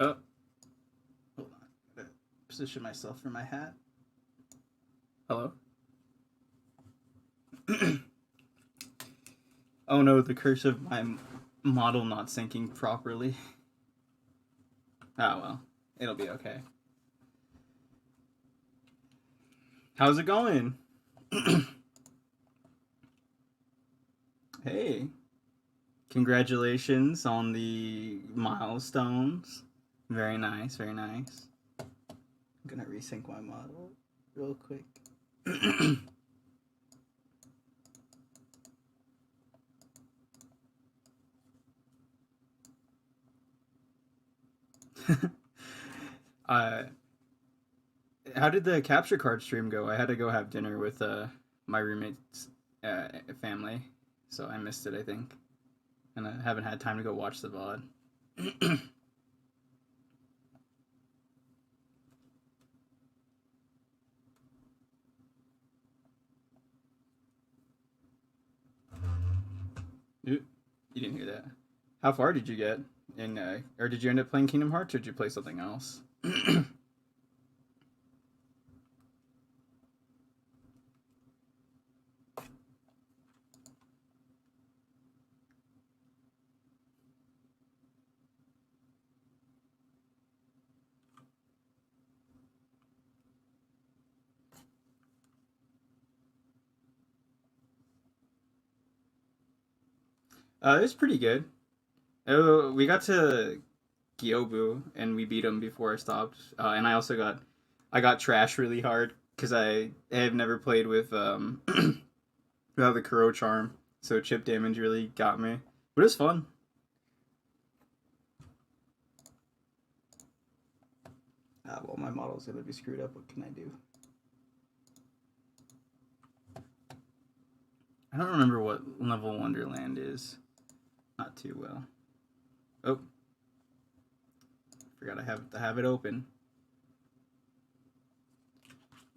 Oh, hold on. Gotta position myself for my hat. Hello? Oh no, the curse of my model not syncing properly. Oh well, it'll be okay. How's it going? Hey, congratulations on the milestones. Very nice, very nice. I'm gonna resync my model real quick. uh, how did the capture card stream go? I had to go have dinner with my roommate's family, so I missed it, I think, and I haven't had time to go watch the VOD. You didn't hear that. How far did you get in, or did you end up playing Kingdom Hearts, or did you play something else? It was pretty good. We got to Gyobu and we beat him before I stopped. And I got trash really hard because I have never played with without the Kuro charm, so chip damage really got me. But it was fun. Well, my model's gonna be screwed up. What can I do? I don't remember what level Wonderland is. Not too well. Oh, forgot I have to have it open.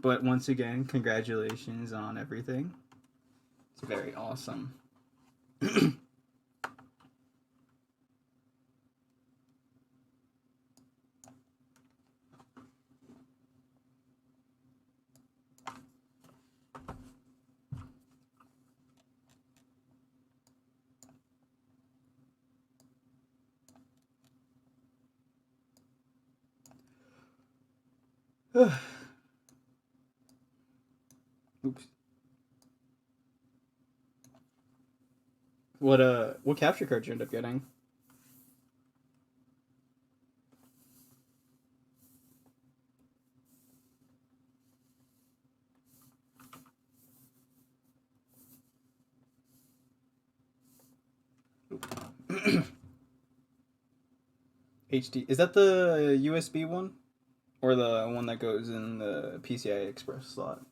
But once again, congratulations on everything. It's very awesome. Oops. What capture card you end up getting? HD. Is that the USB one? Or the one that goes in the PCI Express slot?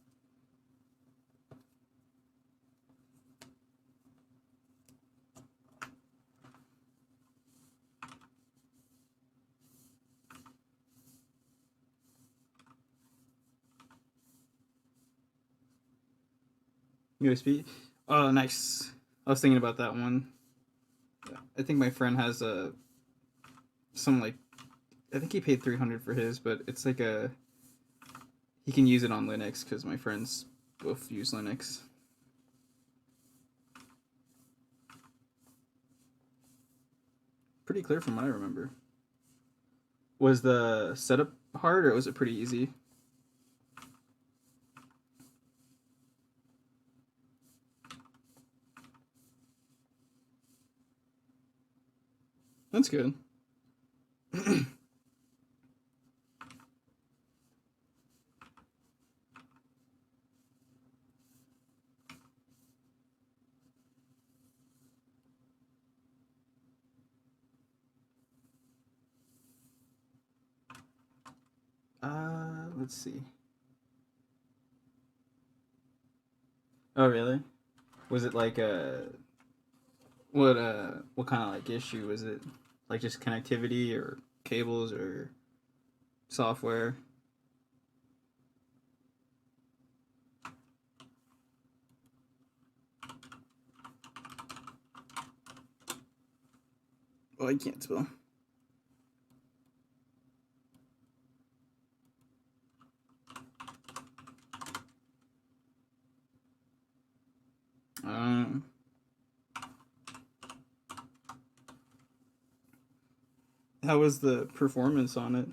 USB? Oh, nice. I was thinking about that one. I think my friend has some like I think he paid 300 for his, but it's like a he can use it on Linux because my friends both use Linux. Pretty clear from what I remember. Was the setup hard or was it pretty easy? That's good. Let's see. Oh, really? Was it like a what kind of like issue was it? Like just connectivity or cables or software? Oh, I can't spell. Um, how was the performance on it?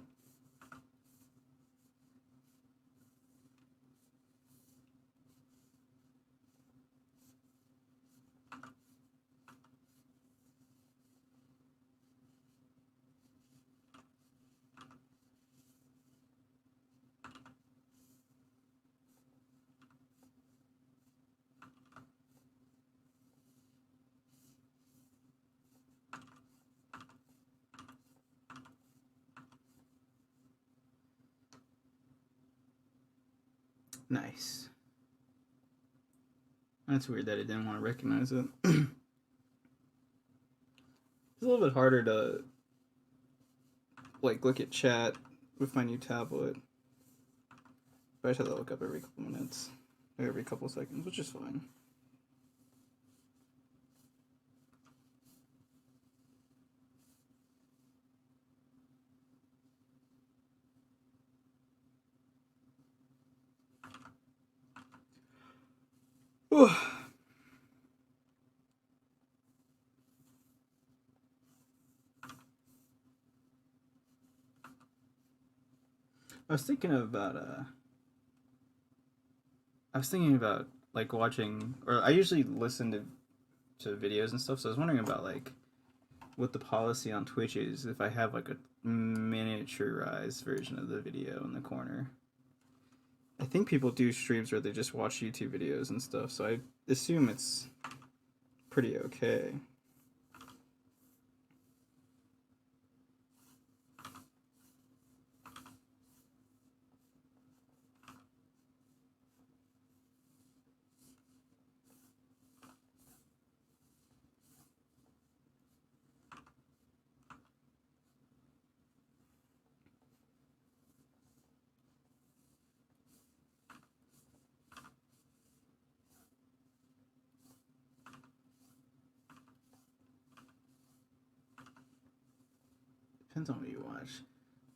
Nice. That's weird that it didn't want to recognize it. It's a little bit harder to like look at chat with my new tablet. But I just have to look up every couple minutes, or every couple seconds, which is fine. I was thinking about I was thinking about like watching, or I usually listen to to videos and stuff. So I was wondering about like what the policy on Twitch is if I have like a miniaturized version of the video in the corner. I think people do streams where they just watch YouTube videos and stuff, so I assume it's pretty okay. Depends on what you watch.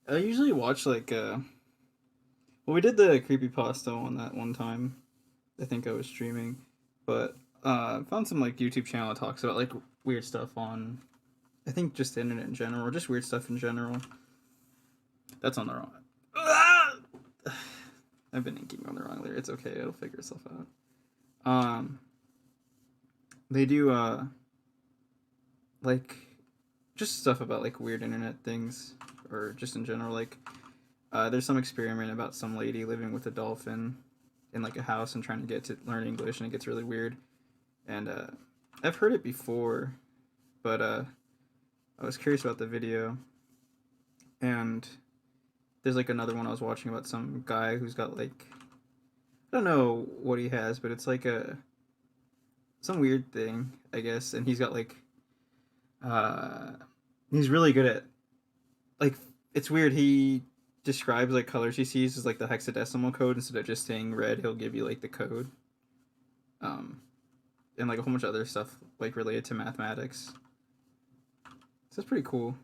I usually watch like well, we did the creepypasta on that one time. I think I was streaming, but found some like YouTube channel that talks about like weird stuff on, I think just the internet in general, or just weird stuff in general. That's on the wrong. I've been inking on the wrong layer. It's okay. It'll figure itself out. They do like just stuff about like weird internet things, or just in general. Like there's some experiment about some lady living with a dolphin in like a house and trying to get to learn English, and it gets really weird. And I've heard it before, but I was curious about the video. And there's like another one I was watching about some guy who's got like, I don't know what he has, but it's like a some weird thing, I guess. And he's got like uh he's really good at like, it's weird. He describes like colors he sees as like the hexadecimal code instead of just saying red. He'll give you like the code, um, and like a whole bunch of other stuff like related to mathematics. So it's pretty cool.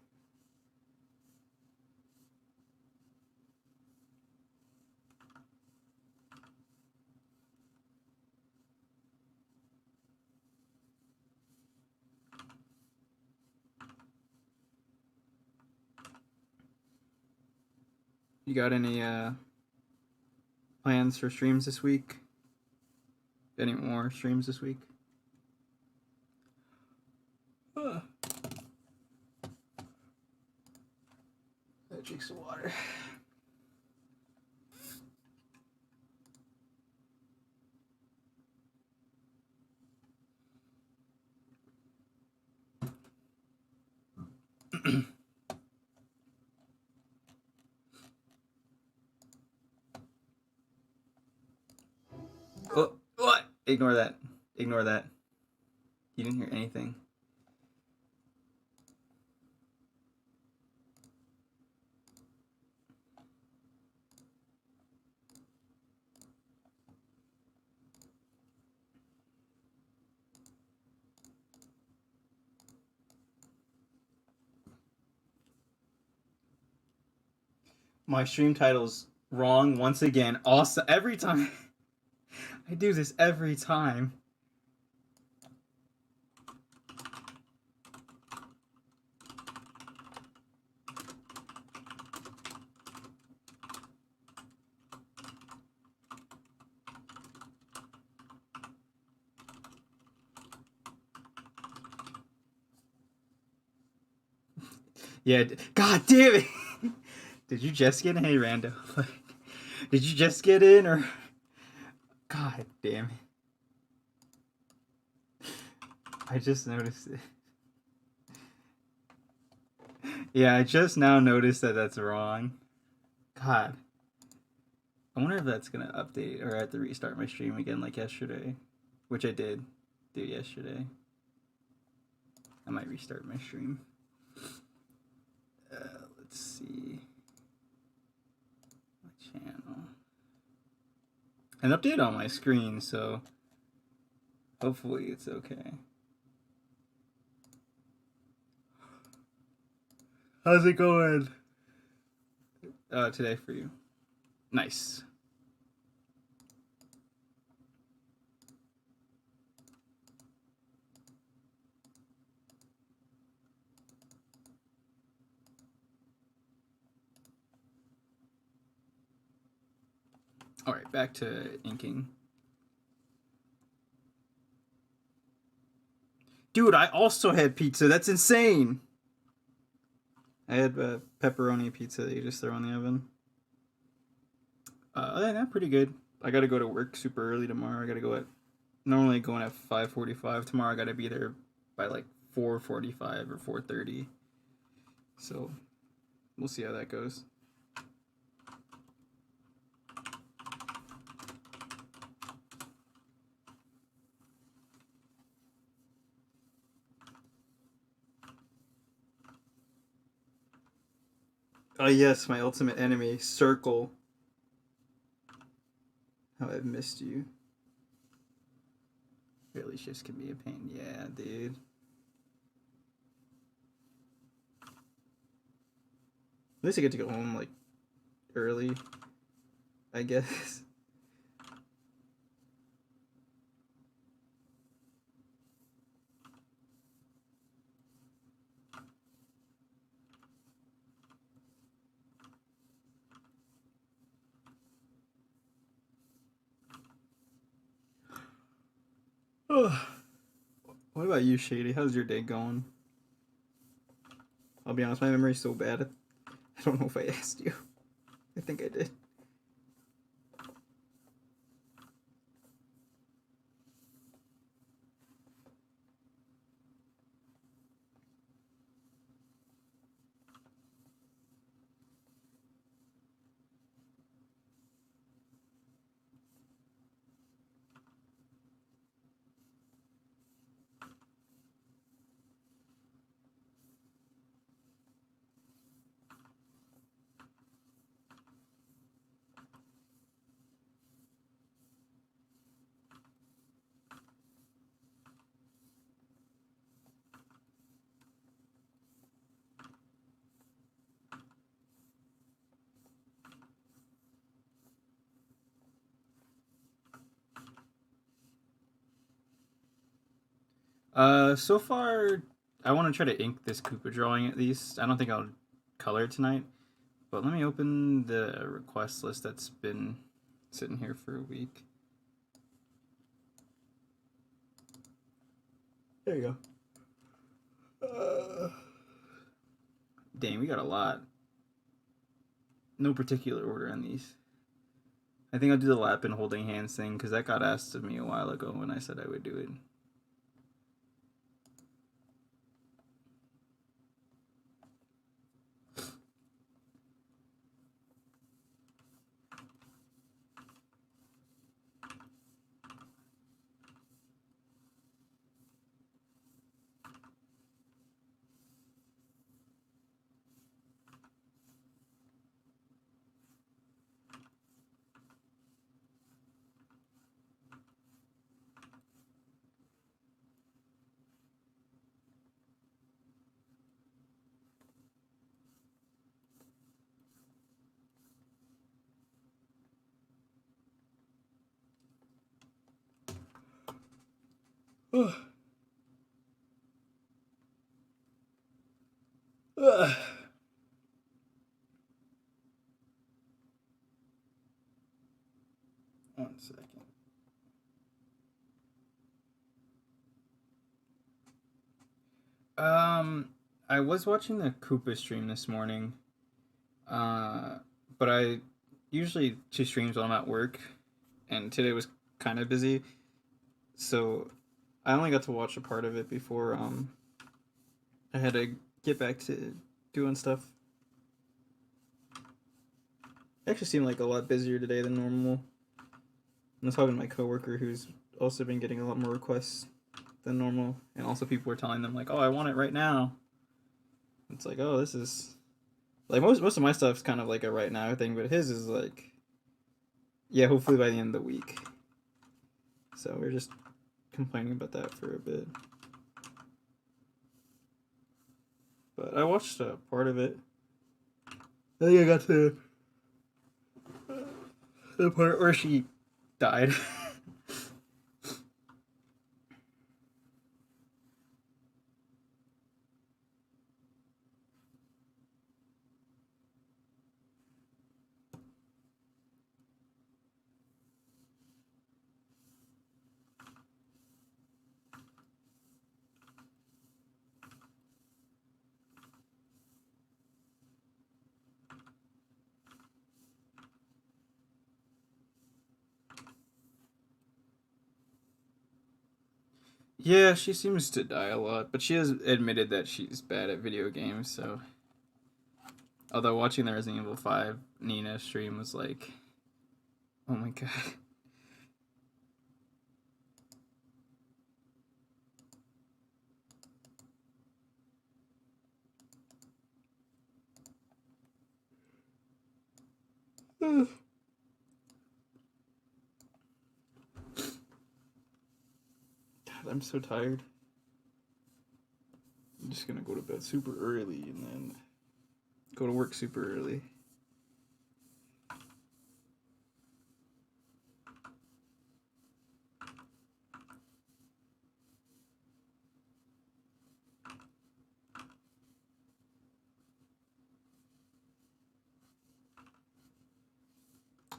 You got any plans for streams this week? Any more streams this week? Uh, drink some water. Oh, what? Ignore that. Ignore that. You didn't hear anything. My stream title's wrong once again. Also, every time. I do this every time. Yeah, god damn it! Did you just get in? Hey, Rando. Like, did you just get in, or... God damn it. I just noticed it. Yeah, I just now noticed that that's wrong. God. I wonder if that's gonna update, or I have to restart my stream again like yesterday. Which I did do yesterday. I might restart my stream. Let's see. My channel. An update on my screen, so hopefully it's okay. How's it going today for you? Nice. All right, back to inking. Dude, I also had pizza. That's insane. I had pepperoni pizza that you just throw in the oven. Yeah, pretty good. I gotta go to work super early tomorrow. I gotta go at normally going at 5:45. Tomorrow I gotta be there by like 4:45 or 4:30. So we'll see how that goes. Oh yes, my ultimate enemy, Circle. How I've missed you. Really shifts can be a pain. Yeah, dude. At least I get to go home like early, I guess. What about you, Shady? How's your day going? I'll be honest, my memory's so bad. I don't know if I asked you. I think I did. So far, I want to try to ink this Koopa drawing at least. I don't think I'll color it tonight, but let me open the request list that's been sitting here for a week. There you go. Dang, we got a lot. No particular order on these. I think I'll do the lap and holding hands thing because that got asked of me a while ago when I said I would do it. One second. I was watching the Koopa stream this morning. But I usually two streams while I'm at work, and today was kind of busy, so I only got to watch a part of it before I had to get back to doing stuff. It actually seemed like a lot busier today than normal. I was talking to my coworker who's also been getting a lot more requests than normal, and also people were telling them like, "Oh, I want it right now." It's like, "Oh, this is like most of my stuff's kind of like a right now thing, but his is like, yeah, hopefully by the end of the week." So we're just complaining about that for a bit. But I watched part of it. I think I got to the part where she died. Yeah, she seems to die a lot, but she has admitted that she's bad at video games, so. Although watching the Resident Evil 5 Nina stream was like, oh my god. God, I'm so tired. I'm just gonna go to bed super early and then go to work super early.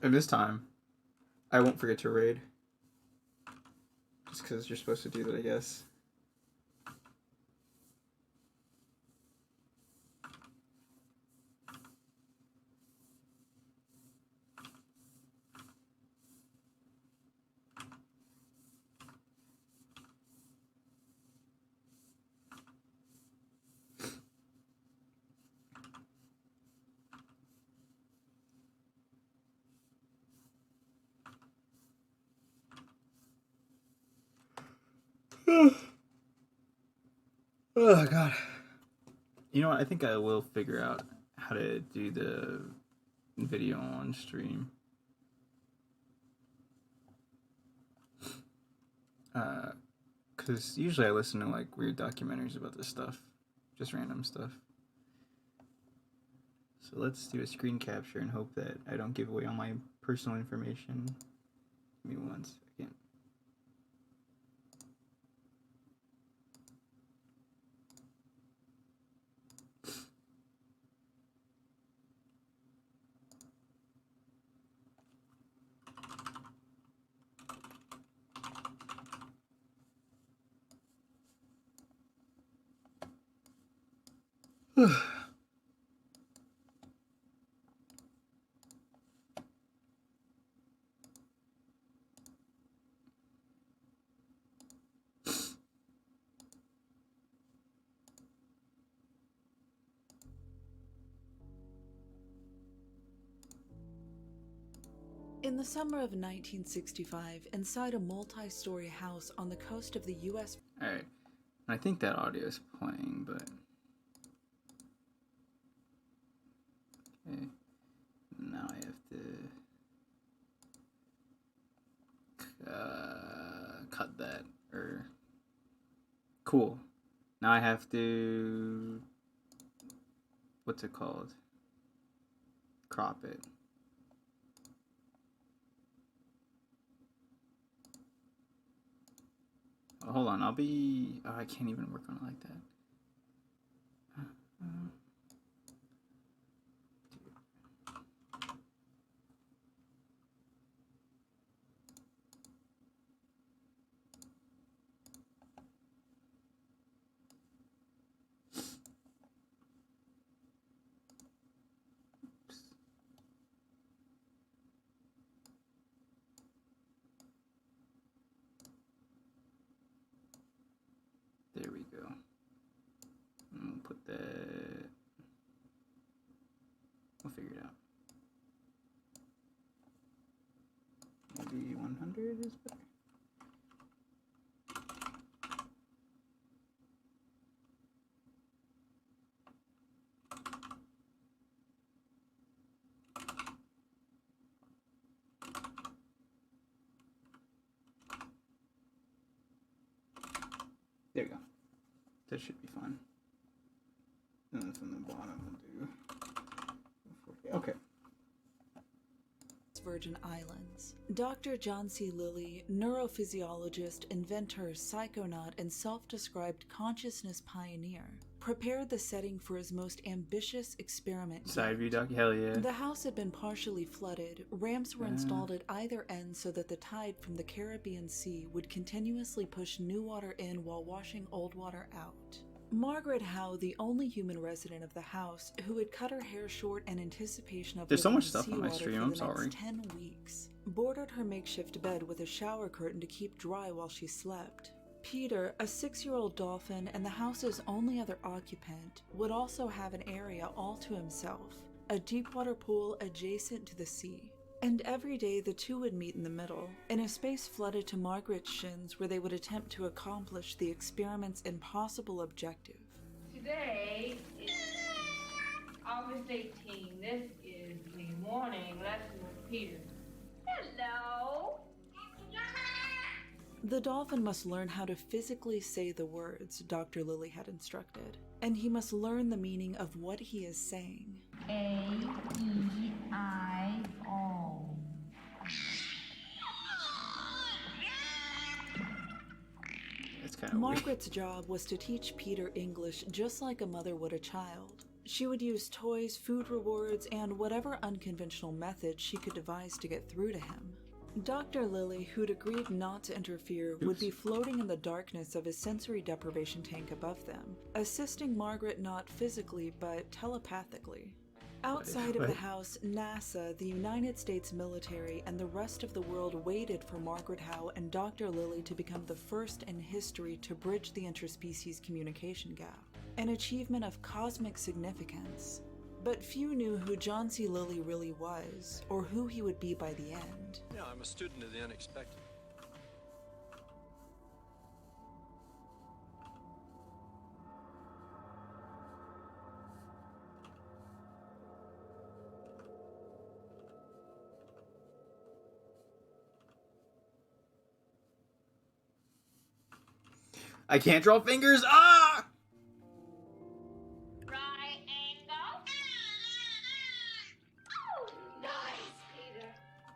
And this time, I won't forget to raid. Just because you're supposed to do that, I guess. Oh god. You know what? I think I will figure out how to do the video on stream. Because usually I listen to like weird documentaries about this stuff, just random stuff. So let's do a screen capture and hope that I don't give away all my personal information. Give me 1 second. In the summer of 1965, inside a multi-story house on the coast of the U.S. Alright, I think that audio is playing, but... Okay, now I have to... cut that, or... Cool. Now I have to... What's it called? Crop it. Oh, hold on, I'll be... Oh, I can't even work on it like that. There we go. And we'll put that... We'll figure it out. Maybe 100 is better. There we go. That should be fine. And then from the bottom we'll do 40. Okay. Virgin Islands. Dr. John C. Lilly, neurophysiologist, inventor, psychonaut, and self-described consciousness pioneer, prepared the setting for his most ambitious experiment. Side view doc, hell yeah. The house had been partially flooded. Ramps were installed at either end so that the tide from the Caribbean Sea would continuously push new water in while washing old water out. Margaret Howe, the only human resident of the house, who had cut her hair short in anticipation of There's so living much in stuff on my seawater stream, for I'm the sorry. next 10 weeks, boarded her makeshift bed with a shower curtain to keep dry while she slept. Peter, a 6-year-old dolphin and the house's only other occupant, would also have an area all to himself, a deep-water pool adjacent to the sea. And every day the two would meet in the middle, in a space flooded to Margaret's shins where they would attempt to accomplish the experiment's impossible objective. Today is August 18. This is the morning lesson with Peter. Hello. The dolphin must learn how to physically say the words Dr. Lilly had instructed, and he must learn the meaning of what he is saying. A-E-I-O. It's kind of weird. Margaret's job was to teach Peter English just like a mother would a child. She would use toys, food rewards, and whatever unconventional methods she could devise to get through to him. Dr. Lilly, who'd agreed not to interfere, would be floating in the darkness of his sensory deprivation tank above them, assisting Margaret not physically but telepathically. Outside of the house, NASA, the United States military, and the rest of the world waited for Margaret Howe and Dr. Lilly to become the first in history to bridge the interspecies communication gap, an achievement of cosmic significance. But few knew who John C. Lilly really was, or who he would be by the end. Yeah, I'm a student of the unexpected. I can't draw fingers. Ah!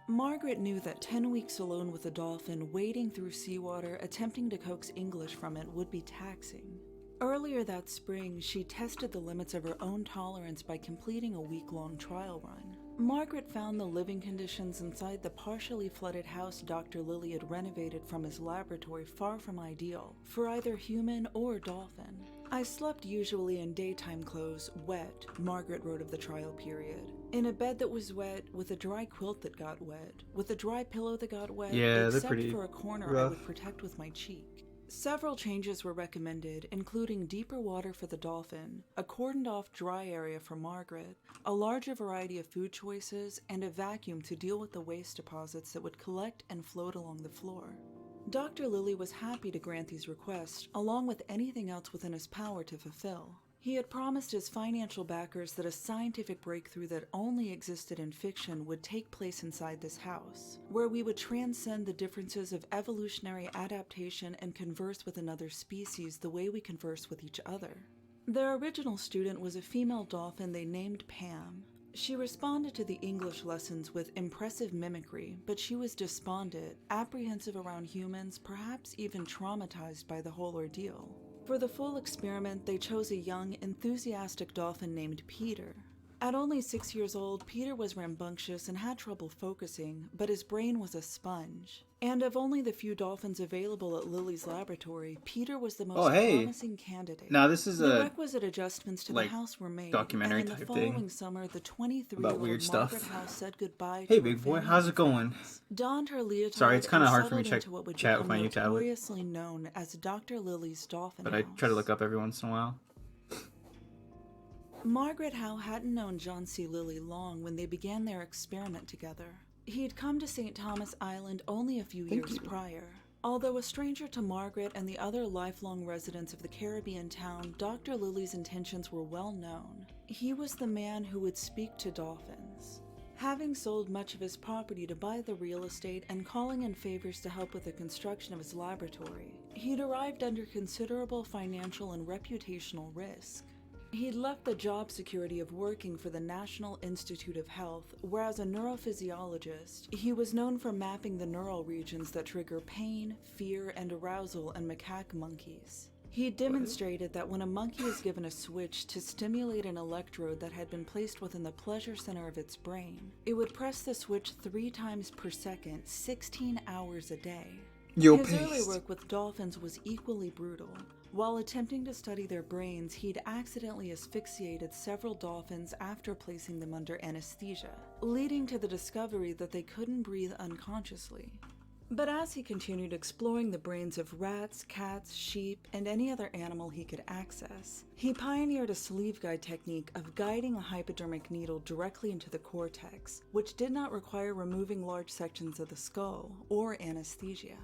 Margaret knew that 10 weeks alone with a dolphin, wading through seawater, attempting to coax English from it would be taxing. Earlier that spring, she tested the limits of her own tolerance by completing a week-long trial run. Margaret found the living conditions inside the partially flooded house Dr. Lilly had renovated from his laboratory far from ideal for either human or dolphin. I slept usually in daytime clothes, wet, Margaret wrote of the trial period. In a bed that was wet, with a dry quilt that got wet, with a dry pillow that got wet, Yeah, except they're pretty for a corner I rough. would protect with my cheek. Several changes were recommended, including deeper water for the dolphin, a cordoned-off dry area for Margaret, a larger variety of food choices, and a vacuum to deal with the waste deposits that would collect and float along the floor. Dr. Lilly was happy to grant these requests, along with anything else within his power to fulfill. He had promised his financial backers that a scientific breakthrough that only existed in fiction would take place inside this house, where we would transcend the differences of evolutionary adaptation and converse with another species the way we converse with each other. Their original student was a female dolphin they named Pam. She responded to the English lessons with impressive mimicry, but she was despondent, apprehensive around humans, perhaps even traumatized by the whole ordeal. For the full experiment, they chose a young, enthusiastic dolphin named Peter. At only 6 years old, Peter was rambunctious and had trouble focusing, but his brain was a sponge. And of only the few dolphins available at Lilly's laboratory, Peter was the most promising candidate. Now this is The a requisite adjustments to like, the house were made, documentary and in the type following thing summer, the about 23-year-old weird stuff. Margaret Howe said goodbye Hey, to big her boy, family how's it and going? friends, donned her leotard, Sorry, it's kinda and hard for me settled to into what would chat with become my new tablet. notoriously known as Dr. Lilly's Dolphin but House. I try to look up every once in a while. Margaret Howe hadn't known John C. Lilly long when they began their experiment together. He'd come to St. Thomas Island only a few years prior. Although a stranger to Margaret and the other lifelong residents of the Caribbean town, Dr. Lilly's intentions were well known. He was the man who would speak to dolphins. Having sold much of his property to buy the real estate and calling in favors to help with the construction of his laboratory, he'd arrived under considerable financial and reputational risk. He'd left the job security of working for the National Institute of Health, where as a neurophysiologist, he was known for mapping the neural regions that trigger pain, fear, and arousal in macaque monkeys. He demonstrated that when a monkey is given a switch to stimulate an electrode that had been placed within the pleasure center of its brain, it would press the switch 3 times per second, 16 hours a day. His early work with dolphins was equally brutal. While attempting to study their brains, he'd accidentally asphyxiated several dolphins after placing them under anesthesia, leading to the discovery that they couldn't breathe unconsciously. But as he continued exploring the brains of rats, cats, sheep, and any other animal he could access, he pioneered a sleeve guide technique of guiding a hypodermic needle directly into the cortex, which did not require removing large sections of the skull or anesthesia.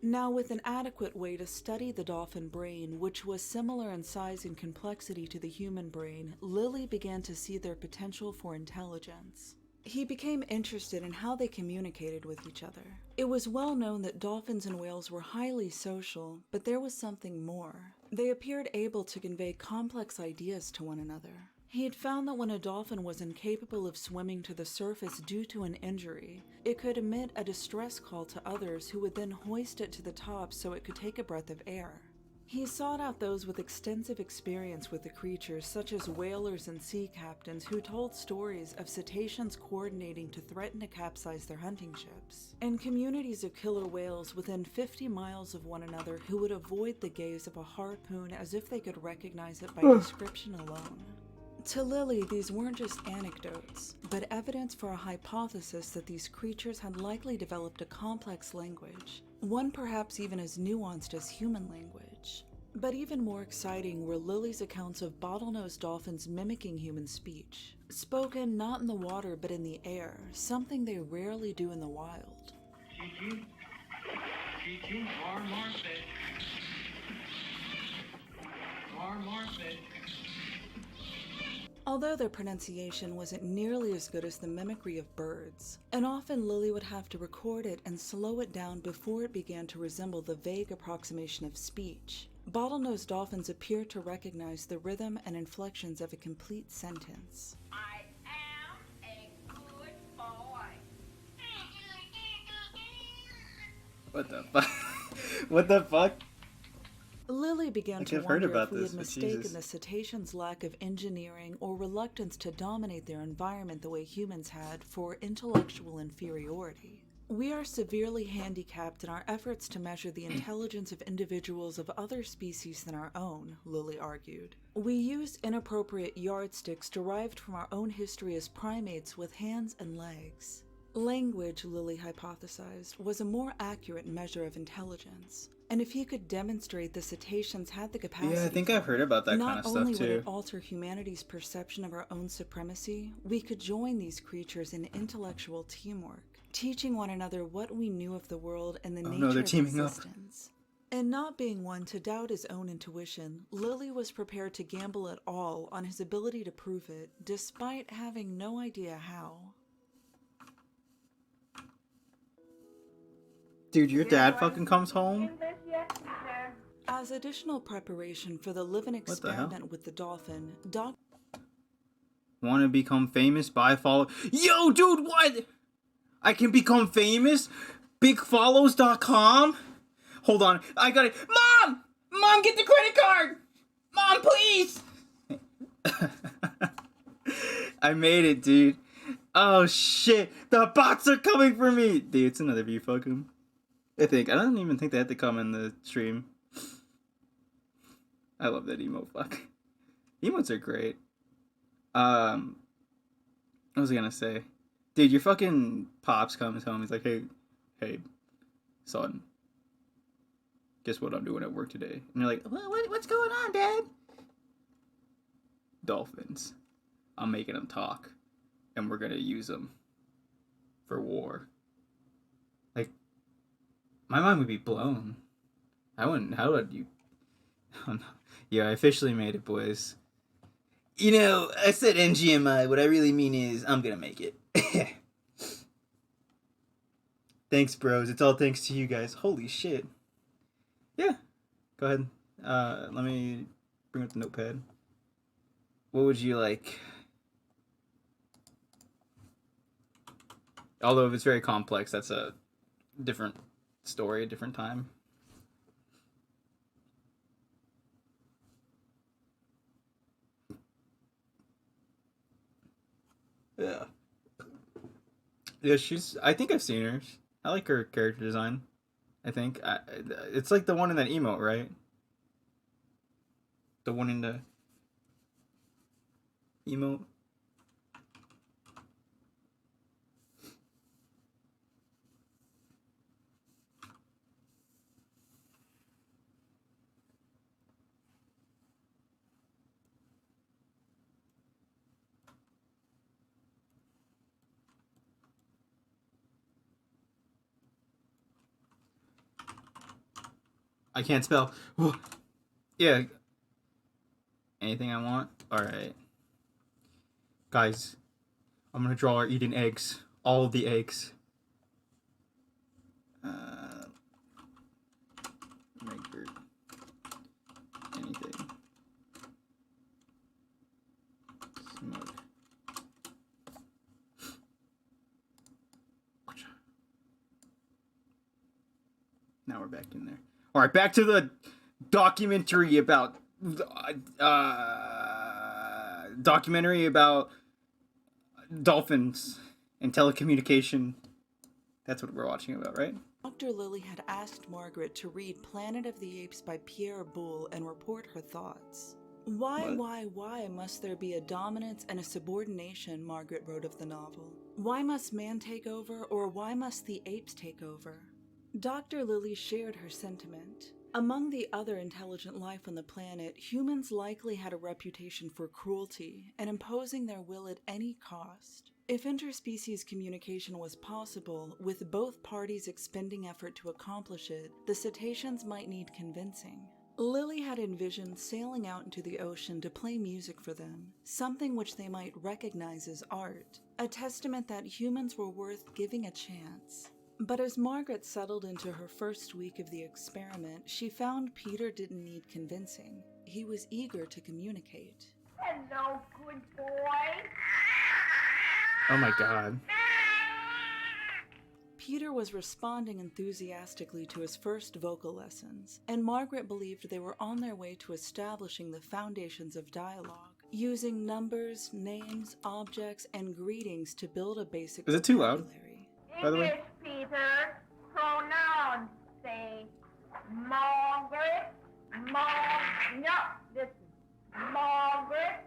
Now, with an adequate way to study the dolphin brain, which was similar in size and complexity to the human brain, Lilly began to see their potential for intelligence. He became interested in how they communicated with each other. It was well known that dolphins and whales were highly social, but there was something more. They appeared able to convey complex ideas to one another. He had found that when a dolphin was incapable of swimming to the surface due to an injury, it could emit a distress call to others who would then hoist it to the top so it could take a breath of air. He sought out those with extensive experience with the creatures, such as whalers and sea captains who told stories of cetaceans coordinating to threaten to capsize their hunting ships, and communities of killer whales within 50 miles of one another who would avoid the gaze of a harpoon as if they could recognize it by description alone. To Lilly, these weren't just anecdotes, but evidence for a hypothesis that these creatures had likely developed a complex language, one perhaps even as nuanced as human language. But even more exciting were Lilly's accounts of bottlenose dolphins mimicking human speech, spoken not in the water but in the air, something they rarely do in the wild. Chi-chi, Chi-chi, more fish. More fish. Although their pronunciation wasn't nearly as good as the mimicry of birds, and often Lilly would have to record it and slow it down before it began to resemble the vague approximation of speech, bottlenose dolphins appear to recognize the rhythm and inflections of a complete sentence. I am a good boy. What the fuck? What the fuck? Lilly began Like, to I've heard wonder about if we this, had but mistaken Jesus. the cetaceans' lack of engineering or reluctance to dominate their environment the way humans had for intellectual inferiority. We are severely handicapped in our efforts to measure the intelligence of individuals of other species than our own, Lilly argued. We use inappropriate yardsticks derived from our own history as primates with hands and legs. Language, Lilly hypothesized, was a more accurate measure of intelligence. And if he could demonstrate the cetaceans had the capacity Yeah, I think for I've heard about that not kind of only stuff would too. it alter humanity's perception of our own supremacy, we could join these creatures in intellectual teamwork, teaching one another what we knew of the world and the Oh nature no, they're of teaming up. existence. And not being one to doubt his own intuition, Lilly was prepared to gamble it all on his ability to prove it, despite having no idea how. Dude, your dad fucking comes home? English yet, sir? As additional preparation for the living What the hell? experiment with the dolphin, Dr. Want to become famous? Buy follow. Yo, dude, what? I can become famous? Bigfollows.com? Hold on, I got it. Mom! Mom, get the credit card! Mom, please! I made it, dude. Oh shit, the bots are coming for me! Dude, it's another view, fuck 'em. I don't even think they had to come in the stream. I love that emote, fuck. Emotes are great. What was I gonna say? Dude, your fucking pops comes home, he's like, hey, son. Guess what I'm doing at work today? And you're like, what's going on, Dad? Dolphins. I'm making them talk. And we're gonna use them for war. Like, my mind would be blown. How would you... Oh, no. Yeah, I officially made it, boys. You know, I said NGMI. What I really mean is, I'm gonna make it. Thanks, bros. It's all thanks to you guys. Holy shit. Yeah. Go ahead. Let me bring up the notepad. What would you like? Although if it's very complex, that's a different story, a different time. Yeah. Yeah, I think I've seen her. I like her character design. I think. It's like the one in that emote, right? The one in the emote. I can't spell. Yeah. Anything I want? Alright. Guys, I'm gonna draw her eating eggs. All of the eggs. Make her anything. Smug. Now we're back in there. Alright, back to the documentary about dolphins and telecommunication. That's what we're watching about, right? Dr. Lily had asked Margaret to read Planet of the Apes by Pierre Boulle and report her thoughts. Why must there be a dominance and a subordination, Margaret wrote of the novel? Why must man take over, or why must the apes take over? Dr. Lily shared her sentiment. Among the other intelligent life on the planet, humans likely had a reputation for cruelty and imposing their will at any cost. If interspecies communication was possible, with both parties expending effort to accomplish it, the cetaceans might need convincing. Lily had envisioned sailing out into the ocean to play music for them, something which they might recognize as art, a testament that humans were worth giving a chance. But as Margaret settled into her first week of the experiment, she found Peter didn't need convincing. He was eager to communicate. Hello, good boy. Oh my god. Peter was responding enthusiastically to his first vocal lessons, and Margaret believed they were on their way to establishing the foundations of dialogue, using numbers, names, objects, and greetings to build a basic Is it too loud? vocabulary. By the way? English, Peter. Pronouns. Say Margaret. No, this is Margaret.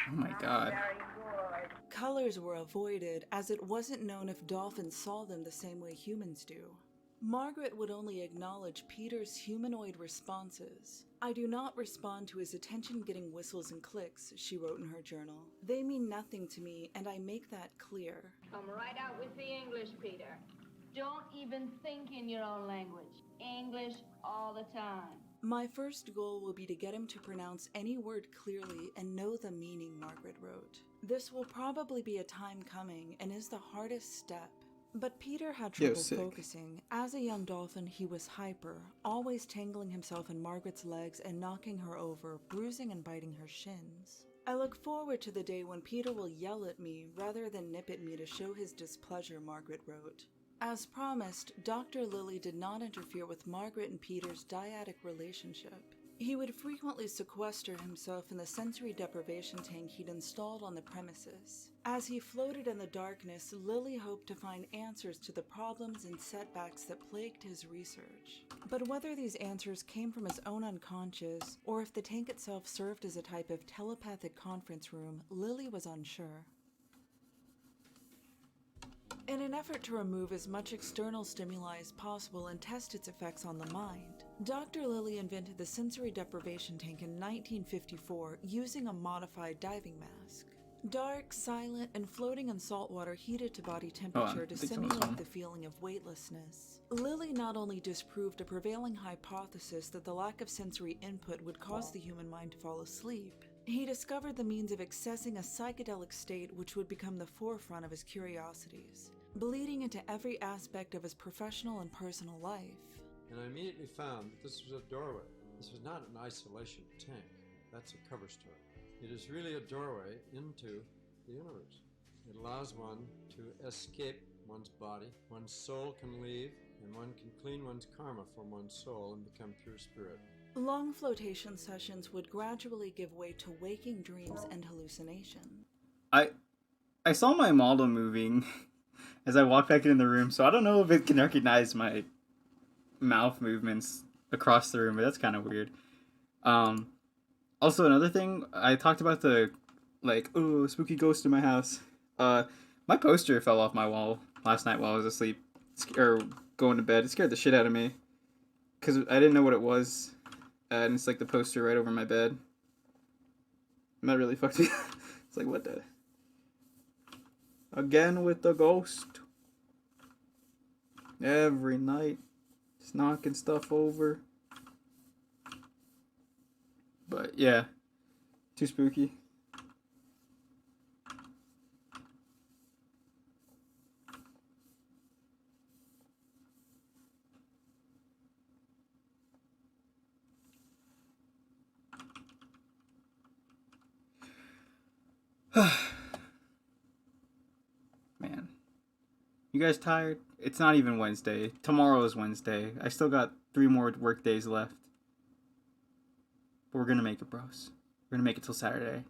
Oh my god. Very good. Colors were avoided, as it wasn't known if dolphins saw them the same way humans do. Margaret would only acknowledge Peter's humanoid responses. "I do not respond to his attention-getting whistles and clicks," she wrote in her journal. "They mean nothing to me, and I make that clear." Come right out with the English, Peter. Don't even think in your own language. English all the time. "My first goal will be to get him to pronounce any word clearly and know the meaning," Margaret wrote. "This will probably be a time coming and is the hardest step." But Peter had trouble focusing. As a young dolphin, he was hyper, always tangling himself in Margaret's legs and knocking her over, bruising and biting her shins. "I look forward to the day when Peter will yell at me rather than nip at me to show his displeasure," Margaret wrote. As promised, Dr. Lily did not interfere with Margaret and Peter's dyadic relationship. He would frequently sequester himself in the sensory deprivation tank he'd installed on the premises. As he floated in the darkness, Lily hoped to find answers to the problems and setbacks that plagued his research. But whether these answers came from his own unconscious, or if the tank itself served as a type of telepathic conference room, Lily was unsure. In an effort to remove as much external stimuli as possible and test its effects on the mind, Dr. Lily invented the sensory deprivation tank in 1954 using a modified diving mask. Dark, silent, and floating in salt water heated to body temperature to simulate the feeling of weightlessness. Lily not only disproved a prevailing hypothesis that the lack of sensory input would cause the human mind to fall asleep, he discovered the means of accessing a psychedelic state which would become the forefront of his curiosities, bleeding into every aspect of his professional and personal life. And I immediately found that this was a doorway. This was not an isolation tank. That's a cover story. It is really a doorway into the universe. It allows one to escape one's body. One's soul can leave, and one can clean one's karma from one's soul and become pure spirit. Long flotation sessions would gradually give way to waking dreams and hallucination. I saw my model moving as I walked back in the room, so I don't know if it can recognize my mouth movements across the room, but that's kind of weird. Also, another thing, I talked about the, spooky ghost in my house. My poster fell off my wall last night while I was asleep, or going to bed. It scared the shit out of me, because I didn't know what it was, and it's like the poster right over my bed. And that really fucked me. It's like, what the... Again with the ghost. Every night. Just knocking stuff over. But yeah, too spooky. Man. You guys tired? It's not even Wednesday. Tomorrow is Wednesday. I still got 3 more work days left. But we're gonna make it, bros. We're gonna make it till Saturday.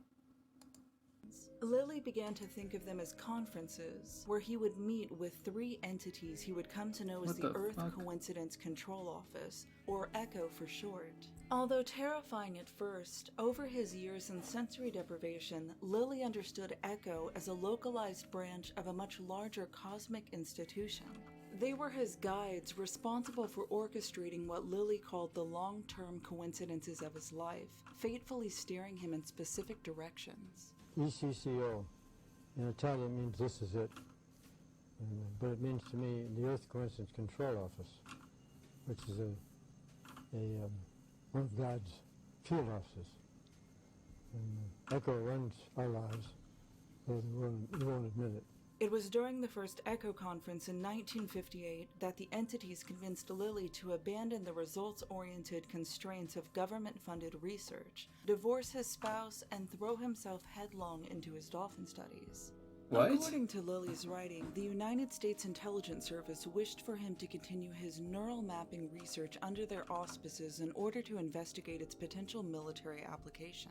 Lily began to think of them as conferences, where he would meet with 3 entities he would come to know as What the the Earth fuck? Coincidence Control Office, or ECHO for short. Although terrifying at first, over his years in sensory deprivation, Lily understood ECHO as a localized branch of a much larger cosmic institution. They were his guides responsible for orchestrating what Lily called the long-term coincidences of his life, fatefully steering him in specific directions. ECCO, in Italian means this is it, but it means to me the Earth Coincidence Control Office, which is one of God's field offices. And ECHO runs our lives, though we won't admit it. It was during the first ECHO conference in 1958 that the entities convinced Lily to abandon the results-oriented constraints of government-funded research, divorce his spouse, and throw himself headlong into his dolphin studies. What? According to Lily's writing, the United States Intelligence Service wished for him to continue his neural mapping research under their auspices in order to investigate its potential military application.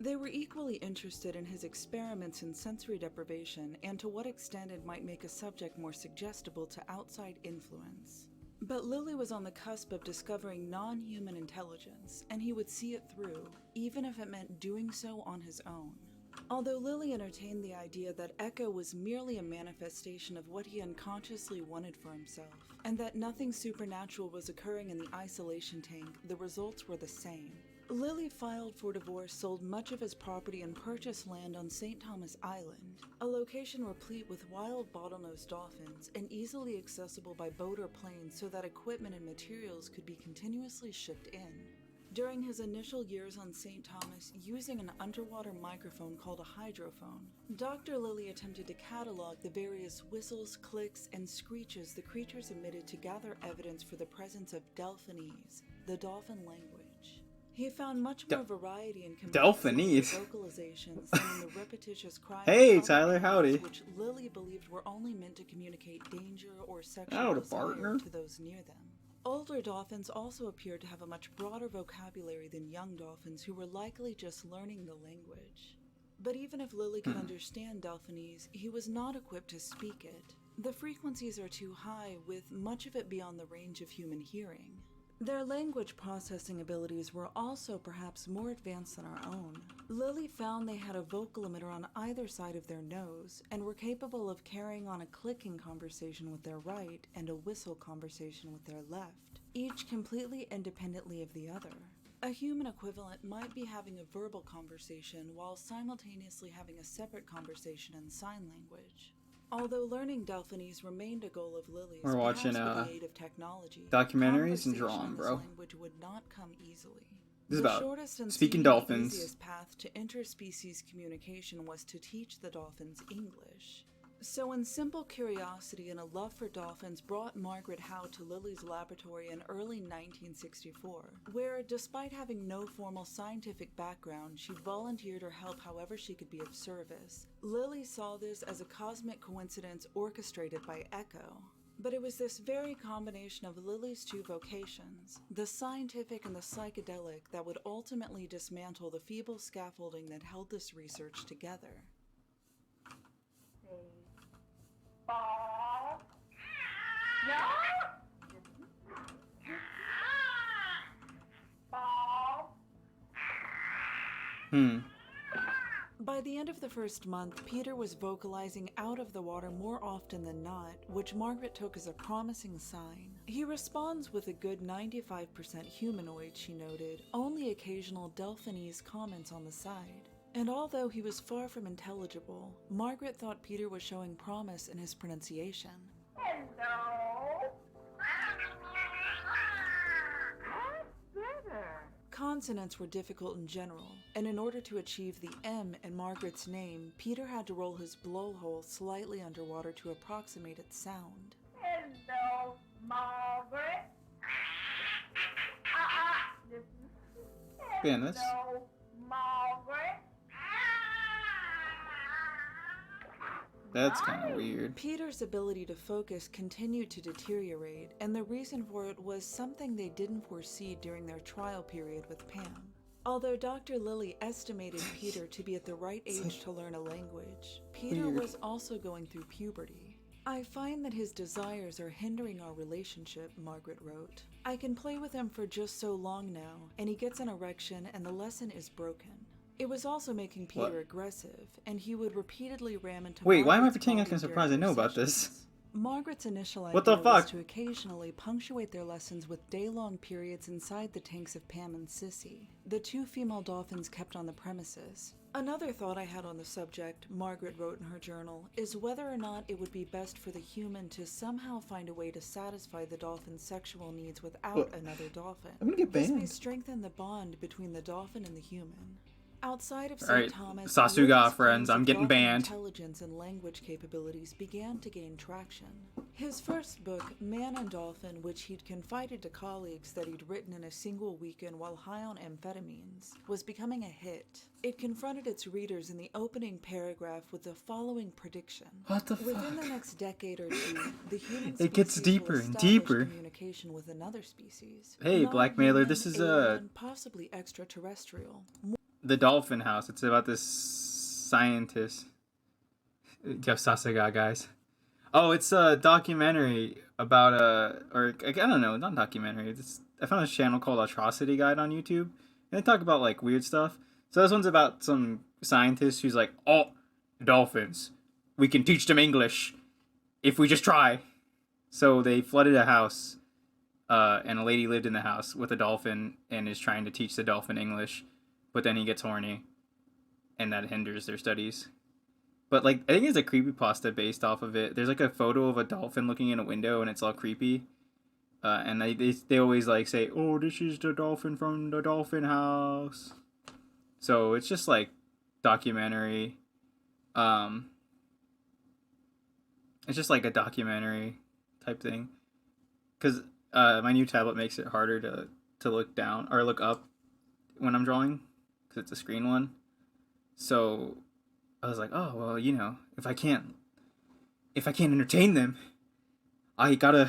They were equally interested in his experiments in sensory deprivation and to what extent it might make a subject more suggestible to outside influence. But Lily was on the cusp of discovering non-human intelligence, and he would see it through, even if it meant doing so on his own. Although Lily entertained the idea that ECHO was merely a manifestation of what he unconsciously wanted for himself, and that nothing supernatural was occurring in the isolation tank, the results were the same. Lily filed for divorce, sold much of his property, and purchased land on St. Thomas Island, a location replete with wild bottlenose dolphins and easily accessible by boat or plane so that equipment and materials could be continuously shipped in. During his initial years on St. Thomas, using an underwater microphone called a hydrophone, Dr. Lilly attempted to catalog the various whistles, clicks, and screeches the creatures emitted to gather evidence for the presence of Delphinese, the dolphin language. He found much more variety in Delphinese vocalizations than in the repetitious cries Hey, of other Tyler, animals, howdy. which Lily believed were only meant to communicate danger or sexual Howdy, desire partner. to those near them. Older dolphins also appeared to have a much broader vocabulary than young dolphins who were likely just learning the language. But even if Lily could understand Delphinese, he was not equipped to speak it. The frequencies are too high, with much of it beyond the range of human hearing. Their language processing abilities were also perhaps more advanced than our own. Lily found they had a vocal emitter on either side of their nose, and were capable of carrying on a clicking conversation with their right and a whistle conversation with their left, each completely independently of the other. A human equivalent might be having a verbal conversation while simultaneously having a separate conversation in sign language. Although learning Delphinese remained a goal of Lily's, We're watching, perhaps with the aid of technology, documentaries and conversation drawing, in this bro. language would not come easily. This is The about shortest and speaking seemingly dolphins. easiest path to interspecies communication was to teach the dolphins English. So in simple curiosity and a love for dolphins brought Margaret Howe to Lily's laboratory in early 1964, where, despite having no formal scientific background, she volunteered her help however she could be of service. Lily saw this as a cosmic coincidence orchestrated by ECHO. But it was this very combination of Lily's 2 vocations, the scientific and the psychedelic, that would ultimately dismantle the feeble scaffolding that held this research together. Ball. No? Ball. By the end of the first month, Peter was vocalizing out of the water more often than not, which Margaret took as a promising sign. He responds with a good 95% humanoid, she noted, only occasional Delphinese comments on the side. And although he was far from intelligible, Margaret thought Peter was showing promise in his pronunciation. Hello. Consonants were difficult in general, and in order to achieve the M in Margaret's name, Peter had to roll his blowhole slightly underwater to approximate its sound. Hello, Margaret. Man, that's Hello, Margaret. kind of weird. Peter's ability to focus continued to deteriorate, and the reason for it was something they didn't foresee during their trial period with Pam. Although Dr. Lilly estimated Peter to be at the right age to learn a language, Peter weird. was also going through puberty. I find that his desires are hindering our relationship, Margaret wrote. I can play with him for just so long now, and he gets an erection and the lesson is broken. It was also making Peter What? aggressive, and he would repeatedly ram into Wait, why am I Margaret's pretending body like I'm during surprised I their know about this? sessions. Margaret's initial What the idea was fuck? to occasionally punctuate their lessons with day-long periods inside the tanks of Pam and Sissy, the two female dolphins kept on the premises. Another thought I had on the subject, Margaret wrote in her journal, is whether or not it would be best for the human to somehow find a way to satisfy the dolphin's sexual needs without What? another dolphin. I'm gonna get This may banned. strengthen the bond between the dolphin and the human. Outside of St. Alright, Thomas, Sasuga, Lilly's friends, claims I'm of getting dolphin banned. Intelligence and language capabilities began to gain traction. His first book, Man and Dolphin, which he'd confided to colleagues that he'd written in a single weekend while high on amphetamines, was becoming a hit. It confronted its readers in the opening paragraph with the following prediction. What the Within fuck? the next decade or two, the human It gets species will deeper and establish deeper. communication with another species. Hey, Blackmailer, Non-human, this is, alien, possibly extraterrestrial. The Dolphin House. It's about this scientist. Yo, Sasuga, guys. Oh, it's a documentary about or I don't know, not documentary. I found a channel called Atrocity Guide on YouTube, and they talk about like weird stuff. So this one's about some scientist who's like, oh, dolphins, we can teach them English if we just try. So they flooded a house, and a lady lived in the house with a dolphin and is trying to teach the dolphin English. But then he gets horny, and that hinders their studies. But, like, I think there's a creepypasta based off of it. There's, like, a photo of a dolphin looking in a window, and it's all creepy. And they always, like, say, oh, this is the dolphin from the dolphin house. So, it's just, like, documentary. It's just, like, a documentary type thing. Because my new tablet makes it harder to look down, or look up when I'm drawing. Because it's a screen one. So I was like, oh, well, you know, if I can't entertain them, I gotta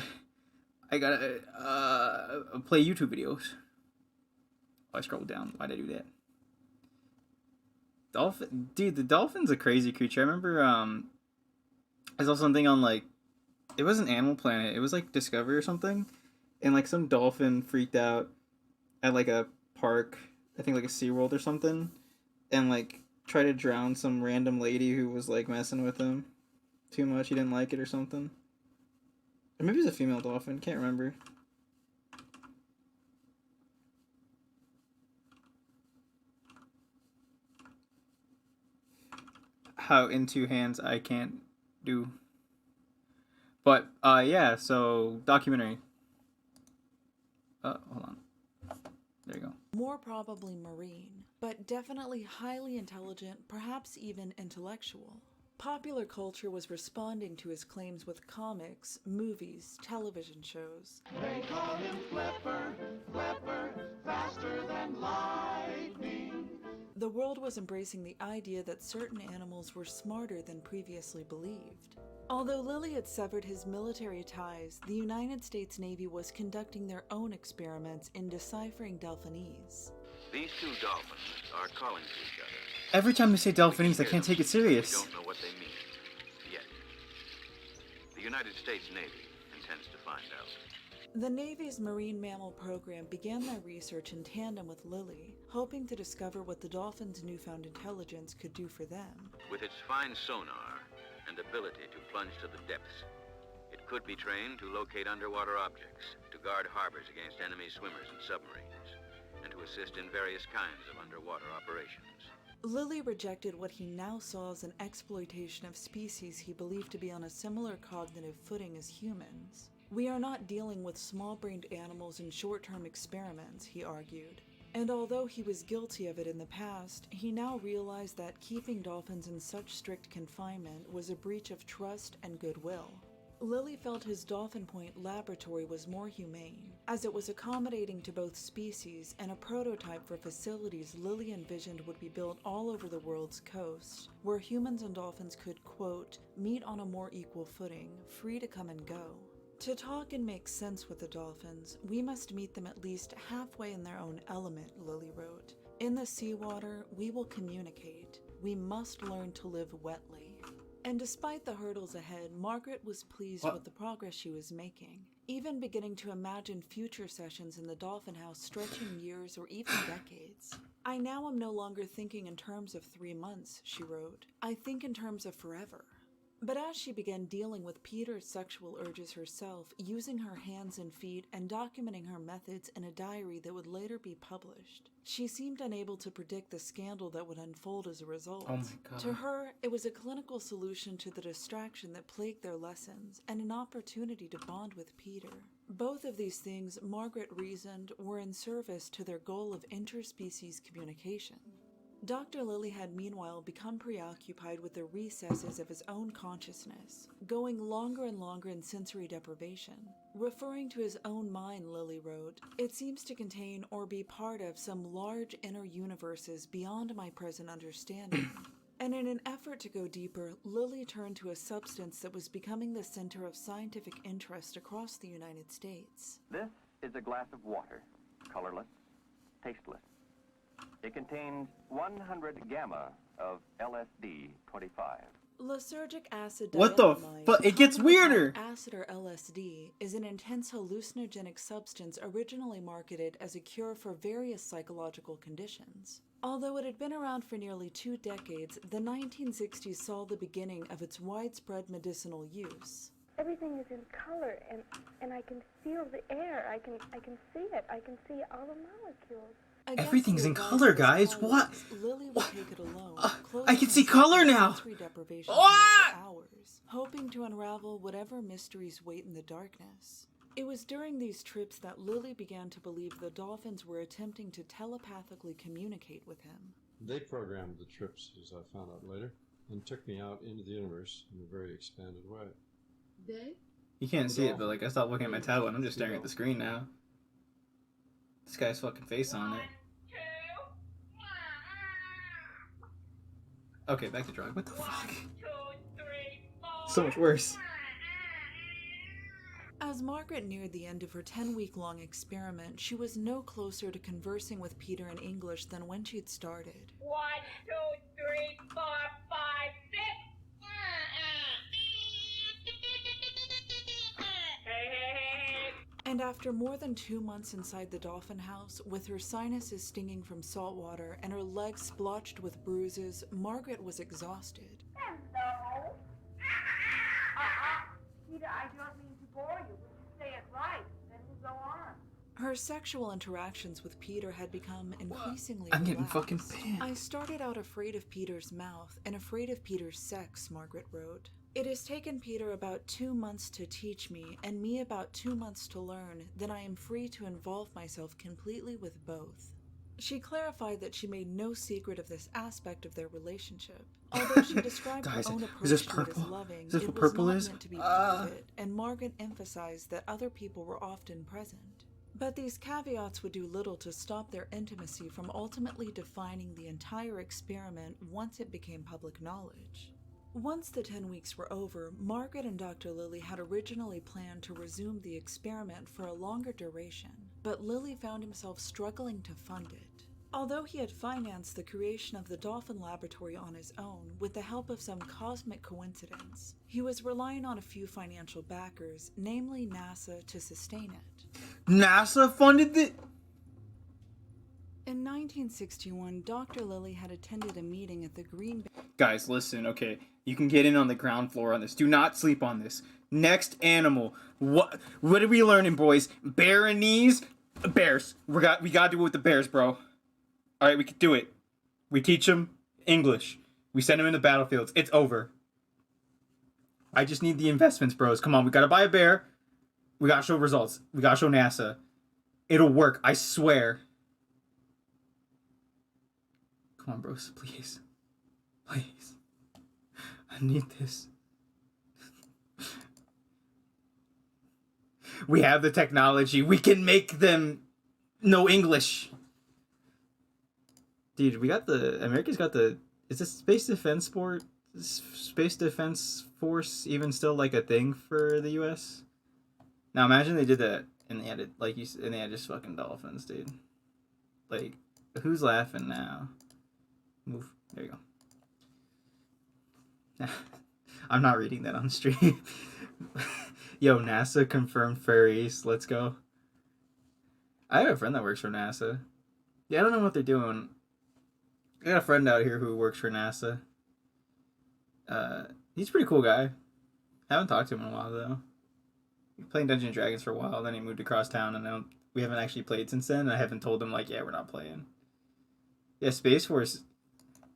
play YouTube videos. Oh, I scrolled down. Why'd I do that? Dolphin, dude, the dolphin's a crazy creature. I remember I saw something on, like, it wasn't Animal Planet, it was like Discovery or something, and like some dolphin freaked out at like a park, I think like a SeaWorld or something, and like tried to drown some random lady who was like messing with him too much. He didn't like it or something. Or maybe it's a female dolphin, can't remember. How in two hands I can't do. But yeah, so documentary. Hold on. There you go. More probably marine, but definitely highly intelligent, perhaps even intellectual. Popular culture was responding to his claims with comics, movies, television shows. They call him Flipper, Flipper, faster than lightning. The world was embracing the idea that certain animals were smarter than previously believed. Although Lilly had severed his military ties, the United States Navy was conducting their own experiments in deciphering Delphinese. These two dolphins are calling to each other. Every time they say Delphinese, I can't take it serious. We don't know what they mean yet. The United States Navy intends to find out. The Navy's Marine Mammal Program began their research in tandem with Lilly, hoping to discover what the dolphin's newfound intelligence could do for them. With its fine sonar and ability to plunge to the depths, it could be trained to locate underwater objects, to guard harbors against enemy swimmers and submarines, and to assist in various kinds of underwater operations. Lilly rejected what he now saw as an exploitation of species he believed to be on a similar cognitive footing as humans. We are not dealing with small-brained animals in short-term experiments, he argued. And although he was guilty of it in the past, he now realized that keeping dolphins in such strict confinement was a breach of trust and goodwill. Lilly felt his Dolphin Point laboratory was more humane, as it was accommodating to both species and a prototype for facilities Lilly envisioned would be built all over the world's coast, where humans and dolphins could, quote, meet on a more equal footing, free to come and go. To talk and make sense with the dolphins, we must meet them at least halfway in their own element, Lilly wrote. In the seawater, we will communicate. We must learn to live wetly. And despite the hurdles ahead, Margaret was pleased with the progress she was making, even beginning to imagine future sessions in the Dolphin House stretching years or even decades. I now am no longer thinking in terms of 3 months, she wrote. I think in terms of forever. But as she began dealing with Peter's sexual urges herself, using her hands and feet and documenting her methods in a diary that would later be published, she seemed unable to predict the scandal that would unfold as a result. Oh my God. To her, it was a clinical solution to the distraction that plagued their lessons and an opportunity to bond with Peter. Both of these things, Margaret reasoned, were in service to their goal of interspecies communication. Dr. Lilly had meanwhile become preoccupied with the recesses of his own consciousness, going longer and longer in sensory deprivation. Referring to his own mind, Lilly wrote, "It seems to contain or be part of some large inner universes beyond my present understanding." And in an effort to go deeper, Lilly turned to a substance that was becoming the center of scientific interest across the United States. This is a glass of water, colorless, tasteless. It contains 100 gamma of LSD-25. Lysergic acid What the diethylamide, fuck? It gets commonly weirder! called acid or LSD, is an intense hallucinogenic substance originally marketed as a cure for various psychological conditions. Although it had been around for nearly 2 decades, the 1960s saw the beginning of its widespread medicinal use. Everything is in color, and I can feel the air. I can see it. I can see all the molecules. Everything's in color, guys. What? Lilly would take it alone. I can see color now. For hours, hoping to unravel whatever mysteries wait in the darkness. It was during these trips that Lilly began to believe the dolphins were attempting to telepathically communicate with him. They programmed the trips, as I found out later, and took me out into the universe in a very expanded way. They? You can't see it, but like I stopped looking at my tablet and I'm just staring at the screen now. This guy's fucking face on it. Okay, back to drawing. What the fuck? So much worse. As Margaret neared the end of her 10-week-long experiment, she was no closer to conversing with Peter in English than when she'd started. 1, 2, 3, 4, 5, 6. And after more than 2 months inside the Dolphin House, with her sinuses stinging from salt water and her legs splotched with bruises, Margaret was exhausted. Hello. Peter, I don't mean to bore you, but you say it right, then we'll go on. Her sexual interactions with Peter had become increasingly I'm getting relaxed. fucking panicked. I started out afraid of Peter's mouth and afraid of Peter's sex, Margaret wrote. It has taken Peter about 2 months to teach me, and me about 2 months to learn, then I am free to involve myself completely with both. She clarified that she made no secret of this aspect of their relationship. Although she described Guys, her own is approach this to it as purple? loving, Is this it what was purple not is? meant to be private, and Margaret emphasized that other people were often present. But these caveats would do little to stop their intimacy from ultimately defining the entire experiment once it became public knowledge. Once the 10 weeks were over, Margaret and Dr. Lilly had originally planned to resume the experiment for a longer duration, but Lilly found himself struggling to fund it. Although he had financed the creation of the Dolphin Laboratory on his own with the help of some cosmic coincidence, he was relying on a few financial backers, namely NASA, to sustain it. NASA funded it? In 1961, Dr. Lilly had attended a meeting at the Green Bay... Guys, listen, okay. You can get in on the ground floor on this. Do not sleep on this. Next animal. What are we learning, boys? Baronese? Bears. We gotta do it with the bears, bro. Alright, we can do it. We teach them English. We send them in the battlefields. It's over. I just need the investments, bros. Come on, we gotta buy a bear. We gotta show results. We gotta show NASA. It'll work, I swear. Come on, bros, please. Please. I need this. We have the technology. We can make them know English. Dude, we got the... America's got the... Is this space defense force even still like a thing for the U.S.? Now imagine they did that and they had like you said, and they had just fucking dolphins, dude. Like, who's laughing now? Move. There you go. I'm not reading that on stream. Yo, NASA confirmed Far East. Let's go. I have a friend that works for NASA. Yeah, I don't know what they're doing. I got a friend out here who works for NASA. He's a pretty cool guy. I haven't talked to him in a while, though. He played Dungeons & Dragons for a while, then he moved across town, and then we haven't actually played since then, and I haven't told him, like, yeah, we're not playing. Yeah, Space Force...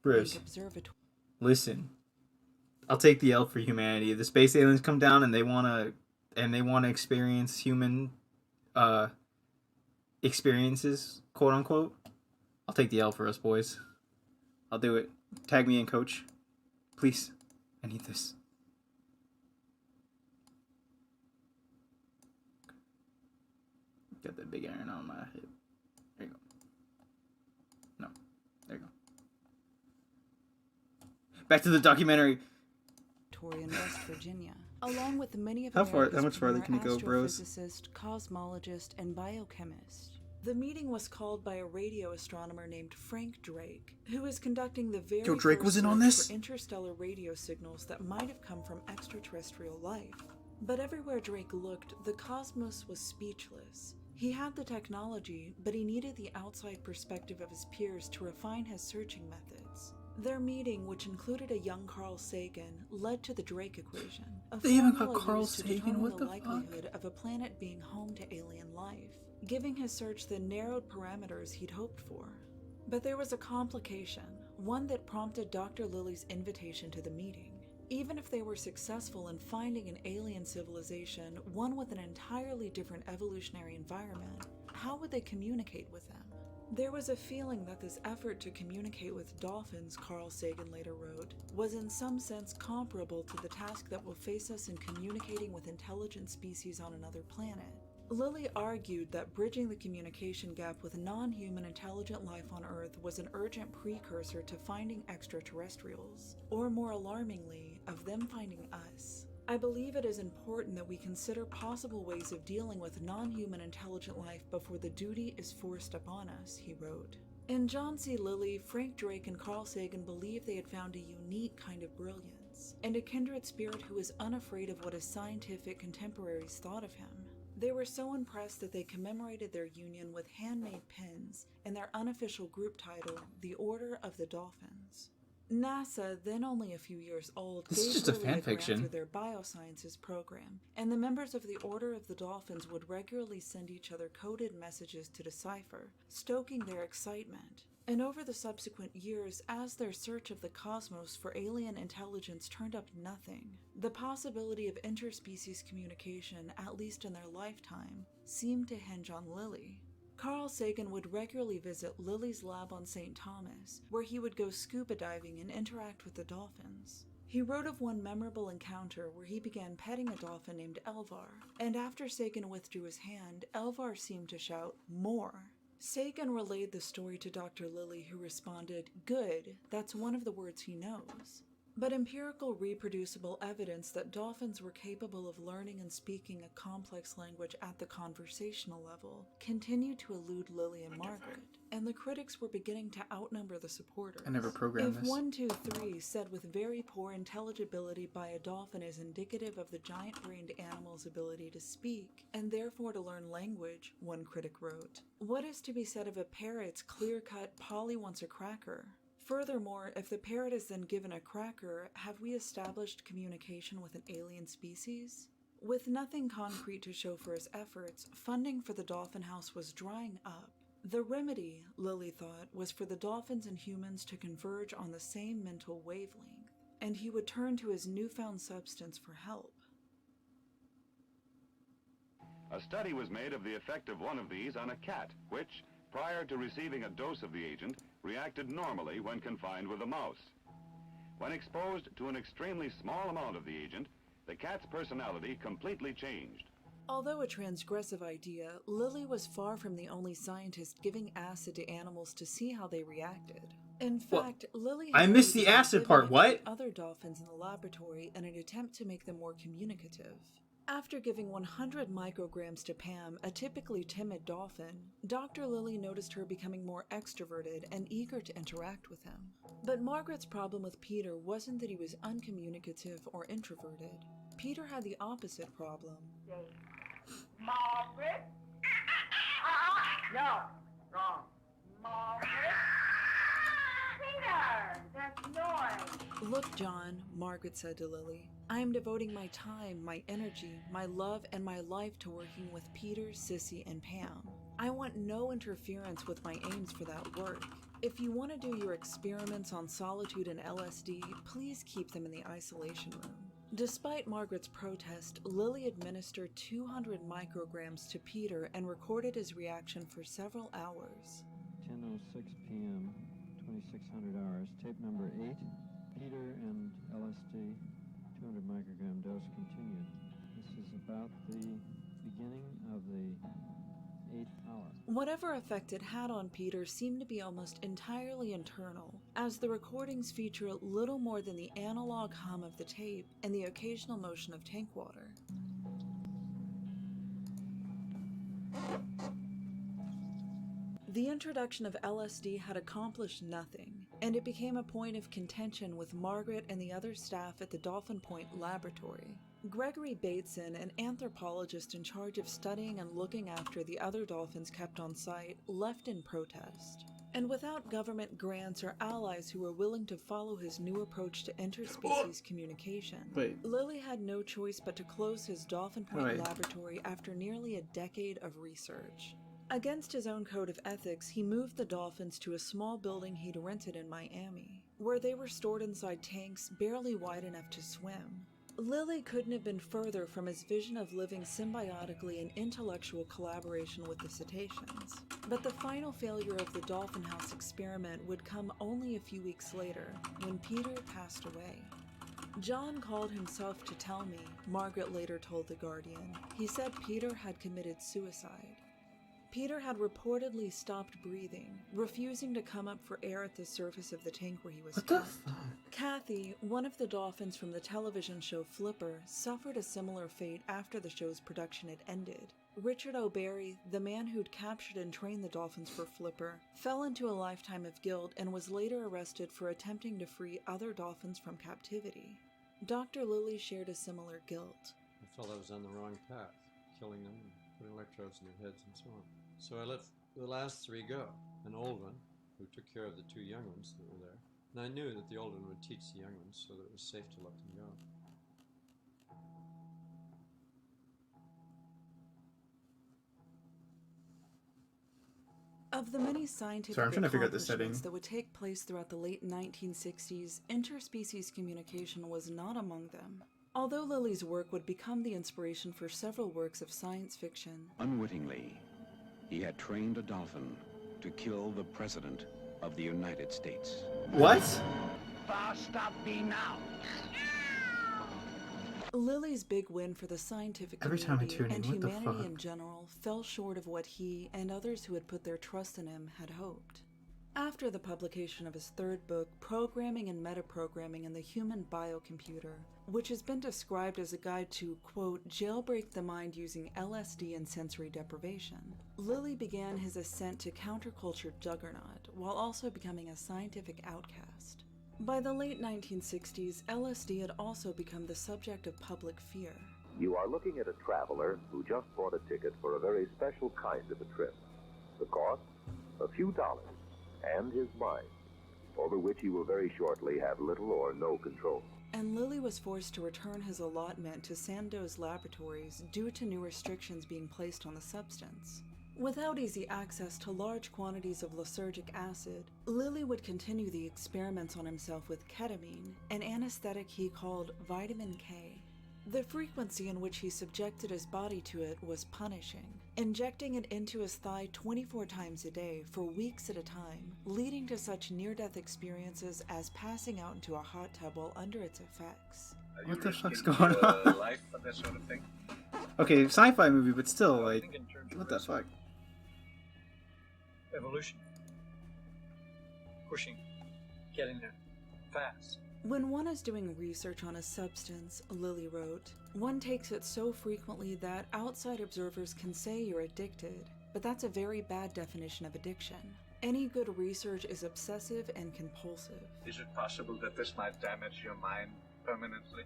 Bruce, listen. I'll take the L for humanity. The space aliens come down and they wanna experience human experiences, quote unquote. I'll take the L for us, boys. I'll do it. Tag me in, coach. Please. I need this. Got that big iron on my hip. There you go. No. There you go. Back to the documentary. In West Virginia, along with many of how much farther can you go, bros? Astrophysicist, cosmologist, and biochemist. The meeting was called by a radio astronomer named Frank Drake, who was conducting the very Drake was in on this? for interstellar radio signals that might have come from extraterrestrial life. But everywhere Drake looked, the cosmos was speechless. He had the technology, but he needed the outside perspective of his peers to refine his searching methods. Their meeting, which included a young Carl Sagan, led to the Drake equation. They even got Carl Sagan? What the likelihood fuck? of a planet being home to alien life, giving his search the narrowed parameters he'd hoped for. But there was a complication, one that prompted Dr. Lilly's invitation to the meeting. Even if they were successful in finding an alien civilization, one with an entirely different evolutionary environment, how would they communicate with them? There was a feeling that this effort to communicate with dolphins, Carl Sagan later wrote, was in some sense comparable to the task that will face us in communicating with intelligent species on another planet. Lilly argued that bridging the communication gap with non-human intelligent life on Earth was an urgent precursor to finding extraterrestrials, or more alarmingly, of them finding us. I believe it is important that we consider possible ways of dealing with non-human intelligent life before the duty is forced upon us, he wrote. In John C. Lilly, Frank Drake and Carl Sagan believed they had found a unique kind of brilliance, and a kindred spirit who was unafraid of what his scientific contemporaries thought of him. They were so impressed that they commemorated their union with handmade pins and their unofficial group title, the Order of the Dolphins. NASA, then only a few years old, this is just a fan fiction through their biosciences program, and the members of the Order of the Dolphins would regularly send each other coded messages to decipher, stoking their excitement. And over the subsequent years, as their search of the cosmos for alien intelligence turned up nothing, the possibility of interspecies communication, at least in their lifetime, seemed to hinge on Lilly. Carl Sagan would regularly visit Lilly's lab on St. Thomas, where he would go scuba diving and interact with the dolphins. He wrote of one memorable encounter where he began petting a dolphin named Elvar, and after Sagan withdrew his hand, Elvar seemed to shout, "More!" Sagan relayed the story to Dr. Lilly, who responded, "Good, that's one of the words he knows." But empirical reproducible evidence that dolphins were capable of learning and speaking a complex language at the conversational level continued to elude Lilly and Margaret, and the critics were beginning to outnumber the supporters. I never programmed If this. 1, 2, 3 said with very poor intelligibility by a dolphin is indicative of the giant-brained animal's ability to speak, and therefore to learn language, one critic wrote, what is to be said of a parrot's clear-cut Polly wants a cracker? Furthermore, if the parrot is then given a cracker, have we established communication with an alien species? With nothing concrete to show for his efforts, funding for the Dolphin House was drying up. The remedy, Lilly thought, was for the dolphins and humans to converge on the same mental wavelength, and he would turn to his newfound substance for help. A study was made of the effect of one of these on a cat, which, prior to receiving a dose of the agent, reacted normally when confined with a mouse. When exposed to an extremely small amount of the agent, the cat's personality completely changed. Although a transgressive idea, Lilly was far from the only scientist giving acid to animals to see how they reacted. In fact, Lilly I had missed already the acid given part, it to what? the other dolphins in the laboratory in an attempt to make them more communicative. After giving 100 micrograms to Pam, a typically timid dolphin, Dr. Lilly noticed her becoming more extroverted and eager to interact with him. But Margaret's problem with Peter wasn't that he was uncommunicative or introverted. Peter had the opposite problem. Margaret? No, wrong. Margaret? Peter, that's noise. Look, John, Margaret said to Lily, I am devoting my time, my energy, my love, and my life to working with Peter, Sissy, and Pam. I want no interference with my aims for that work. If you want to do your experiments on solitude and LSD, please keep them in the isolation room. Despite Margaret's protest, Lily administered 200 micrograms to Peter and recorded his reaction for several hours. 10:06 p.m., 2600 hours, tape number 8, Peter and LSD, 200 microgram dose continued. This is about the beginning of the 8th hour. Whatever effect it had on Peter seemed to be almost entirely internal, as the recordings feature little more than the analog hum of the tape and the occasional motion of tank water. The introduction of LSD had accomplished nothing, and it became a point of contention with Margaret and the other staff at the Dolphin Point laboratory. Gregory Bateson, an anthropologist in charge of studying and looking after the other dolphins kept on site, left in protest. And without government grants or allies who were willing to follow his new approach to interspecies communication, Lilly had no choice but to close his Dolphin Point laboratory after nearly a decade of research. Against his own code of ethics, he moved the dolphins to a small building he'd rented in Miami, where they were stored inside tanks barely wide enough to swim. Lilly couldn't have been further from his vision of living symbiotically in intellectual collaboration with the cetaceans. But the final failure of the Dolphin House experiment would come only a few weeks later, when Peter passed away. John called himself to tell me, Margaret later told The Guardian. He said Peter had committed suicide. Peter had reportedly stopped breathing, refusing to come up for air at the surface of the tank where he was kept. Kathy, one of the dolphins from the television show Flipper, suffered a similar fate after the show's production had ended. Richard O'Barry, the man who'd captured and trained the dolphins for Flipper, fell into a lifetime of guilt and was later arrested for attempting to free other dolphins from captivity. Dr. Lilly shared a similar guilt. I felt I was on the wrong path, killing them and putting electrodes in their heads and so on. So I let the last 3 go, an old one who took care of the 2 young ones that were there. And I knew that the old one would teach the young ones so that it was safe to let them go. Of the many scientific accomplishments that would take place throughout the late 1960s, interspecies communication was not among them. Although Lilly's work would become the inspiration for several works of science fiction, unwittingly, he had trained a dolphin to kill the President of the United States. What? Stop me now. Lilly's big win for the scientific community and humanity in general fell short of what he and others who had put their trust in him had hoped. After the publication of his 3rd book, Programming and Metaprogramming in the Human Biocomputer, which has been described as a guide to, quote, jailbreak the mind using LSD and sensory deprivation, Lilly began his ascent to counterculture juggernaut, while also becoming a scientific outcast. By the late 1960s, LSD had also become the subject of public fear. You are looking at a traveler who just bought a ticket for a very special kind of a trip. The cost? A few dollars. And his mind, over which he will very shortly have little or no control. And Lilly was forced to return his allotment to Sandoz Laboratories due to new restrictions being placed on the substance. Without easy access to large quantities of lysergic acid, Lilly would continue the experiments on himself with ketamine, an anesthetic he called vitamin K. The frequency in which he subjected his body to it was punishing, injecting it into his thigh 24 times a day for weeks at a time, leading to such near-death experiences as passing out into a hot tub while under its effects. What the fuck's going on? Life for this sort of thing? Okay, sci-fi movie, but still, I like, think in terms of what the risk. fuck? Evolution. Pushing. Getting there. Fast. When one is doing research on a substance, Lilly wrote, one takes it so frequently that outside observers can say you're addicted, but that's a very bad definition of addiction. Any good research is obsessive and compulsive. Is it possible that this might damage your mind permanently?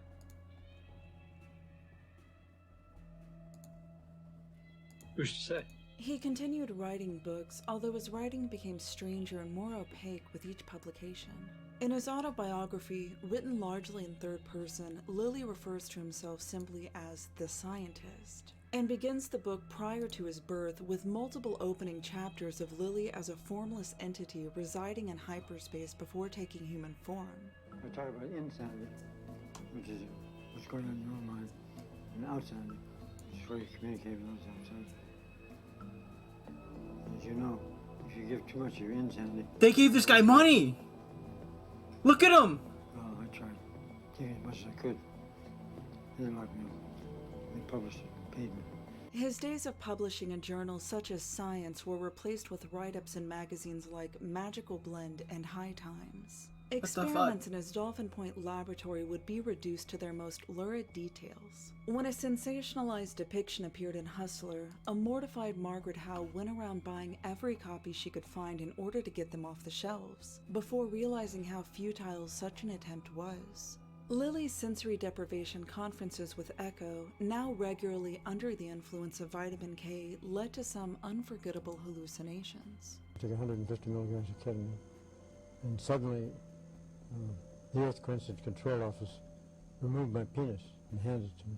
Who's to say? He continued writing books, although his writing became stranger and more opaque with each publication. In his autobiography, written largely in third person, Lilly refers to himself simply as the scientist, and begins the book prior to his birth with multiple opening chapters of Lilly as a formless entity residing in hyperspace before taking human form. I talk about insanity, which is what's going on in your mind, and outside, which is where you communicate with those outside. As you know, if you give too much of your insanity... They gave this guy money! Look at him! Oh, I tried. Gave as much as I could. They didn't lock me up. They published it, paid me. His days of publishing in journals such as Science were replaced with write-ups in magazines like Magical Blend and High Times. Experiments in his Dolphin Point laboratory would be reduced to their most lurid details. When a sensationalized depiction appeared in Hustler, a mortified Margaret Howe went around buying every copy she could find in order to get them off the shelves, before realizing how futile such an attempt was. Lilly's sensory deprivation conferences with Echo, now regularly under the influence of vitamin K, led to some unforgettable hallucinations. I took 150 milligrams of ketamine, and suddenly the Earth Coincidence Control Office removed my penis and handed it to me.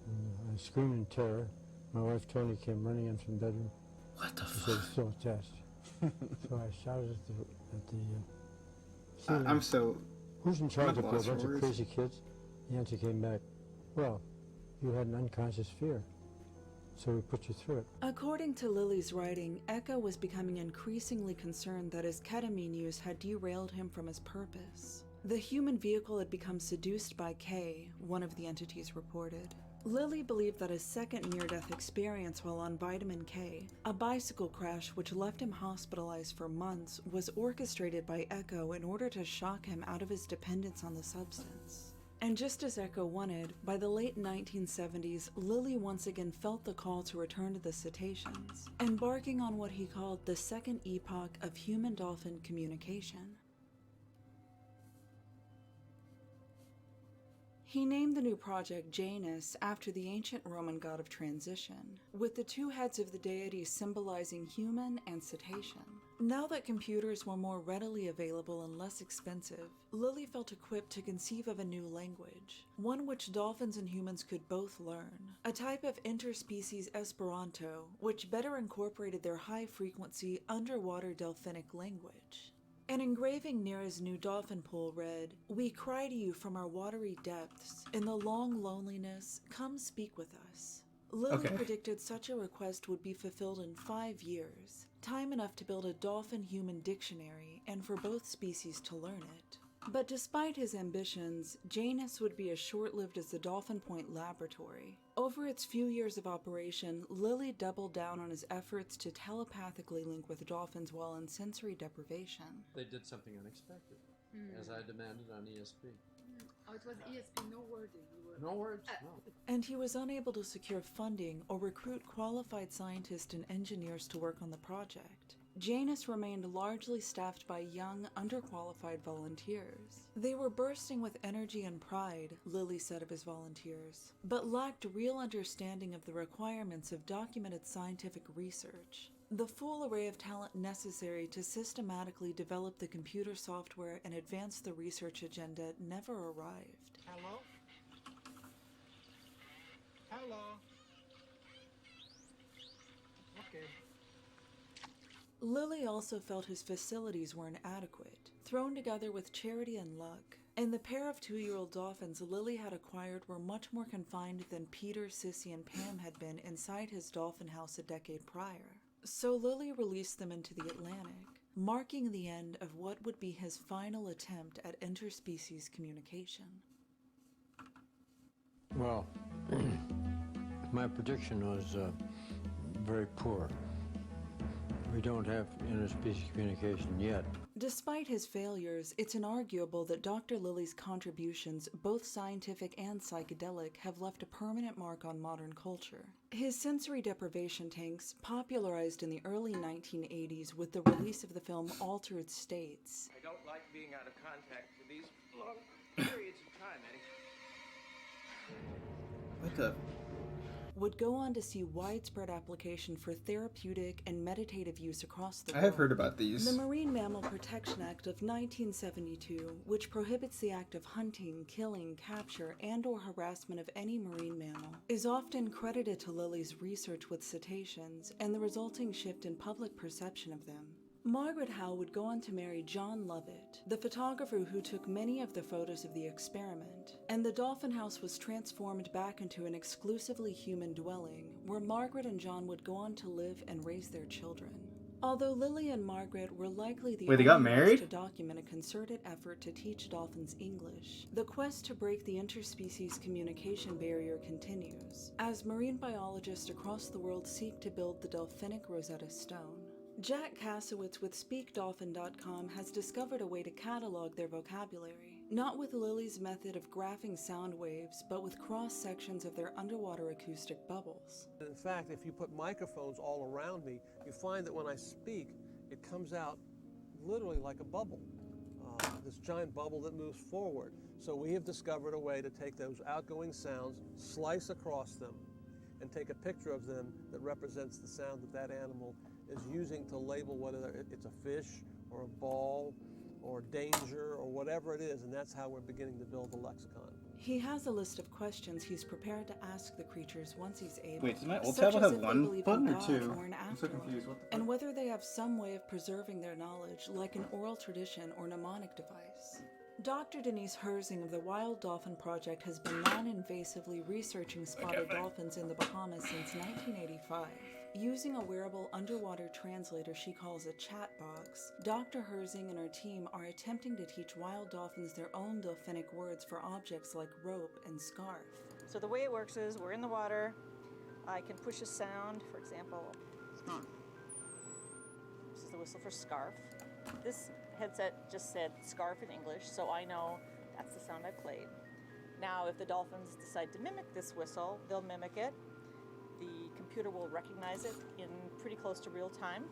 And I screamed in terror. My wife Tony came running in from the bedroom. What the she fuck? said it's still attached. So I shouted at the ceiling. I'm so... Who's in charge of a lost bunch for of words. crazy kids? The answer came back, well, you had an unconscious fear, so we put you through it. According to Lilly's writing, Echo was becoming increasingly concerned that his ketamine use had derailed him from his purpose. The human vehicle had become seduced by K, one of the entities reported. Lilly believed that his second near-death experience while on vitamin K, a bicycle crash which left him hospitalized for months, was orchestrated by Echo in order to shock him out of his dependence on the substance. And just as Echo wanted, by the late 1970s, Lilly once again felt the call to return to the cetaceans, embarking on what he called the second epoch of human-dolphin communication. He named the new project Janus after the ancient Roman god of transition, with the two heads of the deity symbolizing human and cetacean. Now that computers were more readily available and less expensive, Lilly felt equipped to conceive of a new language, one which dolphins and humans could both learn, a type of interspecies Esperanto, which better incorporated their high-frequency underwater delphinic language. An engraving near his new dolphin pool read, "We cry to you from our watery depths. In the long loneliness, come speak with us." Lilly predicted such a request would be fulfilled in 5 years, time enough to build a dolphin-human dictionary and for both species to learn it. But despite his ambitions, Janus would be as short-lived as the Dolphin Point laboratory. Over its few years of operation, Lilly doubled down on his efforts to telepathically link with dolphins while in sensory deprivation. They did something unexpected, as I demanded on ESP. Oh, it was ESP, no wording. No words, no. And he was unable to secure funding or recruit qualified scientists and engineers to work on the project. Janus remained largely staffed by young, underqualified volunteers. They were bursting with energy and pride, Lilly said of his volunteers, but lacked real understanding of the requirements of documented scientific research. The full array of talent necessary to systematically develop the computer software and advance the research agenda never arrived. Hello? Hello? Okay. Lilly also felt his facilities were inadequate. Thrown together with charity and luck, And the pair of 2-year-old dolphins Lily had acquired were much more confined than Peter, Sissy, and Pam had been inside his dolphin house a decade prior. So Lily released them into the Atlantic, marking the end of what would be his final attempt at interspecies communication. Well, my prediction was very poor. We don't have interspecies communication yet. Despite his failures, it's inarguable that Dr. Lilly's contributions, both scientific and psychedelic, have left a permanent mark on modern culture. His sensory deprivation tanks, popularized in the early 1980s with the release of the film Altered States. I don't like being out of contact for these long periods of time, Eddie. What the? Would go on to see widespread application for therapeutic and meditative use across the world. I have heard about these. The Marine Mammal Protection Act of 1972, which prohibits the act of hunting, killing, capture, and/or harassment of any marine mammal, is often credited to Lilly's research with cetaceans and the resulting shift in public perception of them. Margaret Howe would go on to marry John Lovett, the photographer who took many of the photos of the experiment, and the Dolphin House was transformed back into an exclusively human dwelling, where Margaret and John would go on to live and raise their children. Although Lily and Margaret were likely the Wait, they got only ones married? to document a concerted effort to teach dolphins English, the quest to break the interspecies communication barrier continues, as marine biologists across the world seek to build the Delphinic Rosetta Stone. Jack Kasowitz with SpeakDolphin.com has discovered a way to catalog their vocabulary, not with Lilly's method of graphing sound waves, but with cross-sections of their underwater acoustic bubbles. In fact, if you put microphones all around me, you find that when I speak, it comes out literally like a bubble, this giant bubble that moves forward. So we have discovered a way to take those outgoing sounds, slice across them, and take a picture of them that represents the sound that that animal is using to label whether it's a fish or a ball or danger or whatever it is, and that's how we're beginning to build the lexicon. He has a list of questions he's prepared to ask the creatures once he's able. Wait, does my old such tablet as have if they one believe button in or God two? or an I'm so afterlife, confused. What the and fuck? whether they have some way of preserving their knowledge, like an oral tradition or mnemonic device. Dr. Denise Herzing of the Wild Dolphin Project has been non-invasively researching spotted dolphins in the Bahamas since 1985. Using a wearable underwater translator she calls a chat box, Dr. Herzing and her team are attempting to teach wild dolphins their own Delphinic words for objects like rope and scarf. So the way it works is we're in the water. I can push a sound, for example, this is the whistle for scarf. This headset just said scarf in English, so I know that's the sound I played. Now, if the dolphins decide to mimic this whistle, they'll mimic it. The computer will recognize it in pretty close to real time,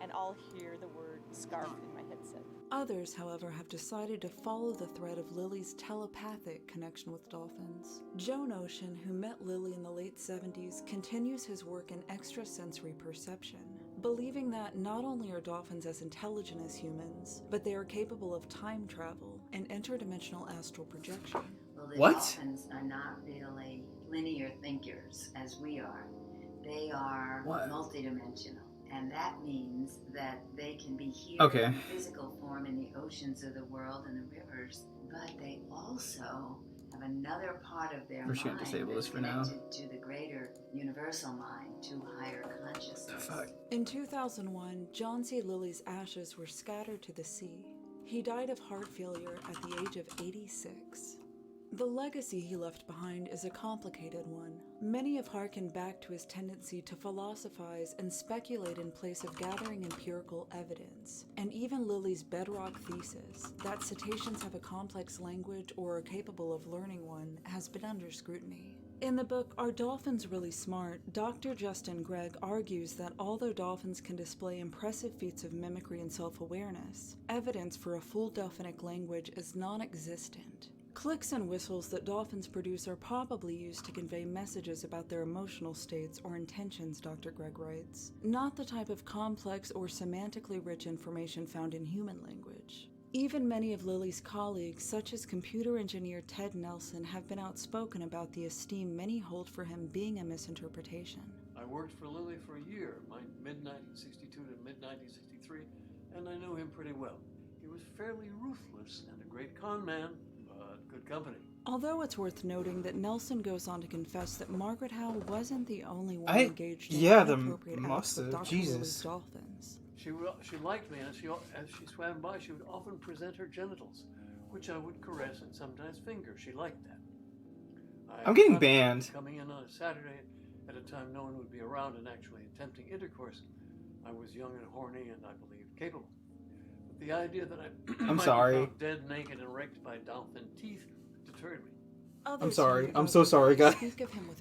and I'll hear the word scarf in my headset. Others, however, have decided to follow the thread of Lily's telepathic connection with dolphins. Joan Ocean, who met Lily in the late 70s, continues his work in extrasensory perception, believing that not only are dolphins as intelligent as humans, but they are capable of time travel and interdimensional astral projection. Well, the dolphins are not really linear thinkers as we are. They are multidimensional, and that means that they can be here in physical form in the oceans of the world and the rivers, but they also have another part of their mind that's connected to the greater universal mind, to higher consciousness. In 2001, John C. Lilly's ashes were scattered to the sea. He died of heart failure at the age of 86. The legacy he left behind is a complicated one. Many have harkened back to his tendency to philosophize and speculate in place of gathering empirical evidence, and even Lilly's bedrock thesis, that cetaceans have a complex language or are capable of learning one, has been under scrutiny. In the book, Are Dolphins Really Smart?, Dr. Justin Gregg argues that although dolphins can display impressive feats of mimicry and self-awareness, evidence for a full Delphinic language is non-existent. Clicks and whistles that dolphins produce are probably used to convey messages about their emotional states or intentions, Dr. Gregg writes, not the type of complex or semantically rich information found in human language. Even many of Lilly's colleagues, such as computer engineer Ted Nelson, have been outspoken about the esteem many hold for him being a misinterpretation. I worked for Lilly for a year, mid-1962 to mid-1963, and I knew him pretty well. He was fairly ruthless and a great con man, but good company. Although it's worth noting that Nelson goes on to confess that Margaret Howe wasn't the only one engaged in inappropriate acts with Dr. Lily's dolphins. She liked me, and as she swam by, she would often present her genitals, which I would caress and sometimes finger. She liked that. I'm getting banned. Coming in on a Saturday at a time no one would be around and actually attempting intercourse. I was young and horny and I believed capable. But the idea that I might be found dead, naked, and raked by dolphin teeth deterred me. I'm sorry. I'm so sorry, guys.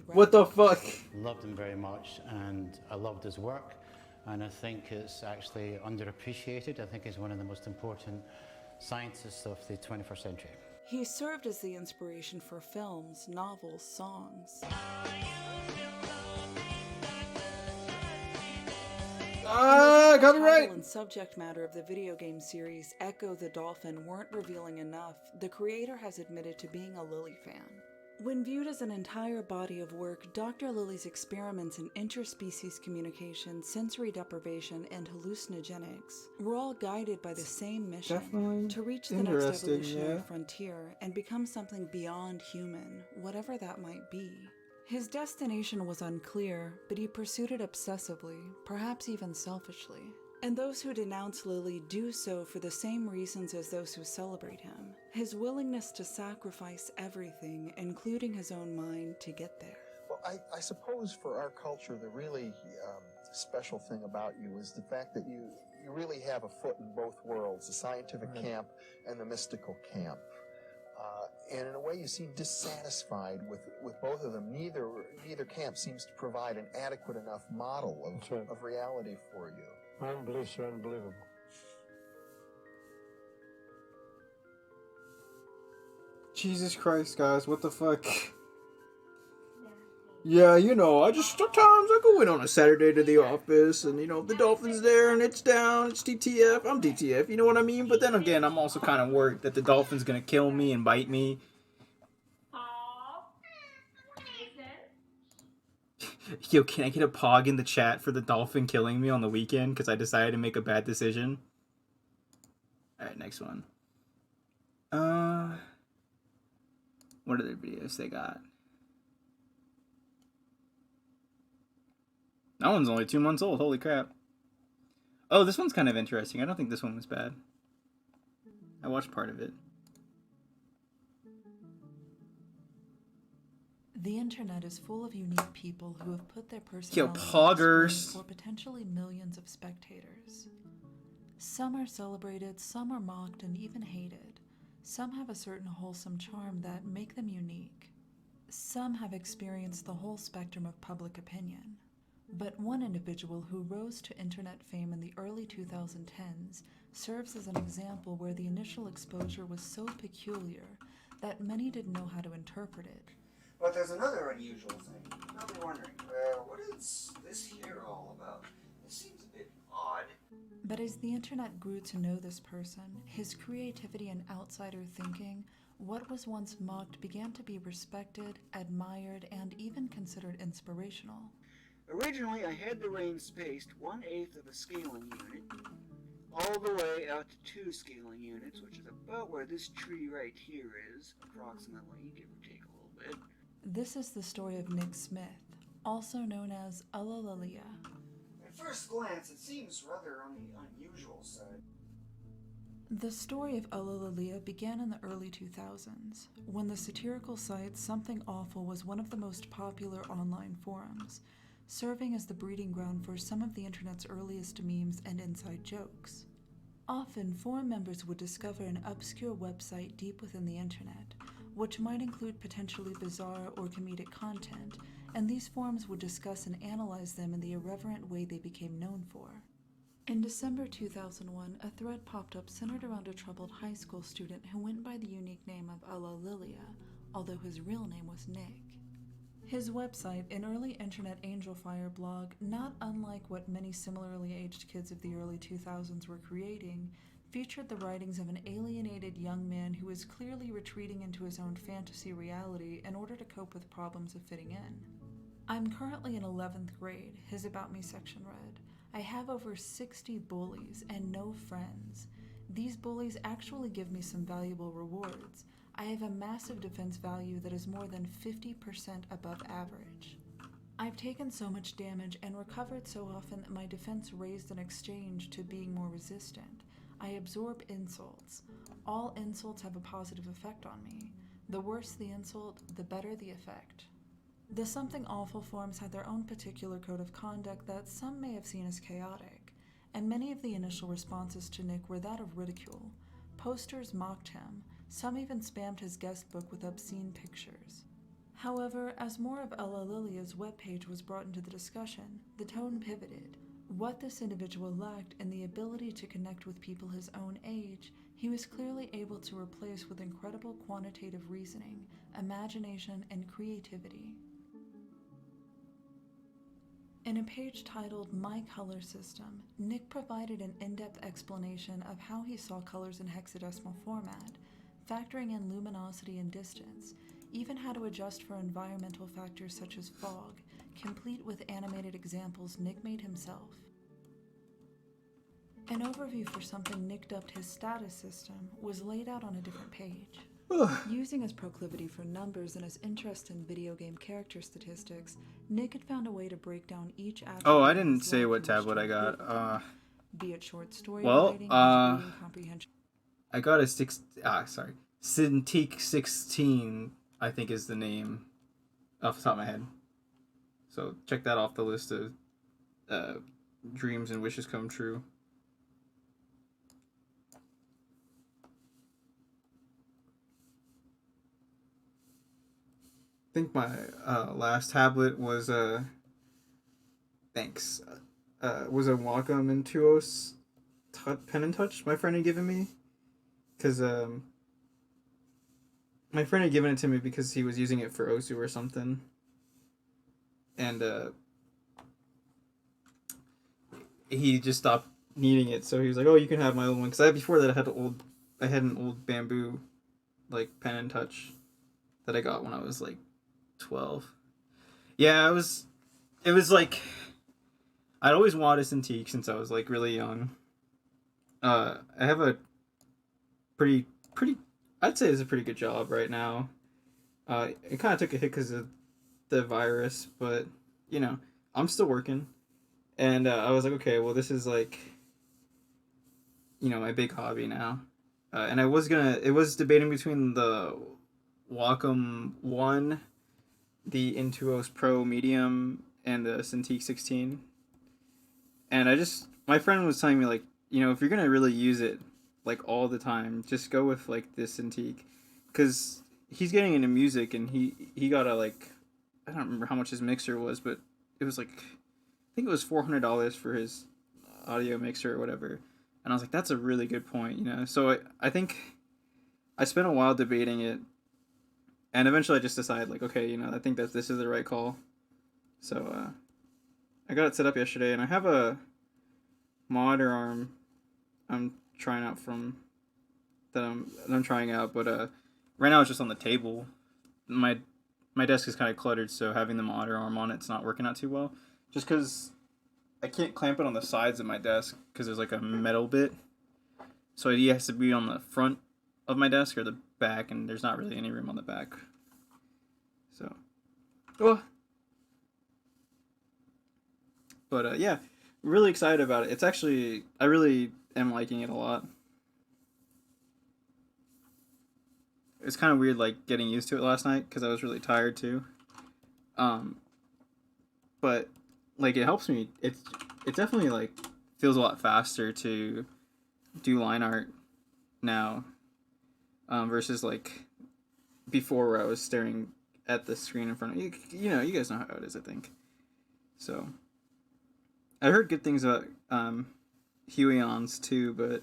What the fuck? Loved him very much, and I loved his work, and I think it's actually underappreciated. I think he's one of the most important scientists of the 21st century. He served as the inspiration for films, novels, songs. Copyright! The subject matter of the video game series Echo the Dolphin weren't revealing enough, the creator has admitted to being a Lily fan. When viewed as an entire body of work, Dr. Lily's experiments in interspecies communication, sensory deprivation, and hallucinogenics were all guided by the same mission, to reach the next evolutionary frontier and become something beyond human, whatever that might be. His destination was unclear, but he pursued it obsessively, perhaps even selfishly. And those who denounce Lily do so for the same reasons as those who celebrate him. His willingness to sacrifice everything, including his own mind, to get there. Well, I suppose for our culture, the really special thing about you is the fact that you really have a foot in both worlds, the scientific camp and the mystical camp. And in a way, you seem dissatisfied with both of them. Neither camp seems to provide an adequate enough model of reality for you. My own beliefs are unbelievable. Jesus Christ, guys, what the fuck? Yeah, you know, sometimes I go in on a Saturday to the office and, you know, the dolphin's there and it's down, it's DTF, I'm DTF, you know what I mean? But then again, I'm also kind of worried that the dolphin's gonna kill me and bite me. Yo, can I get a pog in the chat for the dolphin killing me on the weekend because I decided to make a bad decision? Alright, next one. What other videos they got? That one's only 2 months old, holy crap. Oh, this one's kind of interesting. I don't think this one was bad. I watched part of it. The internet is full of unique people who have put their personalities Yo, poggers for potentially millions of spectators. Some are celebrated, some are mocked and even hated. Some have a certain wholesome charm that make them unique. Some have experienced the whole spectrum of public opinion. But one individual who rose to internet fame in the early 2010s serves as an example where the initial exposure was so peculiar that many didn't know how to interpret it. But there's another unusual thing. I'll be wondering, what is this here all about? It seems a bit odd. But as the internet grew to know this person, his creativity and outsider thinking, what was once mocked began to be respected, admired, and even considered inspirational. Originally, I had the range spaced 1/8 of a scaling unit, all the way out to 2 scaling units, which is about where this tree right here is, approximately, give or take a little bit. This is the story of Nick Smith, also known as Alalalia. At first glance, it seems rather on the unusual side. The story of Alalalia began in the early 2000s, when the satirical site Something Awful was one of the most popular online forums, serving as the breeding ground for some of the internet's earliest memes and inside jokes. Often, forum members would discover an obscure website deep within the internet, which might include potentially bizarre or comedic content, and these forums would discuss and analyze them in the irreverent way they became known for. In December 2001, a thread popped up centered around a troubled high school student who went by the unique name of Alalalia, although his real name was Nick. His website, an early internet angel fire blog, not unlike what many similarly aged kids of the early 2000s were creating, featured the writings of an alienated young man who was clearly retreating into his own fantasy reality in order to cope with problems of fitting in. I'm currently in 11th grade, his About Me section read. I have over 60 bullies and no friends. These bullies actually give me some valuable rewards. I have a massive defense value that is more than 50% above average. I've taken so much damage and recovered so often that my defense raised in exchange to being more resistant. I absorb insults. All insults have a positive effect on me. The worse the insult, the better the effect. The Something Awful forms had their own particular code of conduct that some may have seen as chaotic, and many of the initial responses to Nick were that of ridicule. Posters mocked him, some even spammed his guest book with obscene pictures. However, as more of Ella Lilia's webpage was brought into the discussion, the tone pivoted. What this individual lacked in the ability to connect with people his own age, he was clearly able to replace with incredible quantitative reasoning, imagination, and creativity. In a page titled My Color System, Nick provided an in-depth explanation of how he saw colors in hexadecimal format, factoring in luminosity and distance, even how to adjust for environmental factors such as fog, complete with animated examples Nick made himself. An overview for something Nick dubbed his status system was laid out on a different page. Using his proclivity for numbers and his interest in video game character statistics, Nick had found a way to break down each attribute. Oh, I didn't say what tablet I got. Be it short story Well, writing, reading comprehension. I got a Cintiq 16, I think is the name off the top of my head. So check that off the list of dreams and wishes come true. I think my last tablet was was a Wacom Intuos Pen and Touch my friend had given me, because my friend had given it to me because he was using it for OSU or something, and he just stopped needing it, so he was like, "Oh, you can have my old one." Because before that I had an old bamboo like Pen and Touch that I got when I was like 12. Yeah, it was like, I'd always wanted a Cintiq since I was like really young. I have a pretty I'd say it's a pretty good job right now. It kind of took a hit because of the virus, but you know, I'm still working, and I was like, okay, well, this is like, you know, my big hobby now. And it was debating between the Wacom 1, the Intuos Pro Medium, and the Cintiq 16. And my friend was telling me, like, you know, if you're gonna really use it like all the time, just go with like this Cintiq, because he's getting into music, and he got a, like, I don't remember how much his mixer was, but it was like, I think it was $400 for his audio mixer or whatever. And I was like, that's a really good point, you know. So I think I spent a while debating it, and eventually I just decided, like, okay, you know, I think that this is the right call. So I got it set up yesterday, and I have a monitor arm I'm trying out that I'm trying out, but right now it's just on the table. My desk is kind of cluttered, so having the monitor arm on it's not working out too well. Just because I can't clamp it on the sides of my desk because there's like a metal bit, so it has to be on the front of my desk or the back, and there's not really any room on the back. So, but yeah, really excited about it. It's actually, I really am liking it a lot. It's kind of weird, like, getting used to it last night because I was really tired too. But like, it helps me. It definitely like feels a lot faster to do line art now, versus like before where I was staring at the screen in front of you. You know, you guys know how it is, I think. So I heard good things about Huions too, but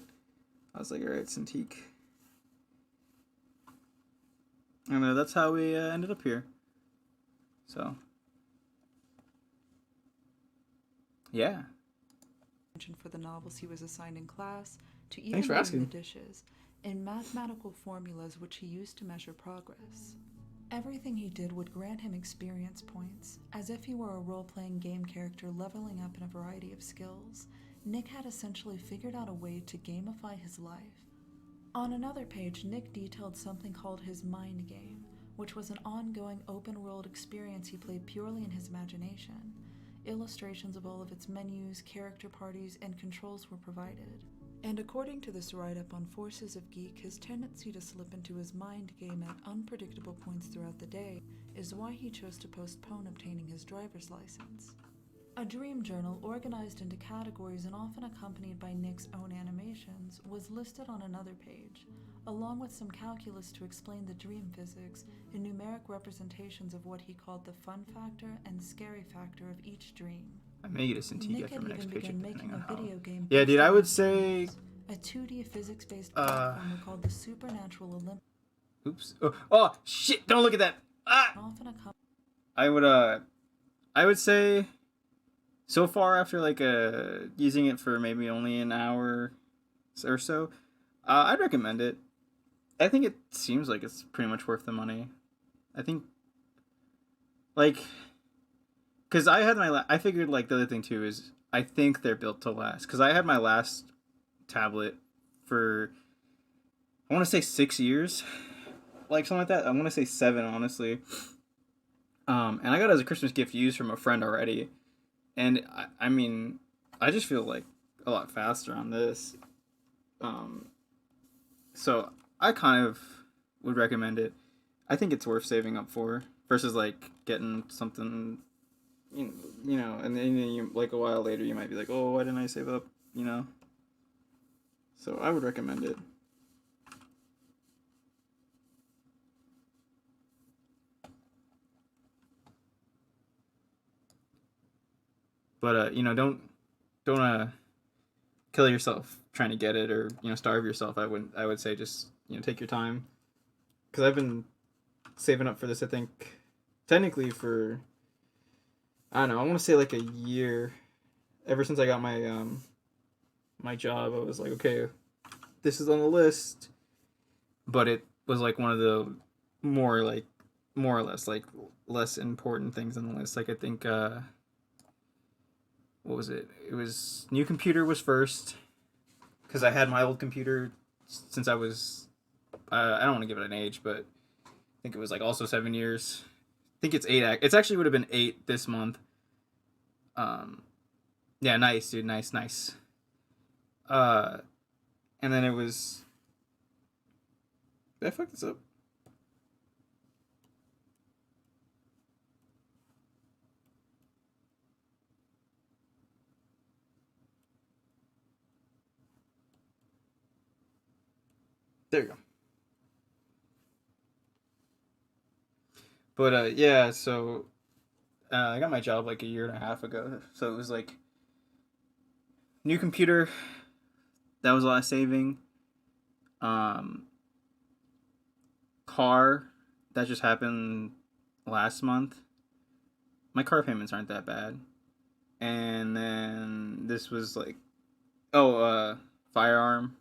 I was like, all right, Cintiq. And that's how we ended up here. So, yeah. For the novels he was assigned in class, to even Thanks for asking. the dishes, and mathematical formulas which he used to measure progress. Everything he did would grant him experience points, as if he were a role-playing game character leveling up in a variety of skills. Nick had essentially figured out a way to gamify his life. On another page, Nick detailed something called his mind game, which was an ongoing open-world experience he played purely in his imagination. Illustrations of all of its menus, character parties, and controls were provided. And according to this write-up on Forces of Geek, his tendency to slip into his mind game at unpredictable points throughout the day is why he chose to postpone obtaining his driver's license. A dream journal, organized into categories and often accompanied by Nick's own animations, was listed on another page, along with some calculus to explain the dream physics and numeric representations of what he called the fun factor and scary factor of each dream. I may get a Cintiq Nick had from even next begun paycheck, making a video game. Yeah, dude, I would say... a 2D physics-based platformer called the Supernatural Olympics. Oops. Oh, shit, don't look at that! Ah! I would say... So far, after, like, using it for maybe only an hour or so, I'd recommend it. I think it seems like it's pretty much worth the money. I think... Like... Because I had my... I figured, like, the other thing, too, is I think they're built to last. Because I had my last tablet for... I want to say 6 years. Like, something like that. I want to say 7, honestly. And I got it as a Christmas gift used from a friend already. And, I mean, I just feel, like, a lot faster on this. So, I kind of would recommend it. I think it's worth saving up for. Versus, like, getting something, you know, and then you, like, a while later you might be like, oh, why didn't I save up, you know? So, I would recommend it. But, you know, don't kill yourself trying to get it or, you know, starve yourself. I would say just, you know, take your time. Because I've been saving up for this, I think, technically for, I don't know, I want to say like a year. Ever since I got my, my job, I was like, okay, this is on the list. But it was like one of the more or less, like, less important things on the list. Like, I think, what was it? It was new computer was first, because I had my old computer since I was, I don't want to give it an age, but I think it was like also 7 years. I think it's 8. It's actually would have been 8 this month. Yeah, nice, dude, nice. And then it was. Did I fuck this up? There you go. But, yeah, so I got my job like a year and a half ago. So it was like new computer. That was a lot of saving. Car, that just happened last month. My car payments aren't that bad. And then this was like, firearm.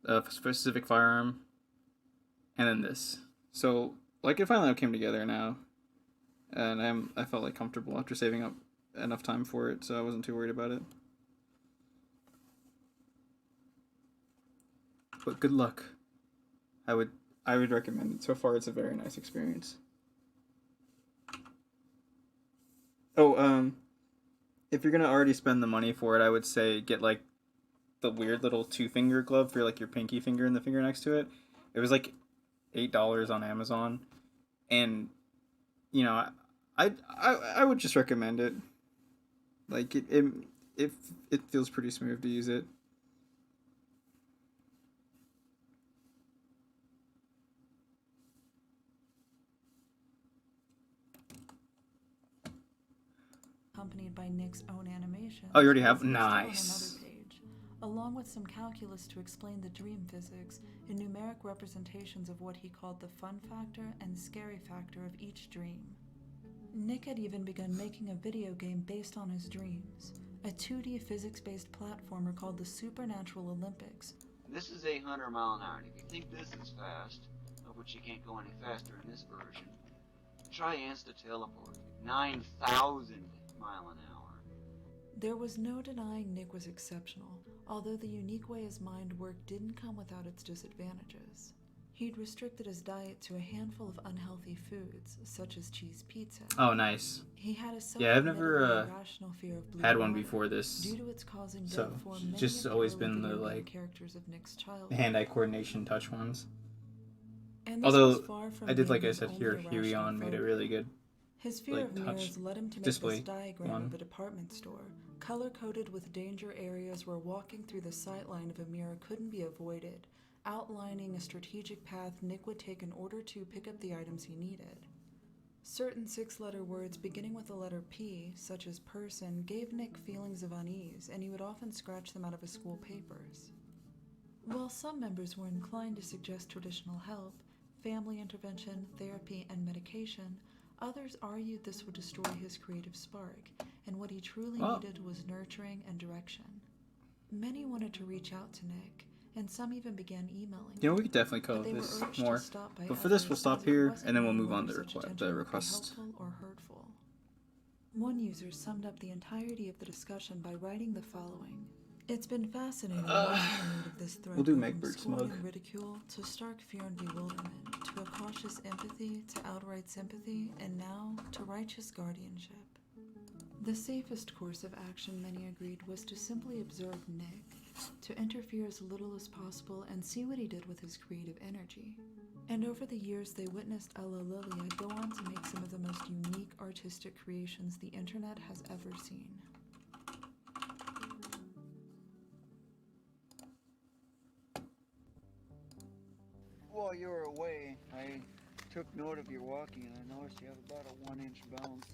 A specific firearm. And then this. So, like, it finally came together now. And I felt like comfortable after saving up enough time for it, so I wasn't too worried about it. But good luck. I would recommend it. So far, it's a very nice experience. Oh, if you're gonna already spend the money for it, I would say get, like, the weird little 2-finger glove for, like, your pinky finger and the finger next to it. It was like $8 on Amazon, and, you know, I would just recommend it. Like, it feels pretty smooth to use it. Accompanied by Nick's own animation. Oh, you already have? Nice. Along with some calculus to explain the dream physics and numeric representations of what he called the fun factor and scary factor of each dream. Nick had even begun making a video game based on his dreams, a 2D physics-based platformer called the Supernatural Olympics. This is 800 mile an hour, and if you think this is fast, of which you can't go any faster in this version, try Insta-Teleport, 9,000 mile an hour. There was no denying Nick was exceptional, although the unique way his mind worked didn't come without its disadvantages. He'd restricted his diet to a handful of unhealthy foods, such as cheese pizza. Oh, nice. He had a Yeah, I've never irrational fear of blue had one water before this, due to its causing so death for many just of the always early been the video game like characters of Nick's childhood. hand-eye coordination touch ones. And this was Although far from I did, like being I his said only here, Huey irrational on made a phobia. really good His fear like of touch mirrors led him to make display this diagram one. of a department store, color-coded with danger areas where walking through the sightline of a mirror couldn't be avoided, outlining a strategic path Nick would take in order to pick up the items he needed. Certain 6-letter words beginning with the letter P, such as person, gave Nick feelings of unease, and he would often scratch them out of his school papers. While some members were inclined to suggest traditional help, family intervention, therapy, and medication, others argued this would destroy his creative spark, and what he truly needed was nurturing and direction. Many wanted to reach out to Nick, and some even began emailing. Yeah, we could definitely but cover they were this urged to more. stop by But for this, others we'll stop as it here, wasn't and then we'll known move on to whether such attention the would be request. helpful or hurtful. One user summed up the entirety of the discussion by writing the following. It's been fascinating watching the mood of this thread We'll do go from Megbert scorn Smug. and ridicule to stark fear and bewilderment, to a cautious empathy, to outright sympathy, and now to righteous guardianship. The safest course of action, many agreed, was to simply observe Nick, to interfere as little as possible and see what he did with his creative energy. And over the years, they witnessed Ella Lilia go on to make some of the most unique artistic creations the internet has ever seen. While you were away, I took note of your walking, and I noticed you have about a 1-inch bounce.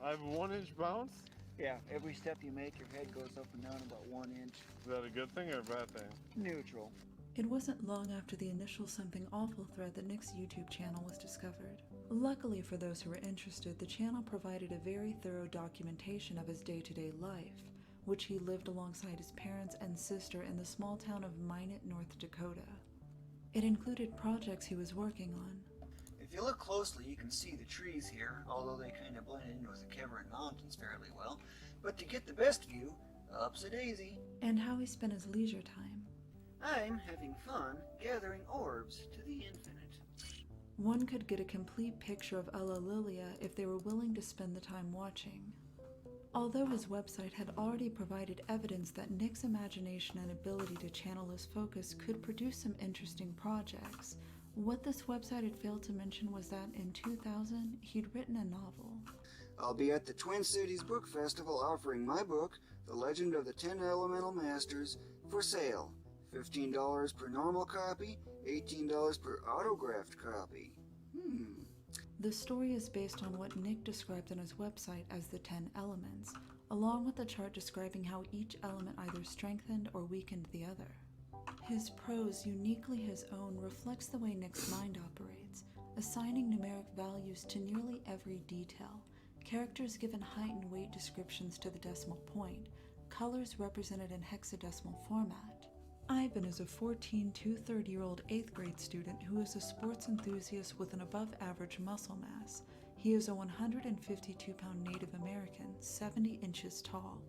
I have a 1-inch bounce? Yeah, every step you make, your head goes up and down about 1 inch. Is that a good thing or a bad thing? Neutral. It wasn't long after the initial Something Awful thread that Nick's YouTube channel was discovered. Luckily for those who were interested, the channel provided a very thorough documentation of his day-to-day life, which he lived alongside his parents and sister in the small town of Minot, North Dakota. It included projects he was working on. If you look closely, you can see the trees here, although they kind of blend in with the Kevrin Mountains fairly well. But to get the best view, up's a daisy. And how he spent his leisure time. I'm having fun gathering orbs to the infinite. One could get a complete picture of Ella Lilia if they were willing to spend the time watching. Although his website had already provided evidence that Nick's imagination and ability to channel his focus could produce some interesting projects, what this website had failed to mention was that in 2000, he'd written a novel. I'll be at the Twin Cities Book Festival offering my book, The Legend of the 10 Elemental Masters, for sale. $15 per normal copy, $18 per autographed copy. The story is based on what Nick described on his website as the 10 elements, along with a chart describing how each element either strengthened or weakened the other. His prose, uniquely his own, reflects the way Nick's mind operates, assigning numeric values to nearly every detail, characters given height and weight descriptions to the decimal point, colors represented in hexadecimal format. Ivan is a 14 to 30-year-old 8th grade student who is a sports enthusiast with an above-average muscle mass. He is a 152-pound Native American, 70 inches tall.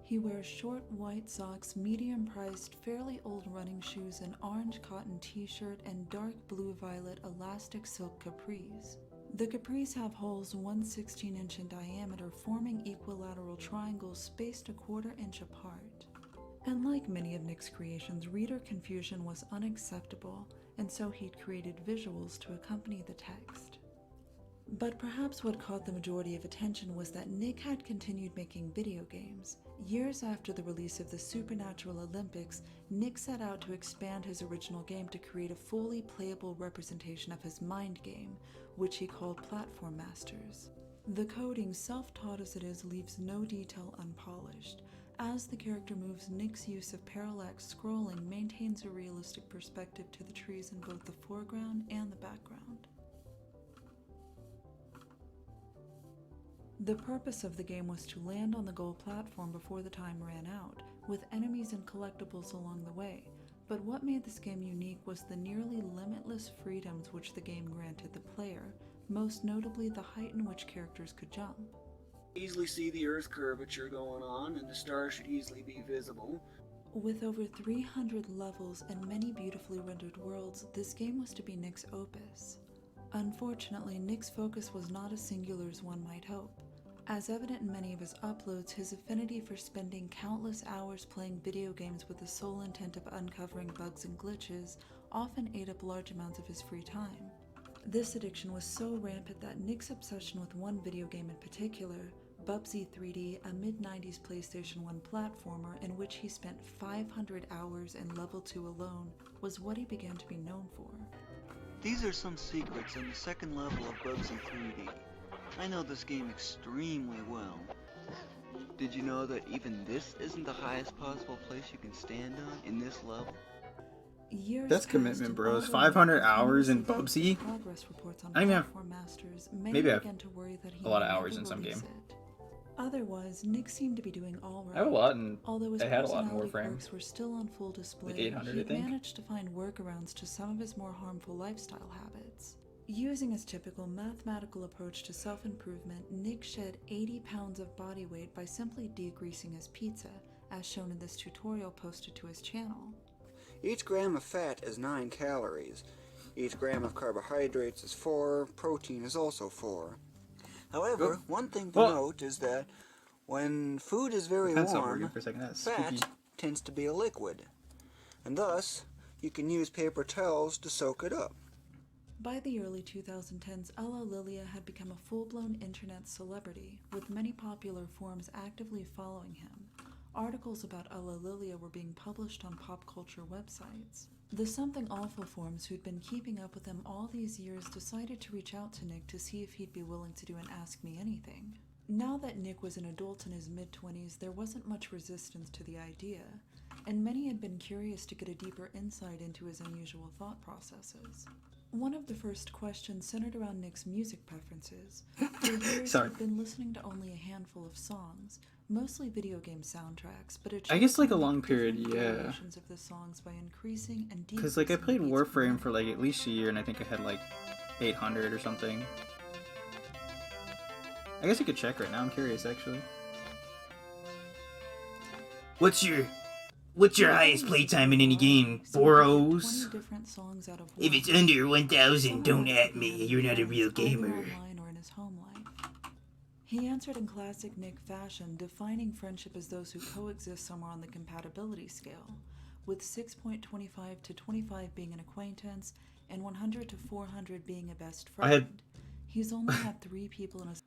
He wears short white socks, medium-priced, fairly old running shoes, an orange cotton t-shirt, and dark blue-violet elastic silk capris. The capris have holes 1/16 inch in diameter, forming equilateral triangles spaced a 1/4 inch apart. And like many of Nick's creations, reader confusion was unacceptable, and so he'd created visuals to accompany the text. But perhaps what caught the majority of attention was that Nick had continued making video games. Years after the release of the Supernatural Olympics, Nick set out to expand his original game to create a fully playable representation of his mind game, which he called Platform Masters. The coding, self-taught as it is, leaves no detail unpolished. As the character moves, Nick's use of parallax scrolling maintains a realistic perspective to the trees in both the foreground and the background. The purpose of the game was to land on the goal platform before the time ran out, with enemies and collectibles along the way, but what made this game unique was the nearly limitless freedoms which the game granted the player, most notably the height in which characters could jump. Easily see the Earth's curvature going on, and the stars should easily be visible. With over 300 levels and many beautifully rendered worlds, this game was to be Nick's opus. Unfortunately, Nick's focus was not as singular as one might hope. As evident in many of his uploads, his affinity for spending countless hours playing video games with the sole intent of uncovering bugs and glitches often ate up large amounts of his free time. This addiction was so rampant that Nick's obsession with one video game in particular, Bubsy 3D, a mid-90s PlayStation 1 platformer in which he spent 500 hours in level 2 alone, was what he began to be known for. These are some secrets on the second level of Bubsy 3D. I know this game extremely well. Did you know that even this isn't the highest possible place you can stand on in this level? That's commitment, bros. 500 hours in Bubsy? I don't even have maybe I have a lot of hours in some game. Otherwise, Nick seemed to be doing all right. I have a lot, and although his I had a lot more personality frames. quirks were still on full display, Like 800, he I think. managed to find workarounds to some of his more harmful lifestyle habits. Using his typical mathematical approach to self-improvement, Nick shed 80 pounds of body weight by simply degreasing his pizza, as shown in this tutorial posted to his channel. Each gram of fat is 9 calories. Each gram of carbohydrates is 4. Protein is also 4. However, one thing to note is that when food is very warm, fat tends to be a liquid, and thus you can use paper towels to soak it up. By the early 2010s, Ella Lilia had become a full-blown internet celebrity, with many popular forums actively following him. Articles about Ella Lilia were being published on pop culture websites. The Something Awful forums, who'd been keeping up with him all these years, decided to reach out to Nick to see if he'd be willing to do an Ask Me Anything. Now that Nick was an adult in his mid-20s, there wasn't much resistance to the idea, and many had been curious to get a deeper insight into his unusual thought processes. One of the first questions centered around Nick's music preferences. For years, he'd been listening to only a handful of songs, mostly video game soundtracks, but it I guess like a long period, yeah. of the songs by increasing and Because like I played Warframe for like at least a year, and I think I had like 800 or something. I guess you could check right now. I'm curious, actually. What's your highest playtime in any game, Boros? If it's under 1,000, don't at me. You're not a real gamer. He answered in classic Nick fashion, defining friendship as those who coexist somewhere on the compatibility scale, with 6.25 to 25 being an acquaintance and 100 to 400 being a best friend. He's only had 3 people in his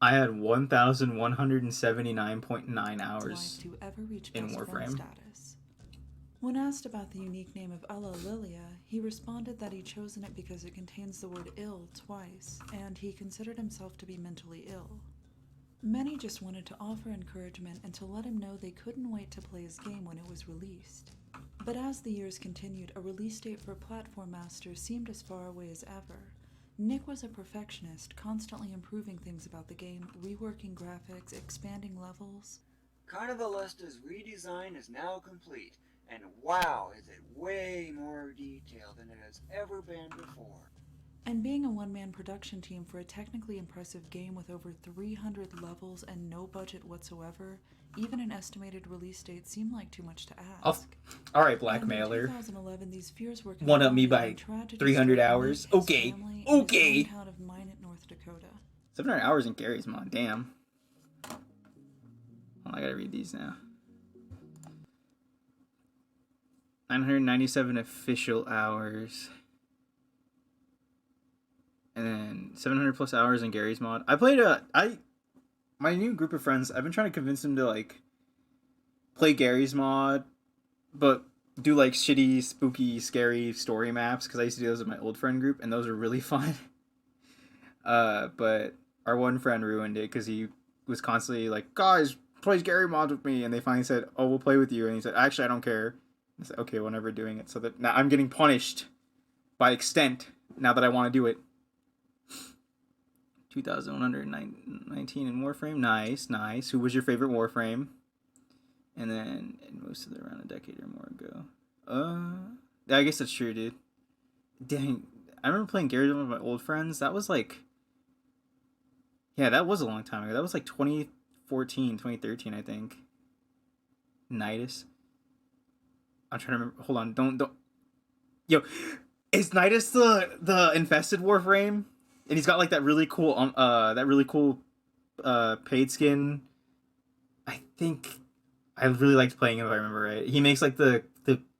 I had 1,179.9 hours to ever reach in best friend Warframe. status. When asked about the unique name of Ella Lilia, he responded that he'd chosen it because it contains the word ill twice, and he considered himself to be mentally ill. Many just wanted to offer encouragement and to let him know they couldn't wait to play his game when it was released. But as the years continued, a release date for Platform Master seemed as far away as ever. Nick was a perfectionist, constantly improving things about the game, reworking graphics, expanding levels. Carnivalista's redesign is now complete, and wow, is it way more detailed than it has ever been before. And being a one-man production team for a technically impressive game with over 300 levels and no budget whatsoever, even an estimated release date seemed like too much to ask. Alright, Blackmailer. In 2011, these fears were One up me confirmed by when tragedy 300 struck hours. Nick, his Okay. family, and his Okay. hometown of Minot, North Dakota. 700 hours in Gary's Mod. Damn. Oh, I gotta read these now. 997 official hours. And then 700 plus hours in Gary's Mod. I played my new group of friends, I've been trying to convince them to like play Gary's Mod, but do like shitty, spooky, scary story maps, because I used to do those with my old friend group, and those are really fun. But our one friend ruined it because he was constantly like, guys, play Gary Mod with me, and they finally said, oh, we'll play with you, and he said, actually, I don't care. I said, okay, we're never doing it. So that now I'm getting punished by extent now that I want to do it. 2,119 in Warframe. Nice, nice. Who was your favorite Warframe? And then most of it around a decade or more ago. I guess that's true, dude. Dang, I remember playing Garry's with my old friends. That was like, Yeah, that was a long time ago. That was like 2014, 2013, I think. Nidus. I'm trying to remember. Hold on. Don't. Yo, is Nidus the infested Warframe? And he's got like that really cool paid skin. I think I really liked playing him if I remember right. He makes like the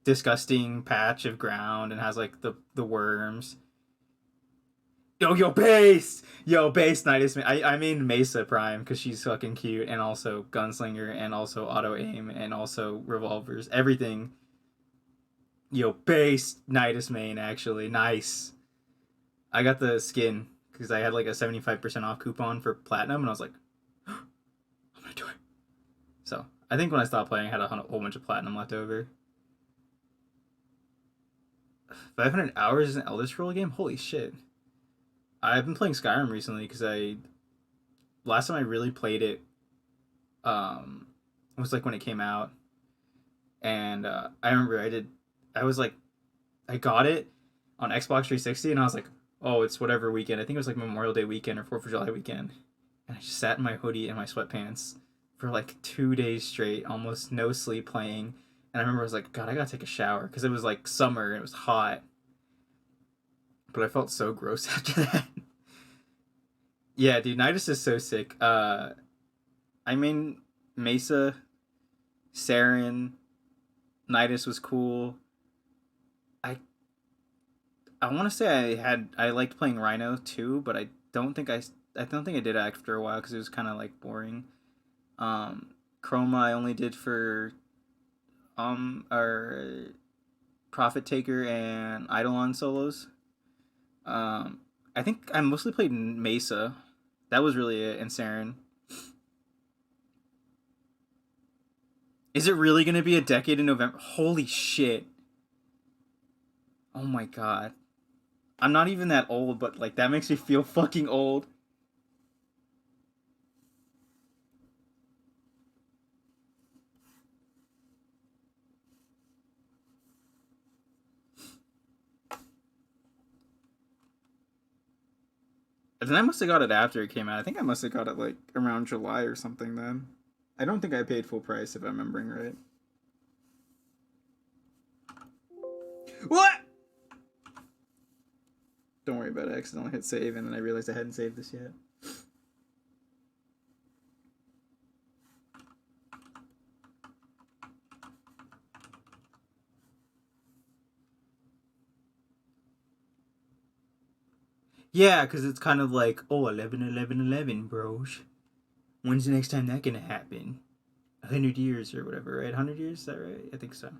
disgusting patch of ground and has like the worms. Yo, base Nidus. I mean Mesa Prime because she's fucking cute, and also Gunslinger, and also auto aim, and also revolvers. Everything. Yo, base Nidus main, actually. Nice. I got the skin because I had like a 75% off coupon for Platinum, and I was like, I'm gonna do it. So, I think when I stopped playing, I had a whole bunch of Platinum left over. 500 hours in an Elder Scroll game? Holy shit. I've been playing Skyrim recently because last time I really played it was like when it came out, and I remember I got it on Xbox 360, and I was like, oh, it's whatever weekend. I think it was like Memorial Day weekend or 4th of July weekend, and I just sat in my hoodie and my sweatpants for like 2 days straight, almost no sleep playing. And I remember I was like, God, I gotta take a shower because it was like summer and it was hot, but I felt so gross after that. Yeah, dude, Nidus is so sick. I mean, Mesa, Saren, Nidus was cool. I want to say I liked playing Rhino too, but I don't think I did after a while because it was kind of like boring. Chroma I only did for our Prophet Taker and Eidolon solos. I think I mostly played Mesa. That was really it, and Saren. Is it really going to be a decade in November? Holy shit. Oh my god. I'm not even that old, but like that makes me feel fucking old. And then I must have got it after it came out. I think I must have got it like around July or something then. I don't think I paid full price if I'm remembering right. What? Don't worry about it. I accidentally hit save and then I realized I hadn't saved this yet. Yeah, because it's kind of like, oh, 11, 11, 11, bros. When's the next time that gonna happen? 100 years or whatever, right? 100 years? Is that right? I think so.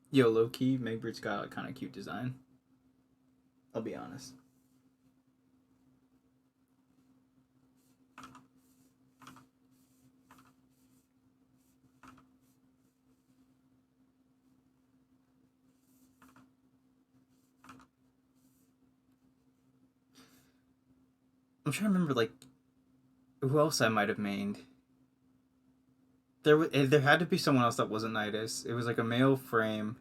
Yo, low-key, Megbert's got a kind of cute design. I'll be honest. I'm trying to remember, like, who else I might have mained. There had to be someone else that wasn't Nidus. It was like a male frame,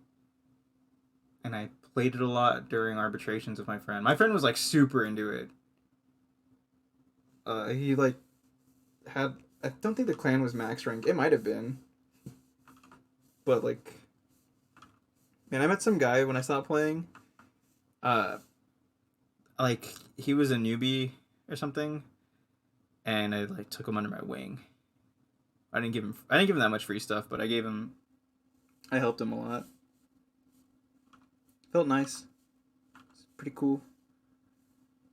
and I played it a lot during arbitrations with my friend. My friend was like super into it. He like had, I don't think the clan was max rank. It might have been, but like, man, I met some guy when I stopped playing. Like he was a newbie or something, and I like took him under my wing. I didn't give him that much free stuff, but I helped him a lot. Felt nice. It's pretty cool.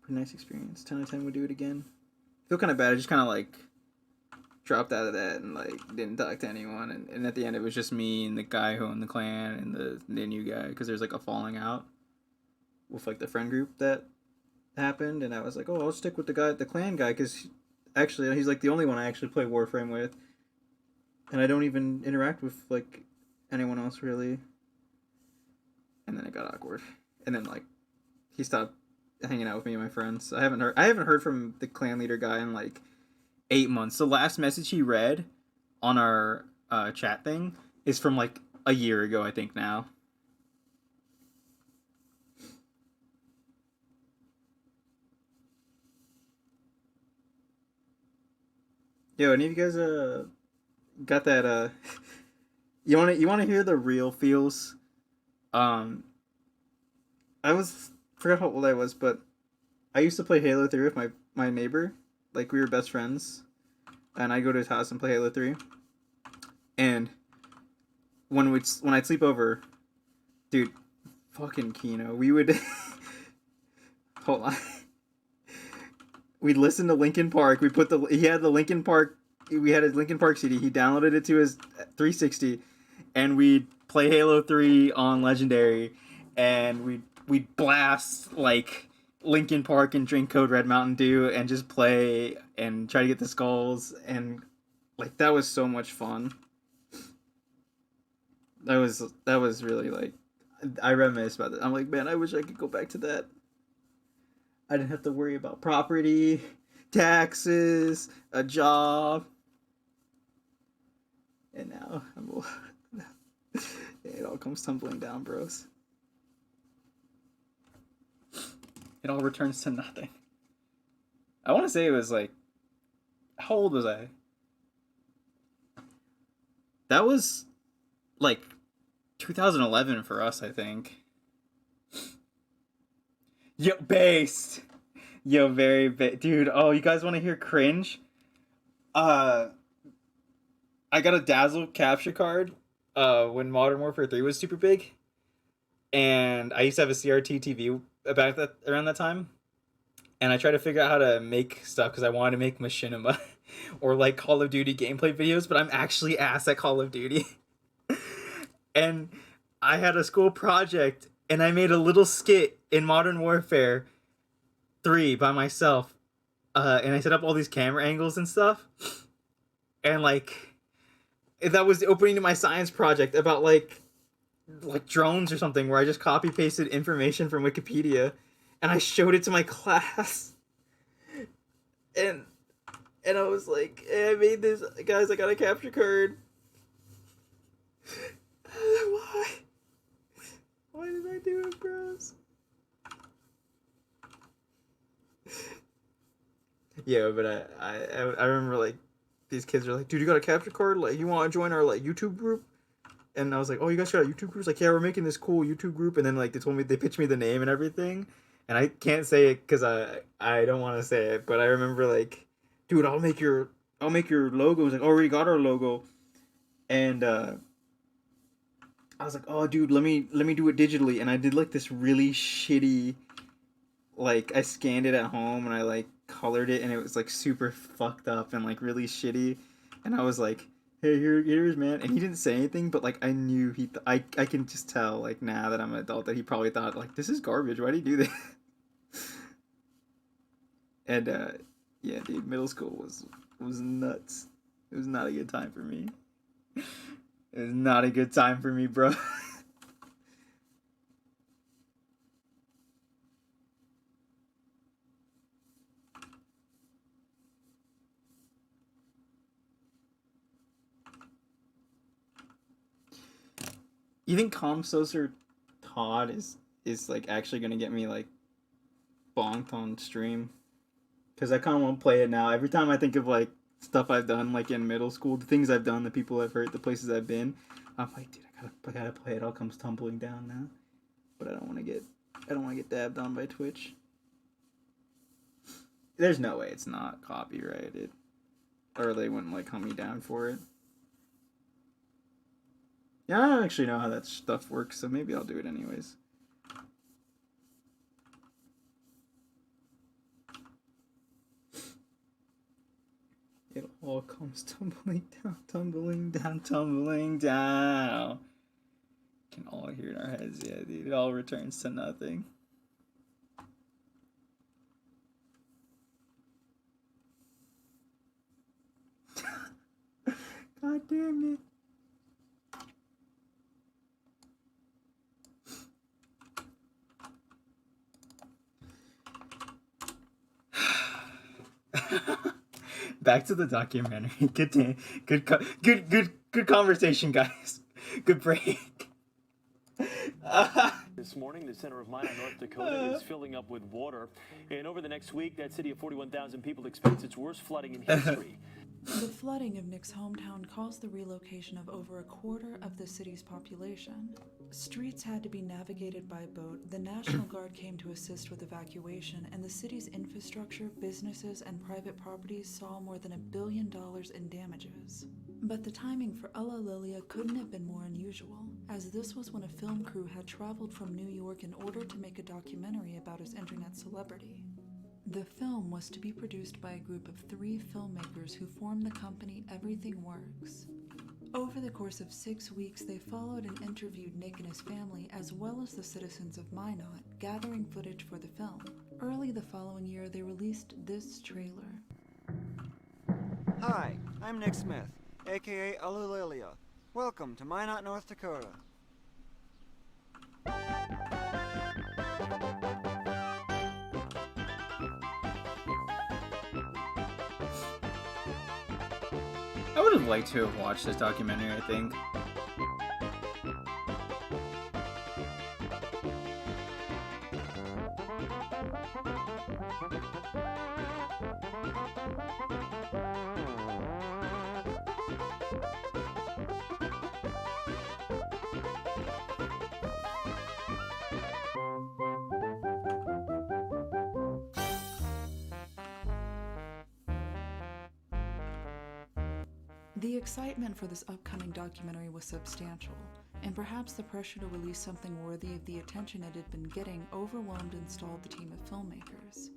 Pretty nice experience. 10 out of 10 would do it again. Feel kind of bad. I just kind of like dropped out of that and like didn't talk to anyone. And at the end, it was just me and the guy who owned the clan and the new guy, because there's like a falling out with like the friend group that happened. And I was like, oh, I'll stick with the clan guy, because actually he's like the only one I actually play Warframe with. And I don't even interact with like anyone else really. and then it got awkward, and then like he stopped hanging out with me and my friends. I haven't heard from the clan leader guy in like 8 months. The last message he read on our chat thing is from like a year ago, I think now. Yo, any of you guys got that you wanna hear the real feels? I forgot how old I was, but I used to play Halo 3 with my neighbor. Like we were best friends. And I go to his house and play Halo 3. And when I'd sleep over, dude, fucking Kino, we would hold on. We'd listen to Linkin Park. We had the Linkin Park. We had a Linkin Park CD. He downloaded it to his 360, and we'd play Halo 3 on Legendary, and we'd blast like Linkin Park and drink Code Red Mountain Dew and just play and try to get the skulls, and like that was so much fun. That was really like, I reminisce about that. I'm like, man, I wish I could go back to that. I didn't have to worry about property, taxes, a job. And now it all comes tumbling down, bros. It all returns to nothing. I want to say it was like, how old was I? That was like 2011 for us, I think. Yo, based. Yo, very dude. Oh, you guys want to hear cringe? I got a Dazzle capture card when Modern Warfare 3 was super big, and I used to have a CRT TV around that time, and I tried to figure out how to make stuff because I wanted to make machinima or like Call of Duty gameplay videos, but I'm actually ass at Call of Duty. And I had a school project, and I made a little skit in Modern Warfare 3 by myself, and I set up all these camera angles and stuff, and like that was the opening to my science project about like drones or something, where I just copy pasted information from Wikipedia, and I showed it to my class, and I was like, hey, I made this, guys. I got a capture card. Why did I do it, bros? Yeah, but I remember like these kids are like, dude, you got a capture card? Like, you want to join our like YouTube group? And I was like, oh, you guys got a YouTube group? It's like, yeah, we're making this cool YouTube group. And then like they pitched me the name and everything, and I can't say it because I don't want to say it, but I remember like, dude, I'll make your logo. It was like, oh, already got our logo, and I was like, oh, dude, let me do it digitally, and I did like this really shitty, like I scanned it at home and I like colored it, and it was like super fucked up and like really shitty, and I was like, hey, here's man, and he didn't say anything, but like I knew I can just tell like now that I'm an adult that he probably thought like, this is garbage. Why do you do this? And yeah, dude, middle school was nuts. It was not a good time for me. It was not a good time for me, bro. You think Comsoser Todd is like actually gonna get me like bonked on stream? Because I kind of want to play it now. Every time I think of like stuff I've done like in middle school, the things I've done, the people I've hurt, the places I've been, I'm like, dude, I gotta play it. All comes tumbling down now. But I don't want to get dabbed on by Twitch. There's no way it's not copyrighted, or they wouldn't like hunt me down for it. Yeah, I don't actually know how that stuff works, so maybe I'll do it anyways. It all comes tumbling down, tumbling down, tumbling down. Can all hear in our heads, yeah, dude. It all returns to nothing. God damn it. Back to the documentary. Good conversation, guys. Good break. This morning, the center of Minot, North Dakota is filling up with water. And over the next week, that city of 41,000 people expects its worst flooding in history. The flooding of Nick's hometown caused the relocation of over a quarter of the city's population. Streets had to be navigated by boat, the National Guard came to assist with evacuation, and the city's infrastructure, businesses, and private properties saw more than $1 billion in damages. But the timing for Alla Lilia couldn't have been more unusual, as this was when a film crew had traveled from New York in order to make a documentary about his internet celebrity. The film was to be produced by a group of 3 filmmakers who formed the company Everything Works. Over the course of 6 weeks, they followed and interviewed Nick and his family, as well as the citizens of Minot, gathering footage for the film. Early the following year, they released this trailer. Hi, I'm Nick Smith, aka Alululia. Welcome to Minot, North Dakota. I would have liked to have watched this documentary, I think. The excitement for this upcoming documentary was substantial, and perhaps the pressure to release something worthy of the attention it had been getting overwhelmed and stalled the team of filmmakers.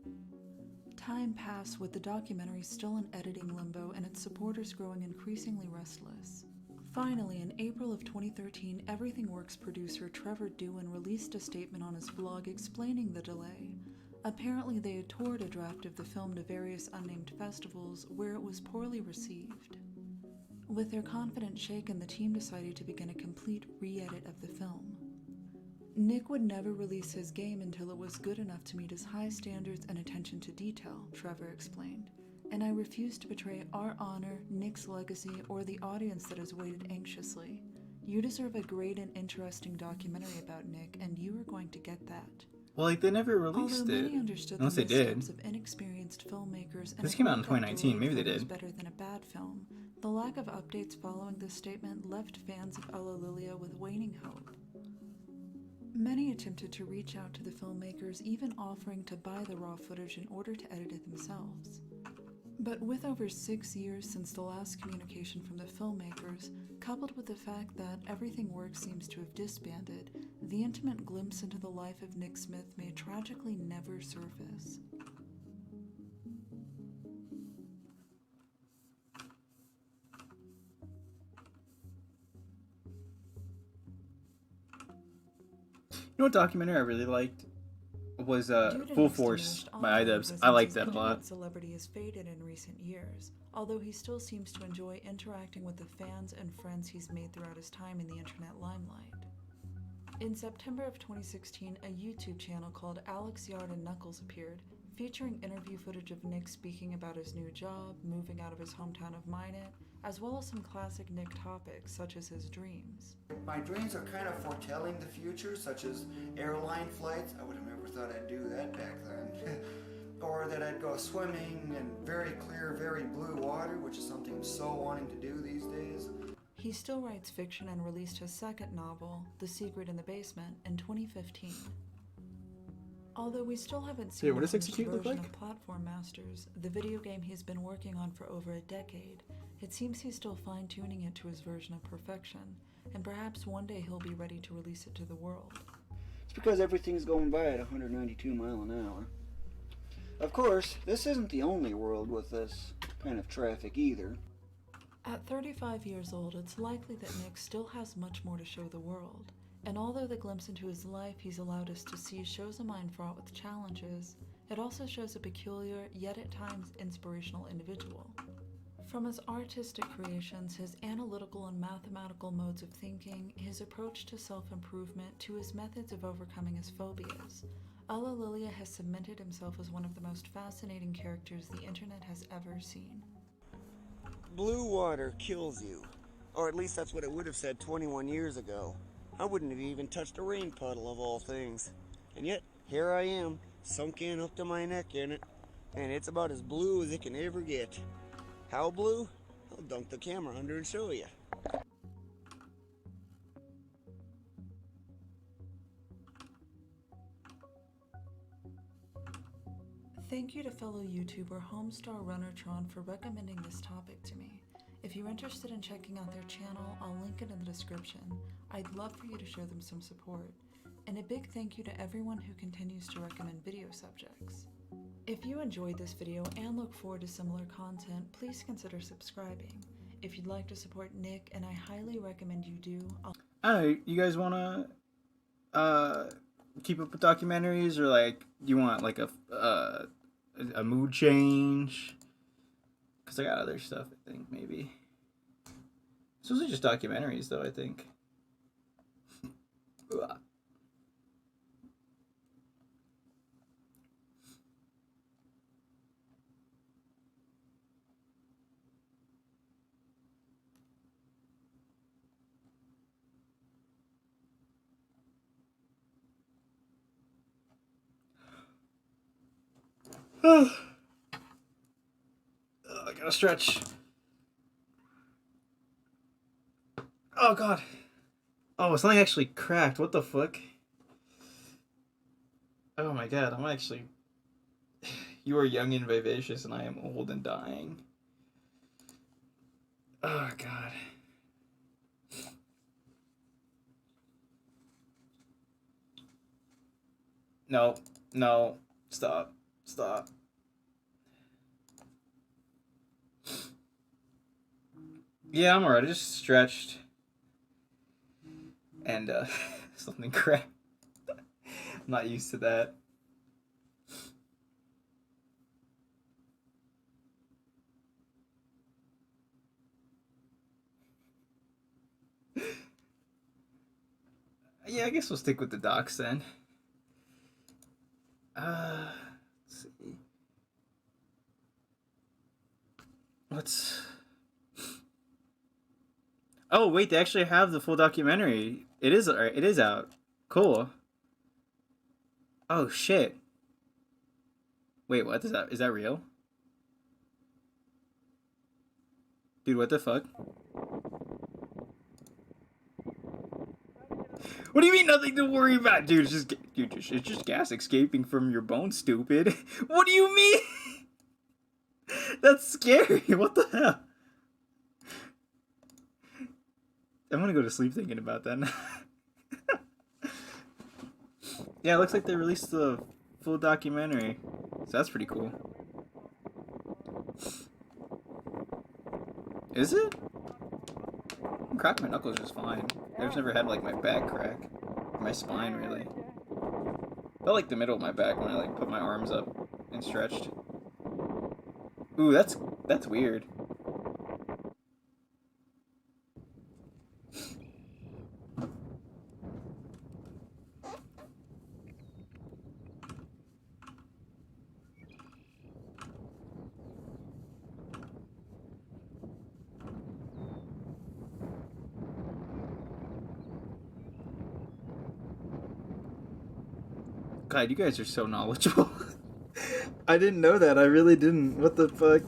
Time passed with the documentary still in editing limbo and its supporters growing increasingly restless. Finally, in April of 2013, Everything Works producer Trevor Dewin released a statement on his vlog explaining the delay. Apparently, they had toured a draft of the film to various unnamed festivals where it was poorly received. With their confidence shaken, the team decided to begin a complete re-edit of the film. Nick would never release his game until it was good enough to meet his high standards and attention to detail, Trevor explained. And I refuse to betray our honor, Nick's legacy, or the audience that has waited anxiously. You deserve a great and interesting documentary about Nick, and you are going to get that. Well, like, they never released Although it. many understood Unless the they did. missteps of inexperienced filmmakers, and This came out in agreed that 2019. delayed Maybe they film was did. better than a bad film, the lack of updates following this statement left fans of Alla Lilia with waning hope. Many attempted to reach out to the filmmakers, even offering to buy the raw footage in order to edit it themselves. But with over 6 years since the last communication from the filmmakers, coupled with the fact that Everything Works seems to have disbanded, the intimate glimpse into the life of Nick Smith may tragically never surface. You know what documentary I really liked? Was Full Force by iDubbbz. I like that a lot. Celebrity has faded in recent years, although he still seems to enjoy interacting with the fans and friends he's made throughout his time in the internet limelight. In September of 2016, a YouTube channel called Alex Yard and Knuckles appeared, featuring interview footage of Nick speaking about his new job, moving out of his hometown of Minot, as well as some classic Nick topics such as his dreams. My dreams are kind of foretelling the future, such as airline flights. I would have never thought I'd do that back then. Or that I'd go swimming in very clear, very blue water, which is something I'm so wanting to do these days. He still writes fiction and released his second novel, The Secret in the Basement, in 2015. Although we still haven't seen what does the finished 62 look version like? of Platform Masters, the video game he's been working on for over a decade, it seems he's still fine-tuning it to his version of perfection, and perhaps one day he'll be ready to release it to the world. It's because everything's going by at 192 miles an hour. Of course, this isn't the only world with this kind of traffic either. At 35 years old, it's likely that Nick still has much more to show the world. And although the glimpse into his life he's allowed us to see shows a mind fraught with challenges, it also shows a peculiar, yet at times inspirational individual. From his artistic creations, his analytical and mathematical modes of thinking, his approach to self-improvement, to his methods of overcoming his phobias, Alla Lilia has cemented himself as one of the most fascinating characters the internet has ever seen. Blue water kills you. Or at least that's what it would have said 21 years ago. I wouldn't have even touched a rain puddle of all things. And yet, here I am, sunk in up to my neck in it. And it's about as blue as it can ever get. How blue? I'll dunk the camera under and show you. Thank you to fellow YouTuber Homestar Runnertron for recommending this topic to me. If you're interested in checking out their channel, I'll link it in the description. I'd love for you to show them some support. And a big thank you to everyone who continues to recommend video subjects. If you enjoyed this video and look forward to similar content, please consider subscribing. If you'd like to support Nick, and I highly recommend you do, Alright, you guys wanna keep up with documentaries, or like you want like a mood change? Cause I got other stuff, I think, maybe. It's mostly just documentaries though, I think. I gotta stretch. Oh god. Oh, something actually cracked. What the fuck? Oh my god, I'm actually... You are young and vivacious, and I am old and dying. Oh god. No. No. Stop. Stop. Yeah, I'm alright. I just stretched. And, something cracked. I'm not used to that. Yeah, I guess we'll stick with the docs then. Let's see. Let's... Oh, wait, they actually have the full documentary. It is out. Cool. Oh, shit. Wait, what? Is that real? Dude, what the fuck? What do you mean nothing to worry about? Dude, it's just gas escaping from your bones, stupid. What do you mean? That's scary. What the hell? I'm gonna go to sleep thinking about that. Yeah, it looks like they released the full documentary. So that's pretty cool. Is it? I crack my knuckles just fine. I've just never had like my back crack. Or my spine really. Felt like the middle of my back when I like put my arms up and stretched. Ooh, that's weird. God, you guys are so knowledgeable. I didn't know that. I really didn't. What the fuck?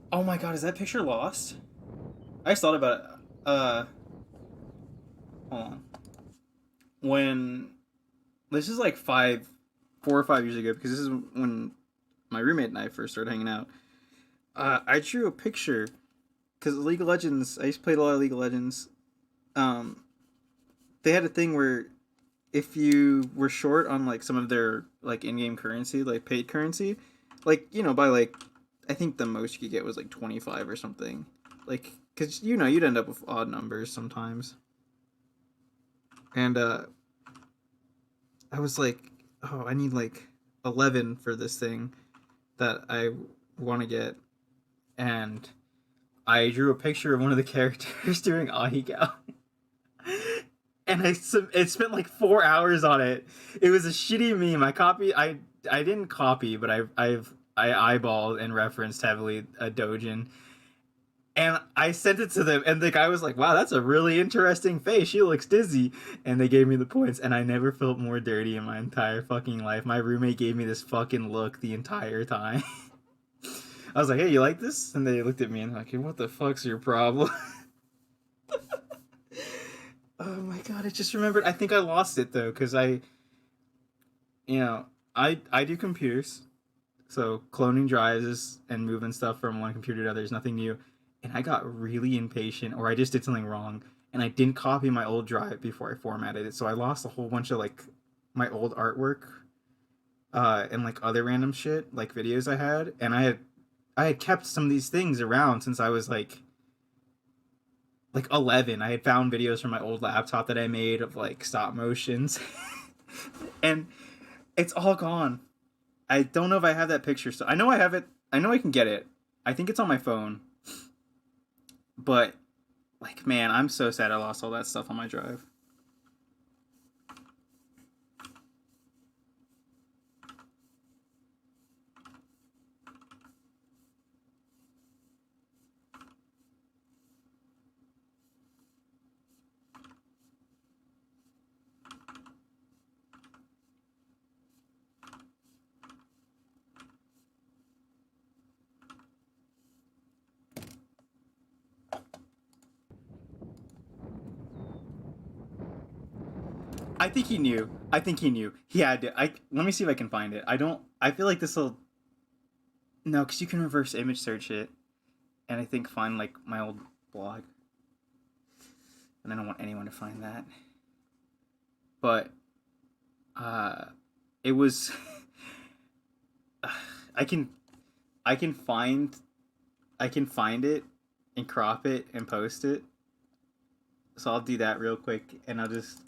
Oh my god, is that picture lost? I just thought about it. Hold on. When this is like 4 or 5 years ago, because this is when my roommate and I first started hanging out. I drew a picture because League of Legends. I used to play a lot of League of Legends. They had a thing where if you were short on like some of their like in-game currency, like paid currency, like by like I think the most you could get was like 25 or something. like, cause you know you'd end up with odd numbers sometimes. And I was like, oh, I need like 11 for this thing that I want to get, and I drew a picture of one of the characters doing Ahigao. And it spent like 4 hours on it. It was a shitty meme. I didn't copy, but I eyeballed and referenced heavily a Dojin. And I sent it to them, and the guy was like, wow, that's a really interesting face. She looks dizzy. And they gave me the points, and I never felt more dirty in my entire fucking life. My roommate gave me this fucking look the entire time. I was like, hey, you like this? And they looked at me and like, hey, what the fuck's your problem? Oh my god, I just remembered. I think I lost it though, because I do computers. So cloning drives and moving stuff from one computer to other is nothing new. And I got really impatient, or I just did something wrong, and I didn't copy my old drive before I formatted it. So I lost a whole bunch of like my old artwork, and like other random shit, like videos I had. And I had kept some of these things around since I was like 11. I had found videos from my old laptop that I made of like stop motions. And it's all gone. I don't know if I have that picture still. I know I have it. I know I can get it. I think it's on my phone. But like, man, I'm so sad I lost all that stuff on my drive. I think he knew. He had to. Let me see if I can find it. I feel like this will. No, because you can reverse image search it, and I think find like my old blog. And I don't want anyone to find that. But, it was. I can find it and crop it and post it. So I'll do that real quick, and I'll just.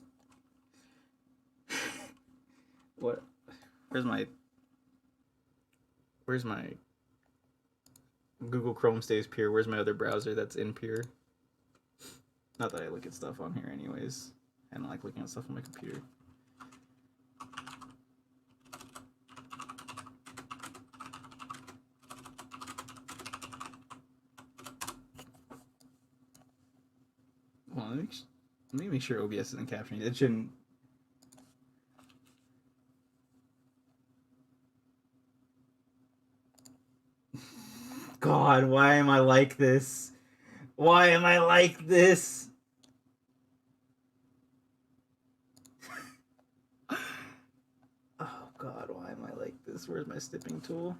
What? Where's my Google Chrome stays pure? Where's my other browser that's in pure? Not that I look at stuff on here anyways. I don't like looking at stuff on my computer. Well, let me make sure OBS isn't capturing it. It shouldn't. God, why am I like this? Why am I like this? Oh God, why am I like this? Where's my snipping tool?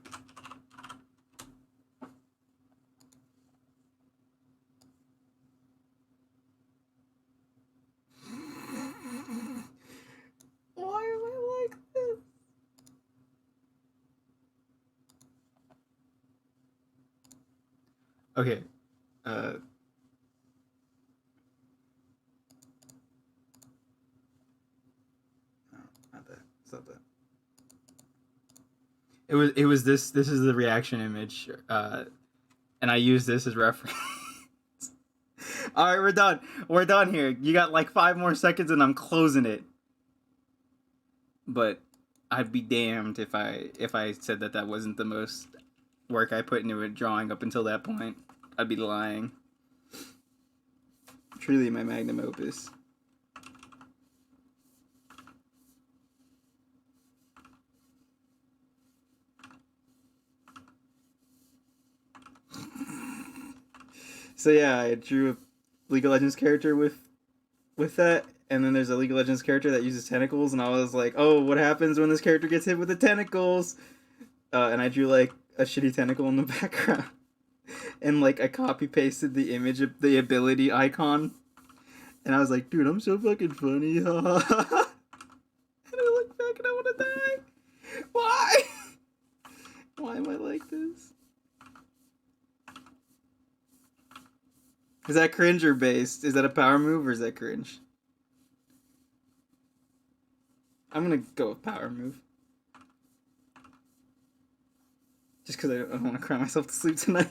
Why am I like this? Okay. No, not that. It's not that. It was this is the reaction image. And I use this as reference. Alright, we're done. We're done here. You got like 5 more seconds and I'm closing it. But I'd be damned if I said that wasn't the most work I put into a drawing up until that point. I'd be lying. Truly my magnum opus. So yeah, I drew a League of Legends character with that, and then there's a League of Legends character that uses tentacles, and I was like, oh, what happens when this character gets hit with the tentacles? And I drew like a shitty tentacle in the background. And like I copy pasted the image of the ability icon. And I was like, dude, I'm so fucking funny. And I look back and I want to die. Why? Why am I like this? Is that cringe or based? Is that a power move or is that cringe? I'm gonna go with power move. Just because I don't want to cry myself to sleep tonight.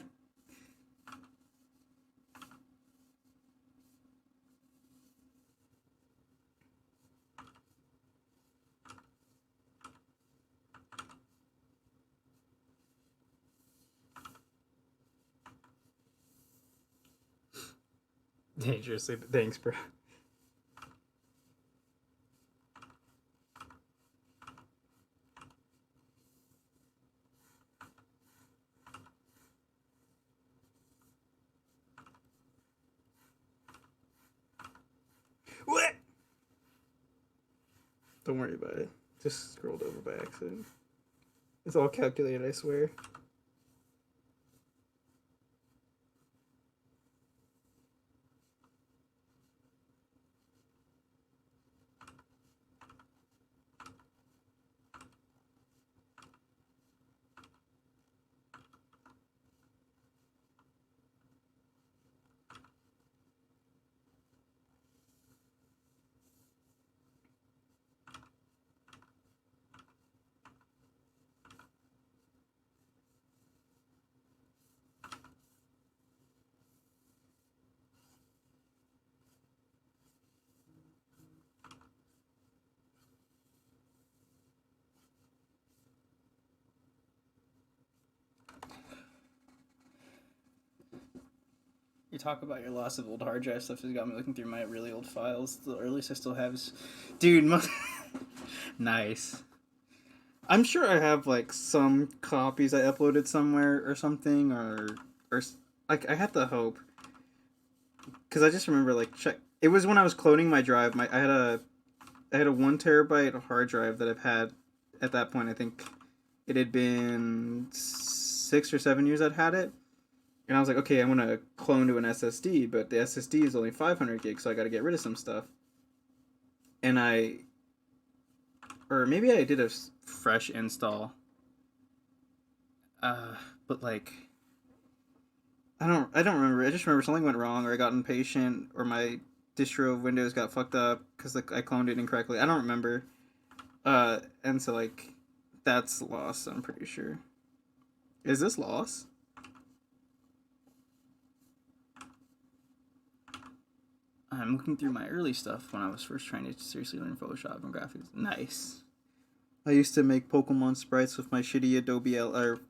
Dangerously, but thanks, bro. What? Don't worry about it. Just scrolled over by accident. It's all calculated, I swear. You talk about your loss of old hard drive stuff has got me looking through my really old files. The earliest I still have is... Dude, nice. I'm sure I have, like, some copies I uploaded somewhere or something, or like, I had to hope. Because I just remember, like, check... It was when I was cloning my drive. I had a 1 terabyte hard drive that I've had at that point. I think it had been 6 or 7 years I'd had it. And I was like, okay, I'm going to clone to an SSD, but the SSD is only 500 gigs, so I got to get rid of some stuff. And or maybe I did a fresh install. But like, I don't remember. I just remember something went wrong, or I got impatient, or my distro of Windows got fucked up because like I cloned it incorrectly. I don't remember. And so like, that's lost. I'm pretty sure. Is this lost? I'm looking through my early stuff when I was first trying to seriously learn Photoshop and graphics. Nice. I used to make Pokemon sprites with my shitty Adobe or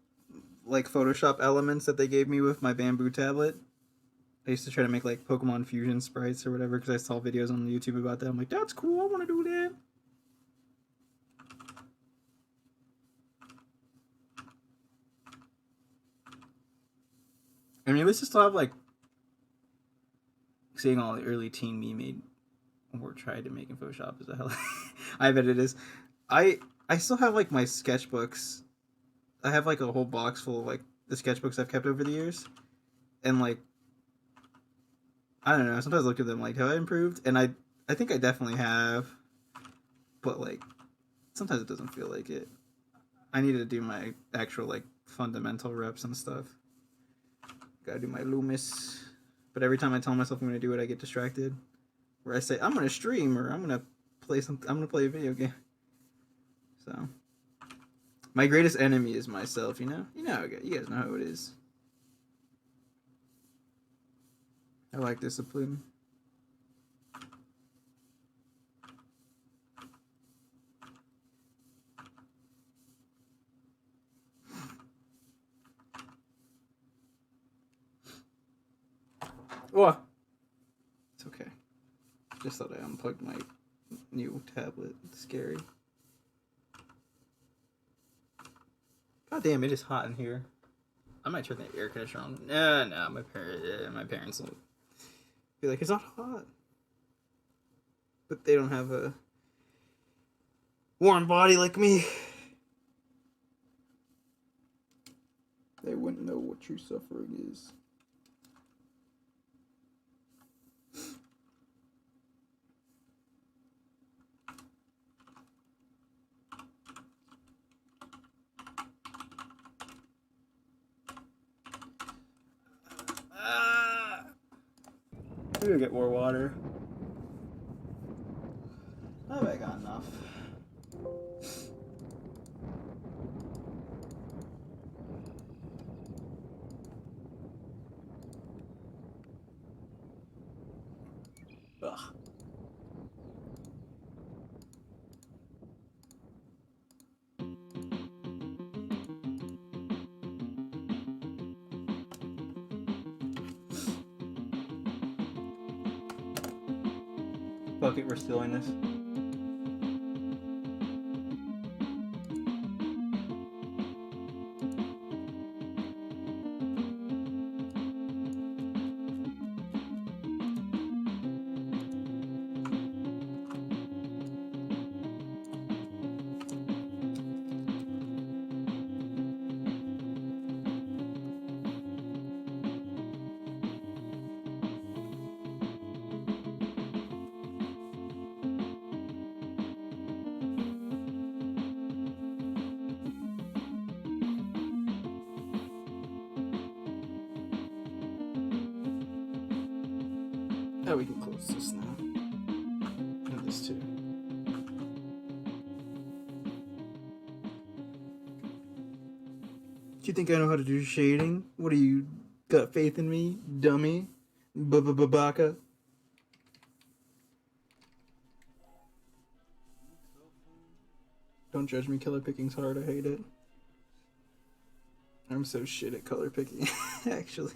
like Photoshop elements that they gave me with my bamboo tablet. I used to try to make like Pokemon Fusion sprites or whatever because I saw videos on YouTube about that. I'm like, that's cool. I want to do that. I mean, at least I still have like seeing all the early teen me made or tried to make in Photoshop is a hell. I bet it is. I still have like my sketchbooks. I have like a whole box full of like the sketchbooks I've kept over the years, and like I don't know. Sometimes I look at them like, have I improved? And I think I definitely have, but like sometimes it doesn't feel like it. I need to do my actual like fundamental reps and stuff. Gotta do my Loomis, but every time I tell myself I'm gonna do it, I get distracted. Where I say I'm gonna stream or I'm gonna play something. I'm gonna play a video game. So my greatest enemy is myself. You know. You guys know how it is. I like discipline. What? It's okay. Just thought I unplugged my new tablet. It's scary. God damn, it is hot in here. I might turn the air conditioner on. No, my parents will be like, it's not hot. But they don't have a warm body like me. They wouldn't know what true suffering is. Maybe I'll get more water. Oh, I got enough. Ugh. Fuck it, we're stealing this. Oh, we can close this now. And this too. Do you think I know how to do shading? What do you got faith in me, dummy? Baka. Don't judge me, color picking's hard, I hate it. I'm so shit at color picking, actually.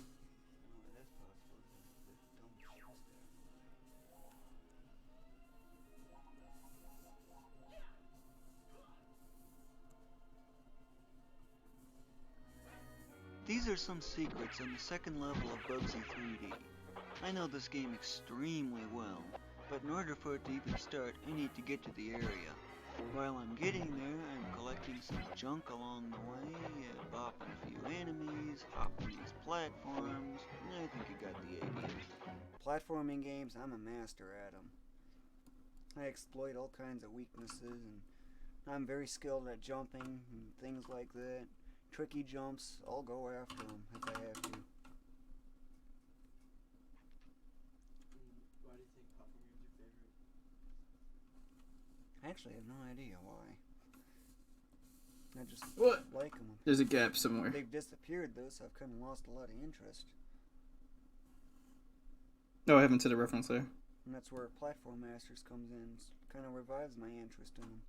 These are some secrets on the second level of Bugsy 3D. I know this game extremely well, but in order for it to even start, I need to get to the area. While I'm getting there, I'm collecting some junk along the way, bopping a few enemies, hopping these platforms. I think you got the idea. Platforming games, I'm a master at them. I exploit all kinds of weaknesses, and I'm very skilled at jumping and things like that. Tricky jumps, I'll go after them if I have to. Why do you think platform games are your favorite? Actually, I have no idea why. I just like them. There's a gap somewhere. They've disappeared though, so I've kind of lost a lot of interest. No, I haven't said a reference there. And that's where Platform Masters comes in. Kind of revives my interest in them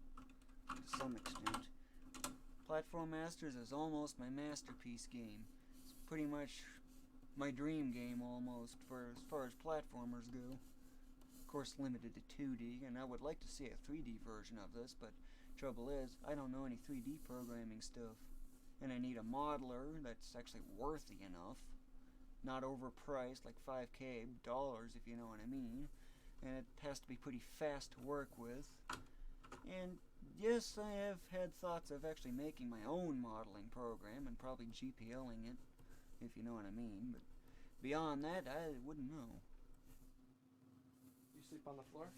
to some extent. Platform Masters is almost my masterpiece game. It's pretty much my dream game almost for as far as platformers go. Of course limited to 2D, and I would like to see a 3D version of this, but trouble is, I don't know any 3D programming stuff. And I need a modeler that's actually worthy enough. Not overpriced, like $5K, if you know what I mean. And it has to be pretty fast to work with. And yes, I have had thoughts of actually making my own modeling program and probably GPLing it, if you know what I mean. But beyond that, I wouldn't know. You sleep on the floor?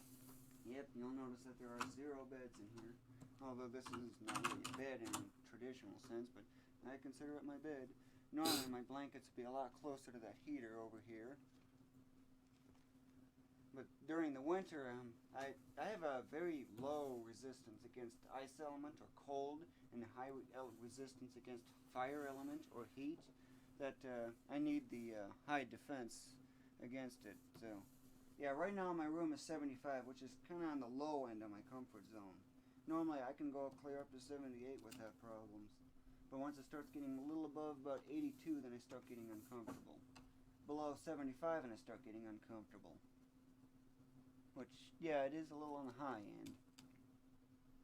Yep, you'll notice that there are 0 beds in here. Although this is not really a bed in a traditional sense, but I consider it my bed. Normally my blankets would be a lot closer to that heater over here. But during the winter, I have a very low resistance against ice element or cold, and a high resistance against fire element or heat. That I need the high defense against it. So, yeah, right now my room is 75, which is kind of on the low end of my comfort zone. Normally I can go clear up to 78 without problems. But once it starts getting a little above about 82, then I start getting uncomfortable. Below 75 and I start getting uncomfortable. Which, yeah, it is a little on the high end.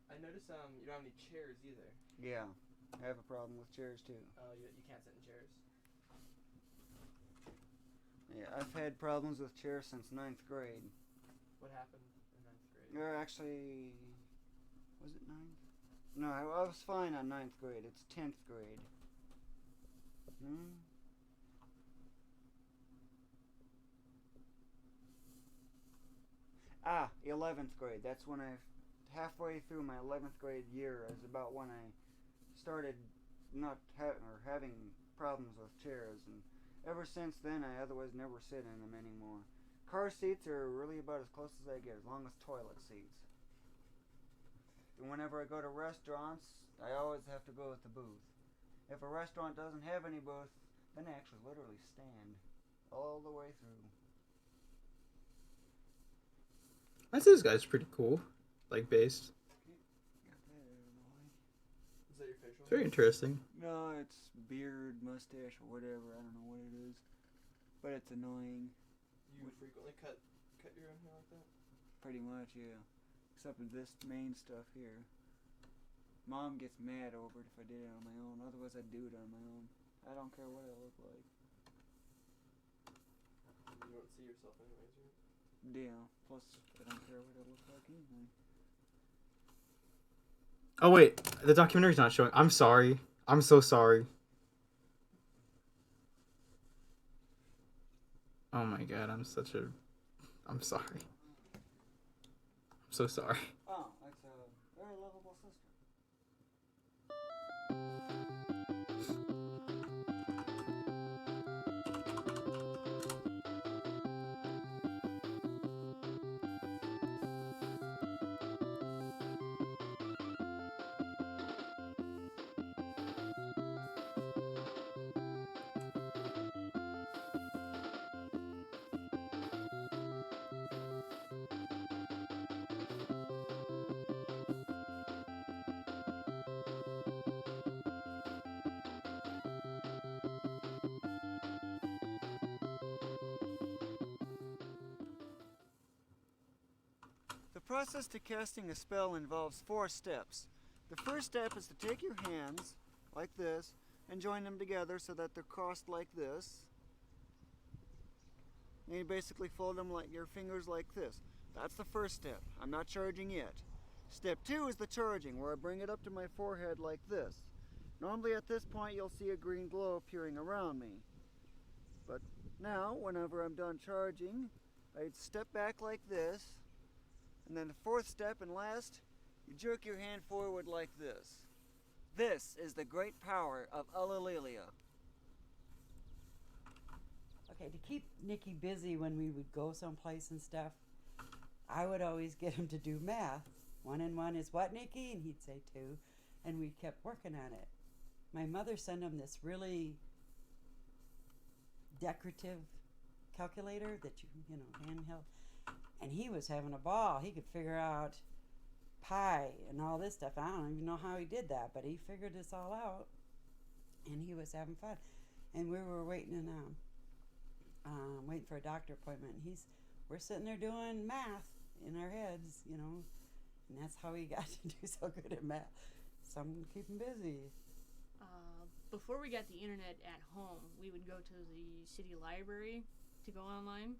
I notice you don't have any chairs either. Yeah, I have a problem with chairs too. Oh, you can't sit in chairs? Yeah, I've had problems with chairs since 9th grade. What happened in 9th grade? Actually, was it 9th? No, I was fine on 9th grade. It's 10th grade. 11th grade. That's when halfway through my 11th grade year is about when I started not having problems with chairs, and ever since then I otherwise never sit in them anymore. Car seats are really about as close as I get, as long as toilet seats. And whenever I go to restaurants, I always have to go with the booth. If a restaurant doesn't have any booth, then I actually literally stand all the way through. I'd say this guy's pretty cool. Like, based. Is that your facial? It's very interesting. No, it's beard, mustache, or whatever. I don't know what it is. But it's annoying. You frequently cut your own hair like that? Pretty much, yeah. Except for this main stuff here. Mom gets mad over it if I did it on my own. Otherwise, I'd do it on my own. I don't care what I look like. You don't see yourself anyways, right? Yeah. Plus, I don't care what I look like anyway. Oh wait, the documentary's not showing. I'm sorry. I'm so sorry. Oh my god, I'm sorry. I'm so sorry. Oh, that's a very lovable sister. The process to casting a spell involves 4 steps. The first step is to take your hands, like this, and join them together so that they're crossed like this. And you basically fold them like your fingers like this. That's the first step. I'm not charging yet. Step 2 is the charging, where I bring it up to my forehead like this. Normally at this point you'll see a green glow appearing around me. But now, whenever I'm done charging, I'd step back like this. And then the 4th step and last, you jerk your hand forward like this. This is the great power of Ulalilia. Okay, to keep Nicky busy when we would go someplace and stuff, I would always get him to do math. 1 and 1 is what, Nicky? And he'd say 2. And we kept working on it. My mother sent him this really decorative calculator that you know, handheld. And he was having a ball. He could figure out pi and all this stuff. I don't even know how he did that, but he figured this all out. And he was having fun. And we were waiting for a doctor appointment. And we're sitting there doing math in our heads, you know. And that's how he got to do so good at math. Something to keep him busy. Before we got the internet at home, we would go to the city library to go online.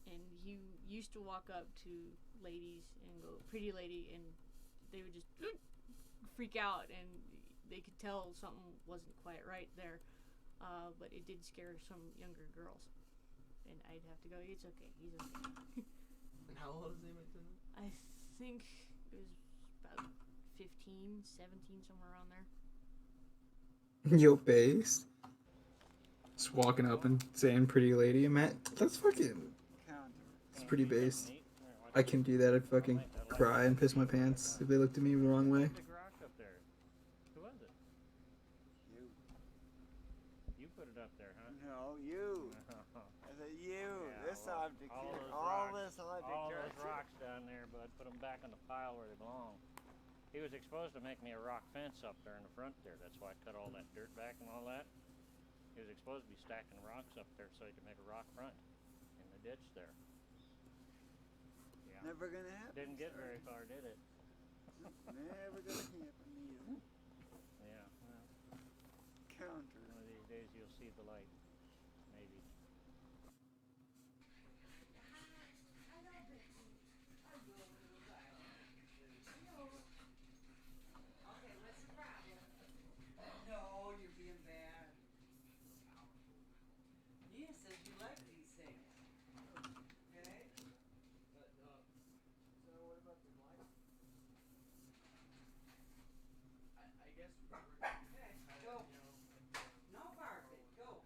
And you used to walk up to ladies and go, "Pretty lady," and they would just freak out, and they could tell something wasn't quite right there. But it did scare some younger girls. And I'd have to go, "It's okay, he's okay." And how old is he then? I think it was about 15, 17, somewhere around there. Yo, base. Just walking up and saying "pretty lady," man. That's fucking. It's pretty based. I can do that. I'd fucking cry and piss my pants if they looked at me the wrong way. Who was it? You. You put it up there, huh? No, you. I said you. Yeah, This well, object all here. those All rocks- this object All here. those rocks down there, bud. Put them back in the pile where they belong. He was exposed to make me a rock fence up there in the front there. That's why I cut all that dirt back and all that. He was exposed to be stacking rocks up there so he could make a rock front in the ditch there. Yeah. Never gonna happen. Didn't get very far, did it? Never gonna happen either. Yeah, well. Counter. One of these days you'll see the light. Maybe. Okay, what's the problem? No, you're being bad. Nia says you like these things. Okay? But, so what about the light? I guess we were... Okay, go. No barking, go.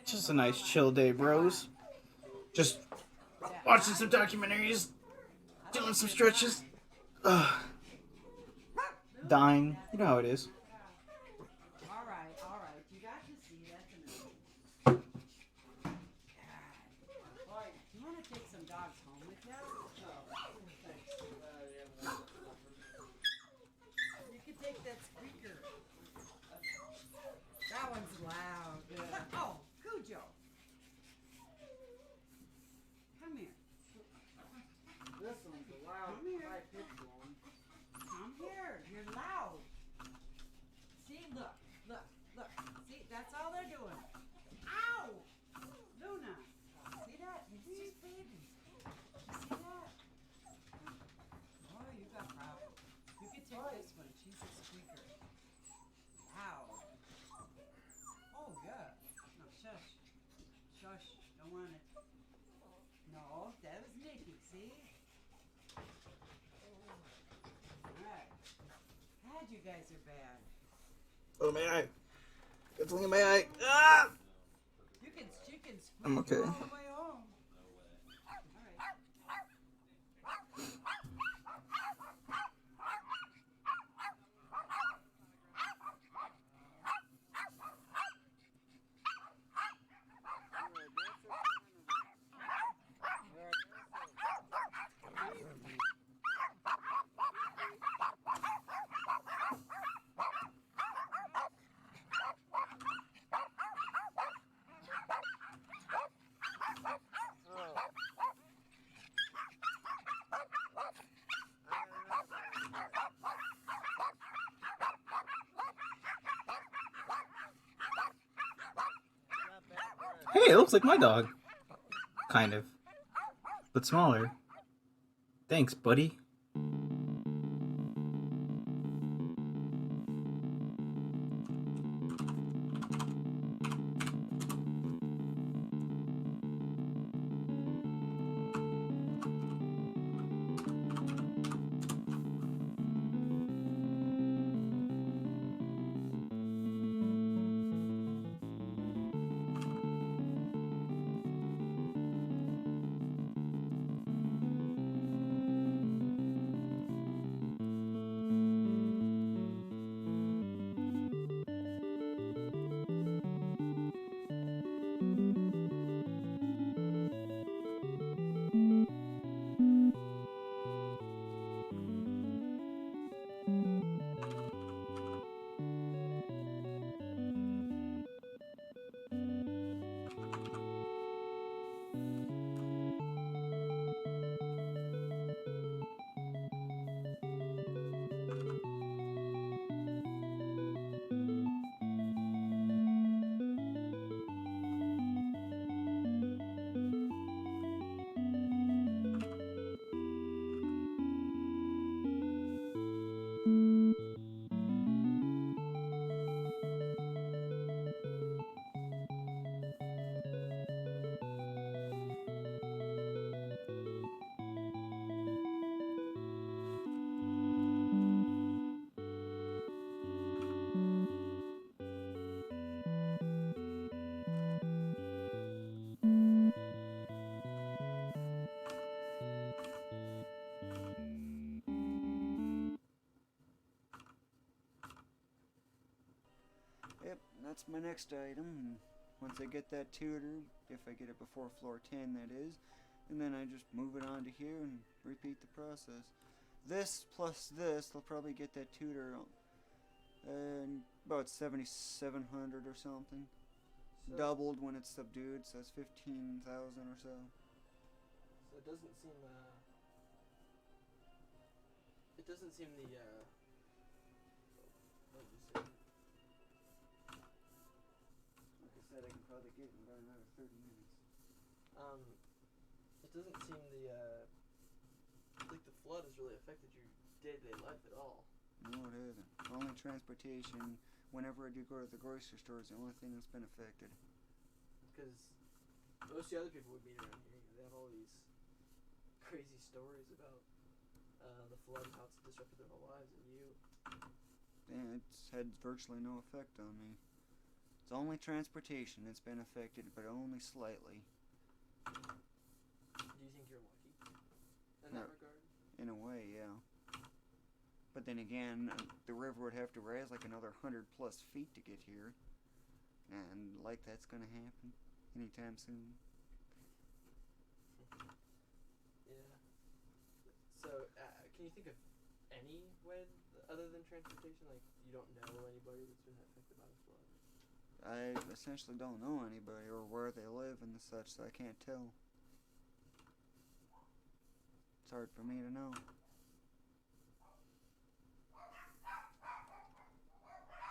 Just a nice chill day, bros. Just watching some documentaries, doing some stretches. Dying. You know how it is. All right. You got to see that's enough. Boy, do you want to take some dogs home with you? You can take that squeaker. That one's loud. Oh, Cujo. Come here. This one's a loud, high-pitched one. Come here. You're loud. See, look. See, that's all they're doing. Ow! Luna. See that? It's just babies. You see that? Oh, you got problems. You can take this one. She's a squeaker. Loud. Oh, yeah. No, shush. Shush. Don't want it. No, that was Nikki, see? Alright. God, you guys are bad. Oh, my eye. It's looking at my eye. Ah! You can squeak I'm okay. all the way home. Hey, it looks like my dog. Kind of. But smaller. Thanks, buddy. Yep, that's my next item. Once I get that tutor, if I get it before floor 10 that is, and then I just move it on to here and repeat the process. This plus this, I'll probably get that tutor about 7,700 or something. So Doubled when it's subdued, so it's 15,000 or so. So it doesn't seem the what did you say? Like I said, I can probably get it in about another 30 minutes. It doesn't seem like the flood has really affected your day-to-day life at all. No, it hasn't. Only transportation. Whenever I do go to the grocery store is the only thing that's been affected. Because most of the other people we meet around here, they have all these crazy stories about the flood and how it's disrupted their whole lives, and you. Yeah, it's had virtually no effect on me. It's only transportation that's been affected, but only slightly. Do you think you're lucky in that regard? In a way, yeah. But then again, the river would have to rise like another 100+ feet to get here. And like that's gonna happen anytime soon. Yeah. So, can you think of any way other than transportation? Like, you don't know anybody that's been affected by the flood? I essentially don't know anybody or where they live and such, so I can't tell. It's hard for me to know.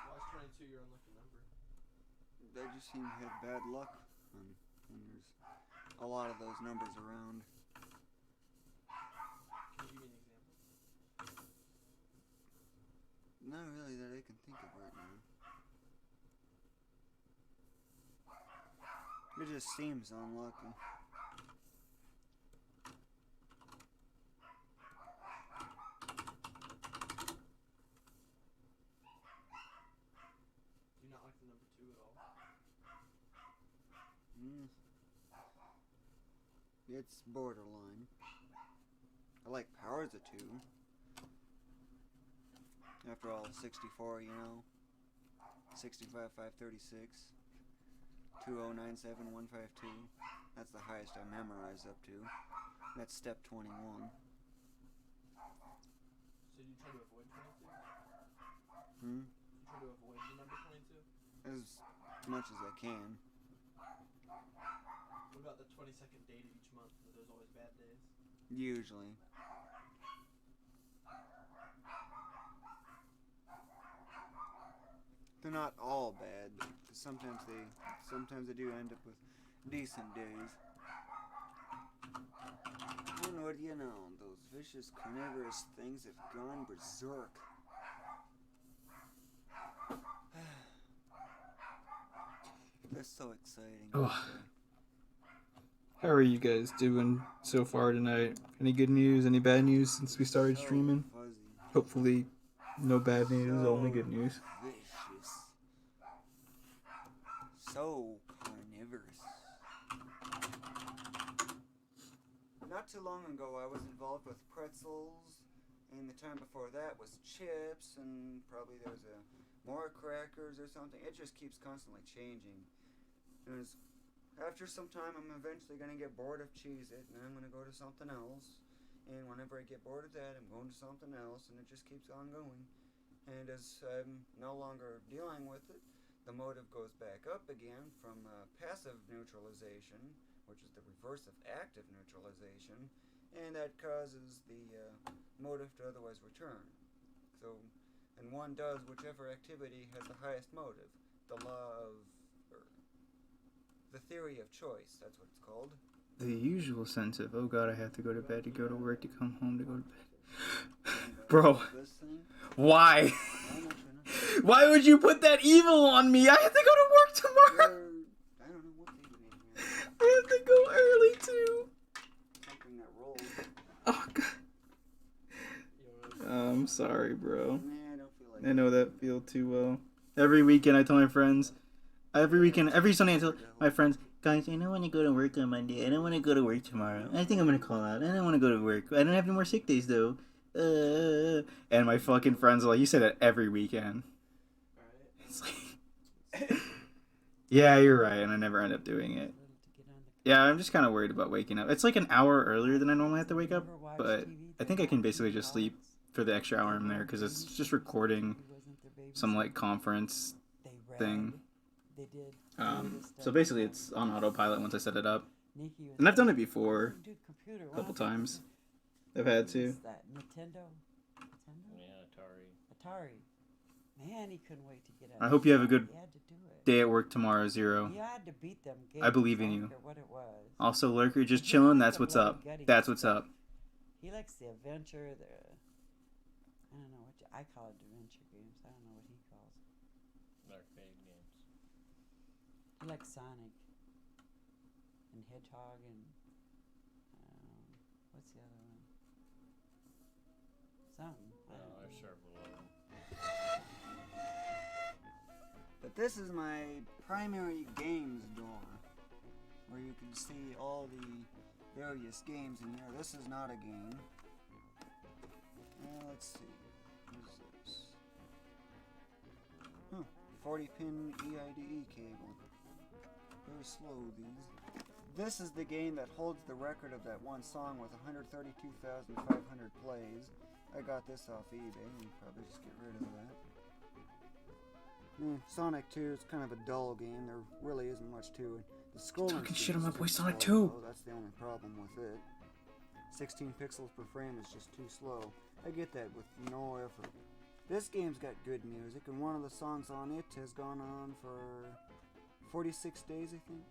Why is 22 your unlucky number? They just seem to have bad luck, and there's a lot of those numbers around. Can you give me an example? Not really that I can think of right now. It just seems unlucky. Do you not like the number 2 at all? It's borderline. I like powers of 2. After all, 64, you know. 65, 536. 2097, 152. That's the highest I memorized up to. That's step 21. So do you try to avoid 22? Hmm? You try to avoid the number 22? As much as I can. What about the 22nd date of each month? Are those always bad days? Usually. They're not all bad. Sometimes they do end up with decent days. And what do you know? Those vicious carnivorous things have gone berserk. That's so exciting. Oh. How are you guys doing so far tonight? Any good news? Any bad news since we started streaming? Hopefully, no bad news, only good news. Vicious. So carnivorous. Not too long ago, I was involved with pretzels, and the time before that was chips, and probably there was more crackers or something. It just keeps constantly changing. And after some time, I'm eventually going to get bored of Cheez-It, and I'm going to go to something else. And whenever I get bored of that, I'm going to something else, and it just keeps on going. And as I'm no longer dealing with it, the motive goes back up again from passive neutralization, which is the reverse of active neutralization, and that causes the motive to otherwise return. So, and one does whichever activity has the highest motive. The law of, the theory of choice, that's what it's called. The usual sense of, oh god, I have to go to bed, to go to work, to come home, to go to bed. Bro, why? Why would you put that evil on me? I have to go to work tomorrow. I don't know what they did. I have to go early too. Something that rolls. Oh god. I'm sorry, bro. Nah, I don't feel like I know that feel too well. Every weekend I tell my friends, every Sunday I tell my friends, guys, I don't want to go to work on Monday. I don't want to go to work tomorrow. I think I'm going to call out. I don't want to go to work. I don't have any more sick days though. And my fucking friends are like, you say that every weekend. It's like, yeah, you're right, and I never end up doing it. Yeah, I'm just kind of worried about waking up. It's like an hour earlier than I normally have to wake up, but I think I can basically just sleep for the extra hour I'm there, because it's just recording some, like, conference thing. So basically it's on autopilot once I set it up. And I've done it before, a couple times. I've had to. That Nintendo? Yeah, Atari. Man, he couldn't wait to get out. I hope you have a good He had to do it. day at work tomorrow, Zero. You had to beat them games. I believe in you. I don't care what it was. Also, Lurker, just chilling, that's what's up. That's what's up. He likes the adventure, I don't know what I call it, adventure games. I don't know what he calls it. Arcade games. He likes Sonic and Hedgehog and what's the other one? Something. I don't know. There's several of them. this is my primary games door, where you can see all the various games in here. This is not a game. Let's see. What is this? 40-pin EIDE cable. Very slow, these. This is the game that holds the record of that one song with 132,500 plays. I got this off eBay, and probably just get rid of that. Sonic 2 is kind of a dull game. There really isn't much to it. The scrolling Talking shit on my boy speed Sonic is slow, 2. though. That's the only problem with it. 16 pixels per frame is just too slow. I get that with no effort. This game's got good music, and one of the songs on it has gone on for 46 days, I think?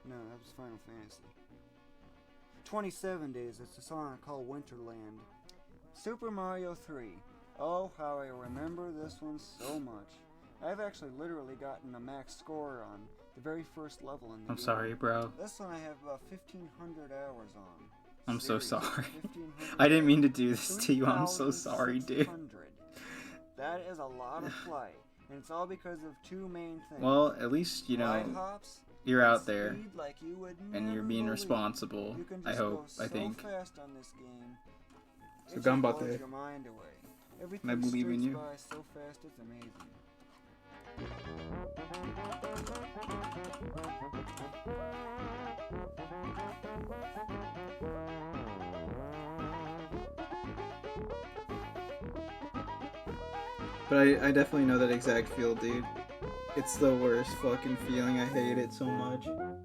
No, that was Final Fantasy. 27 days. It's a song called Winterland. Super Mario 3. Oh, how I remember this one so much. I've actually literally gotten a max score on the very first level in the game. I'm sorry, bro. This one I have about 1,500 hours on. I'm so Seriously, sorry. 1,500 I didn't mean to do this to you. I'm so sorry, dude. 3,600. That is a lot of play, and it's all because of two main things. Well, at least, you know, Ride hops, you're out there, speed like you would and you're never being believe. responsible. You can I just hope, go so I think. fast on this game. So It just Gambate. blows your mind away. Everything I believe in streaks you. by so fast, it's amazing. But I definitely know that exact feel, dude. It's the worst fucking feeling. I hate it so much. We're gonna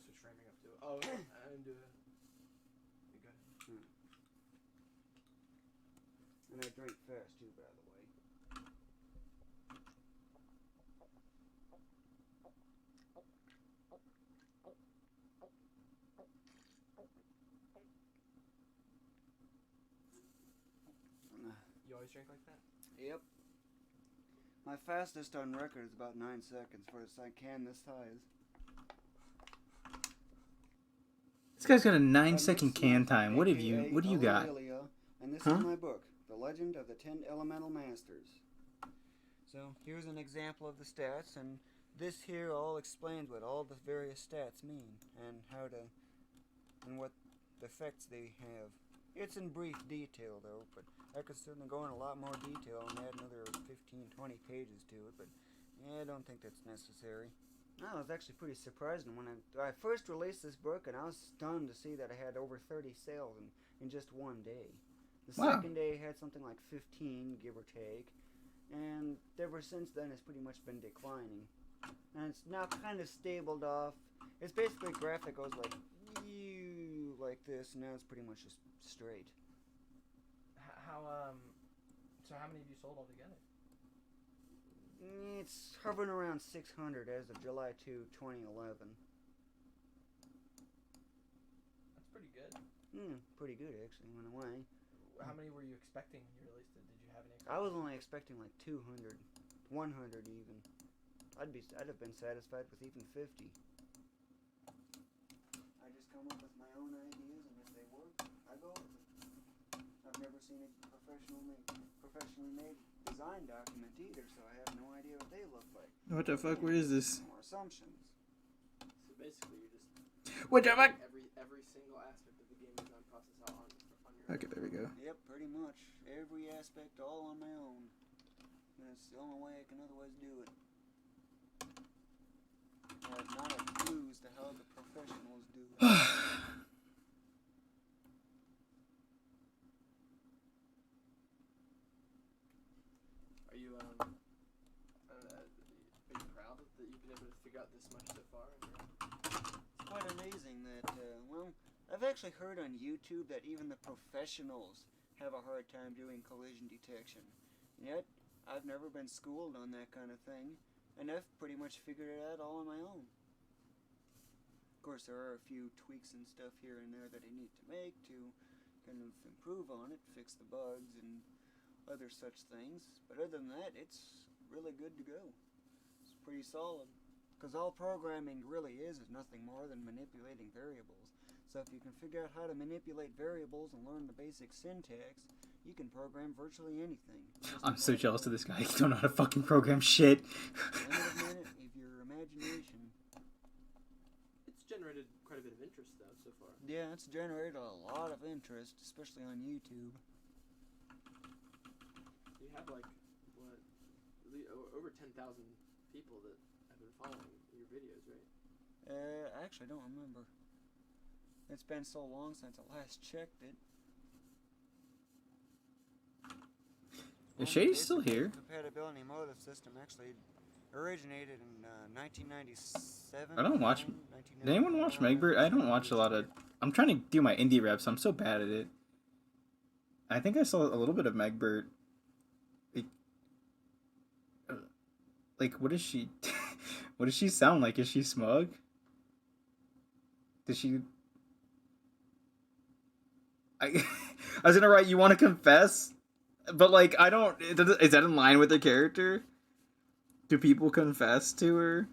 switch framing up too. Oh, I didn't do it. You go ahead. And I drink fast too, by the way. You always drink like that? Yep. My fastest on record is about 9 seconds for a can this size. This guy's got a 9-second can time. What do you got? Aurelia, and this Huh? is my book, The Legend of the 10 Elemental Masters. So here's an example of the stats, and this here all explains what all the various stats mean and how to and what effects they have. It's in brief detail though, but I could certainly go in a lot more detail and add another 15-20 pages to it, but yeah, I don't think that's necessary. No, it was actually pretty surprising when I first released this book, and I was stunned to see that I had over 30 sales in just one day. The Wow. second day had something like 15, give or take, and ever since then it's pretty much been declining. And it's now kind of stabled off. It's basically graphic goes like this, and now it's pretty much just straight. So how many have you sold altogether? It's hovering around 600 as of July 2, 2011. That's pretty good. Pretty good actually, went away. How many were you expecting when you released it? Did you have any? I was only expecting like 200, 100 even. I'd have been satisfied with even 50. I just come up with my own ideas, and if they work, I go with it. I've never seen a professionally made design document either, so I have no idea what they look like. What the fuck? Where is this? More assumptions. So basically, you're just What the fuck? every single aspect of the game design process out on your. Okay, there we go. Yep, pretty much. Every aspect all on my own. That's the only way I can otherwise do it. I have not a clue as to how the professionals do it. Are you proud that you've been able to figure out this much so far? It's quite amazing that, well, I've actually heard on YouTube that even the professionals have a hard time doing collision detection. Yet, I've never been schooled on that kind of thing, and I've pretty much figured it out all on my own. Of course, there are a few tweaks and stuff here and there that I need to make to kind of improve on it, fix the bugs and other such things. But other than that, it's really good to go. It's pretty solid. Because all programming really is nothing more than manipulating variables. So if you can figure out how to manipulate variables and learn the basic syntax, You can program virtually anything. I'm so jealous of this guy. He don't know how to fucking program shit. Minute of your imagination. It's generated quite a bit of interest, though, so far. Yeah, it's generated a lot of interest, especially on YouTube. You have, like, what, over 10,000 people that have been following your videos, right? Actually, I don't remember. It's been so long since I last checked it. Is Shady still here? Compatibility modem system actually originated in 1997. I don't watch. Did anyone watch Megbert? I don't watch a lot of. I'm trying to do my indie reps. I'm so bad at it. I think I saw a little bit of Megbert. Like, what is she? What does she sound like? Is she smug? Does she? I was gonna write. You want to confess? But, like, I don't... Is that in line with the character? Do people confess to her?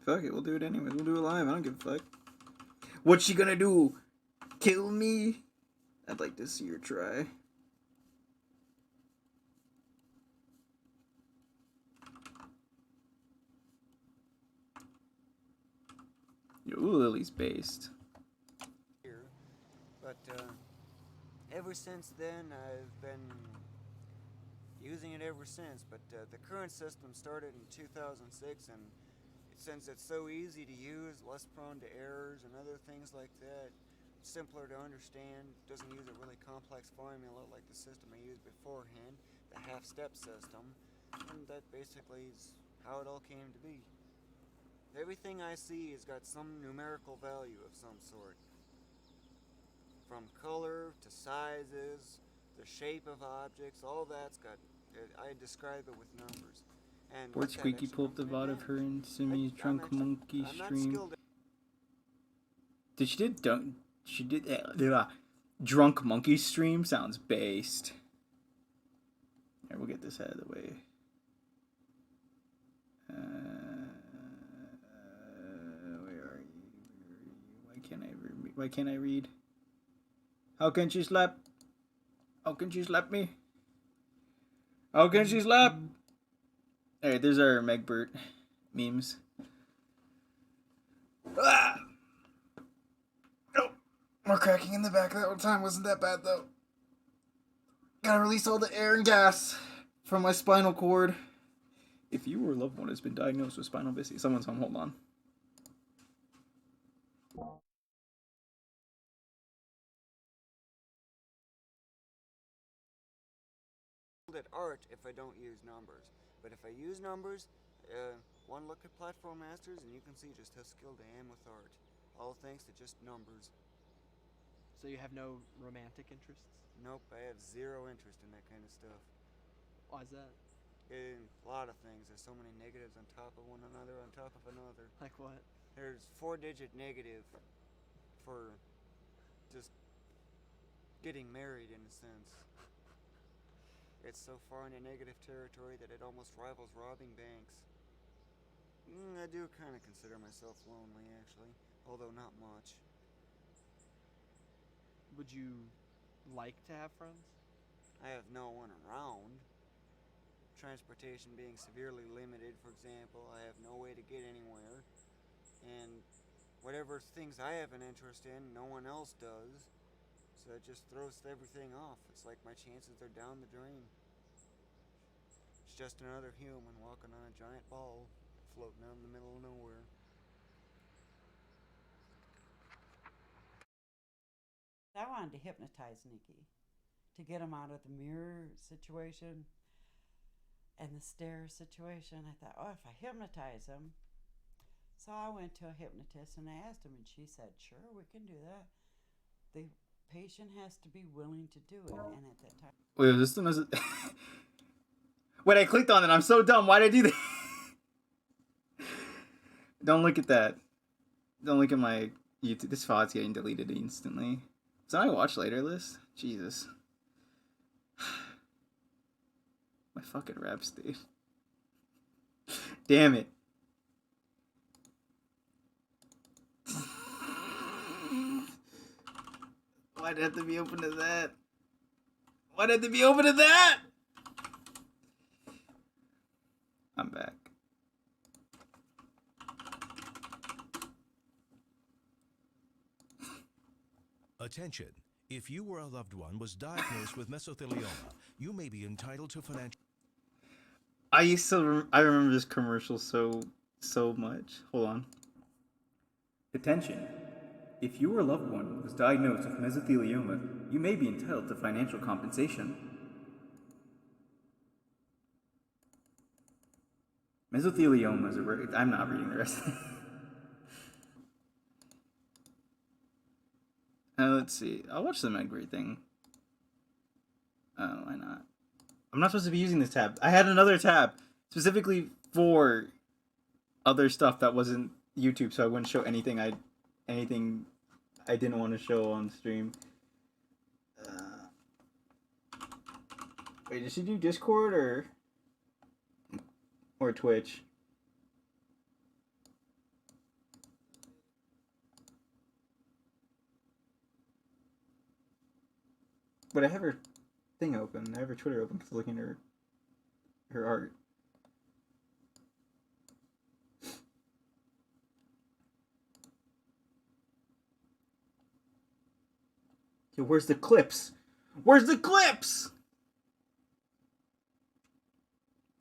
Fuck it, we'll do it anyway. We'll do it live. I don't give a fuck. What's she gonna do? Kill me? I'd like to see her try. Ooh, Lily's based. But ever since then, I've been using it ever since. But the current system started in 2006, and since it's so easy to use, less prone to errors and other things like that, simpler to understand, doesn't use a really complex formula like the system I used beforehand, the half-step system, and that basically is how it all came to be. Everything I see has got some numerical value of some sort. From color to sizes, the shape of objects, all that's got, I describe it with numbers. And Board Squeaky pull up the VOD of her and Simi's Drunk Monkey stream. She did Drunk Monkey stream? Sounds based. Here, we'll get this out of the way. Where are you? Why can't I read? How can she slap? How can she slap me? How can she slap? Alright, there's our Megbert memes. Ah! Oh, more cracking in the back that one time. Wasn't that bad though. Gotta release all the air and gas from my spinal cord. If you or a loved one has been diagnosed with spinal bifida, someone's home. Hold on. At art if I don't use numbers, but if I use numbers, one look at Platform Masters and you can see just how skilled I am with art, all thanks to just numbers. So you have no romantic interests? Nope, I have zero interest in that kind of stuff. Why is that? In a lot of things, there's so many negatives on top of one another on top of another. Like what? There's 4-digit negative for just getting married in a sense. It's so far into negative territory that it almost rivals robbing banks. I do kind of consider myself lonely, actually, although not much. Would you like to have friends? I have no one around. Transportation being severely limited, for example, I have no way to get anywhere. And whatever things I have an interest in, no one else does. So it just throws everything off. It's like my chances are down the drain. It's just another human walking on a giant ball, floating out in the middle of nowhere. I wanted to hypnotize Nikki to get him out of the mirror situation and the stare situation. I thought, oh, if I hypnotize him. So I went to a hypnotist and I asked him, and she said, sure, we can do that. The patient has to be willing to do it. And at that time... Wait, was this the message? Wait, I clicked on it. I'm so dumb. Why did I do that? Don't look at that. Don't look at my YouTube. This file's getting deleted instantly. Is that my watch later list? Jesus. My fucking reps, dude. Damn it. Why'd it have to be open to that? Why'd it have to be open to that? I'm back. Attention. If you or a loved one was diagnosed with mesothelioma, you may be entitled to financial... I remember this commercial so much. Hold on. Attention. If you or a loved one was diagnosed with mesothelioma, you may be entitled to financial compensation. Mesothelioma is a rare... I'm not reading the rest. Let's see. I'll watch the Medgrade thing. Oh, why not? I'm not supposed to be using this tab. I had another tab specifically for other stuff that wasn't YouTube, so I wouldn't show anything I didn't want to show on stream. Wait, did she do Discord or Twitch? But I have her thing open. I have her Twitter open because looking at her art. Yo, where's the clips? Where's the clips?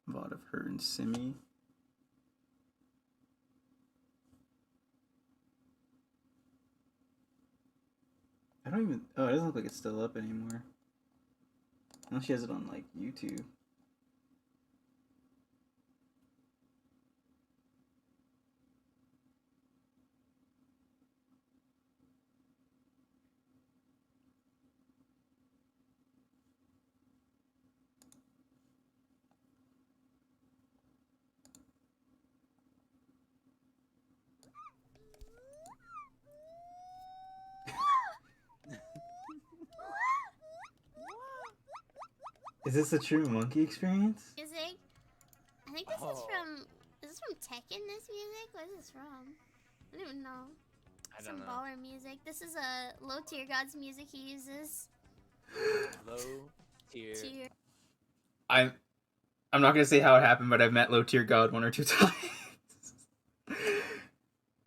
A lot of her and Simi. I don't even... Oh, it doesn't look like it's still up anymore. Unless she has it on, like, YouTube. Is this a true monkey experience? Is it? I think this is from. Is this from Tekken? This music? What is this from? I don't even know. Some baller music. This is a low tier god's music he uses. Low tier. I'm not gonna say how it happened, but I've met low tier god 1 or 2 times.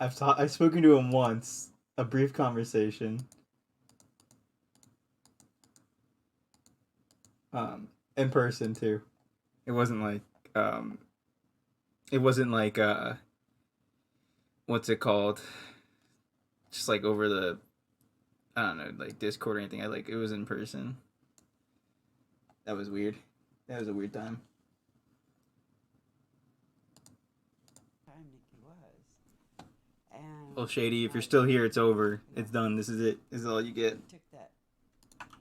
I've spoken to him once. A brief conversation. In person too. It wasn't like what's it called? Just like over the, I don't know, like Discord or anything. It was in person. That was weird. That was a weird time. And Well, Shady, if you're still here, it's over. It's done. This is it. This is all you get. it took that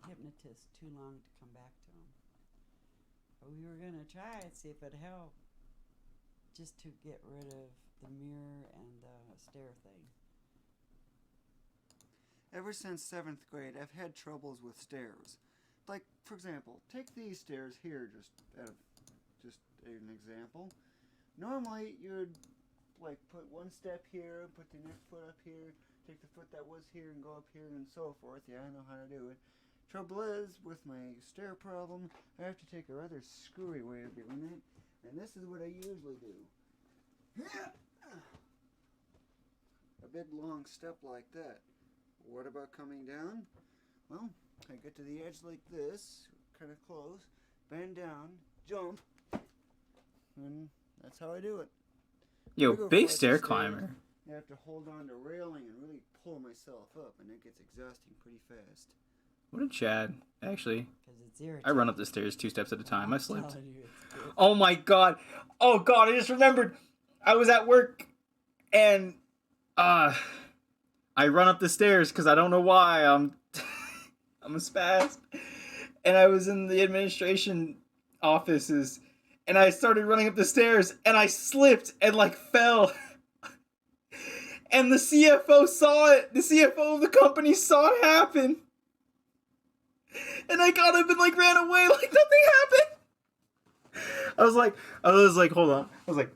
hypnotist too long to come back to him. But we were gonna try it, see if it'd help, just to get rid of the mirror and the stair thing. Ever since 7th grade, I've had troubles with stairs. Like, for example, take these stairs here, just an example. Normally, you'd like put one step here, put the next foot up here, take the foot that was here and go up here and so forth. Yeah, I know how to do it. Trouble is, with my stair problem, I have to take a rather screwy way of doing it, and this is what I usually do. A big long step like that. What about coming down? Well, I get to the edge like this, kind of close, bend down, jump, and that's how I do it. Yo, big stair climber. I have to hold on to railing and really pull myself up, and it gets exhausting pretty fast. What a Chad. Actually, it's irritating. I run up the stairs 2 steps at a time. I slipped. telling you, it's good. Oh my god. Oh god, I just remembered. I was at work and I run up the stairs because I don't know why. I'm a spaz. And I was in the administration offices and I started running up the stairs and I slipped and like fell. And the CFO saw it. The CFO of the company saw it happen. And I got up and like ran away like nothing happened. I was like, hold on. I was like,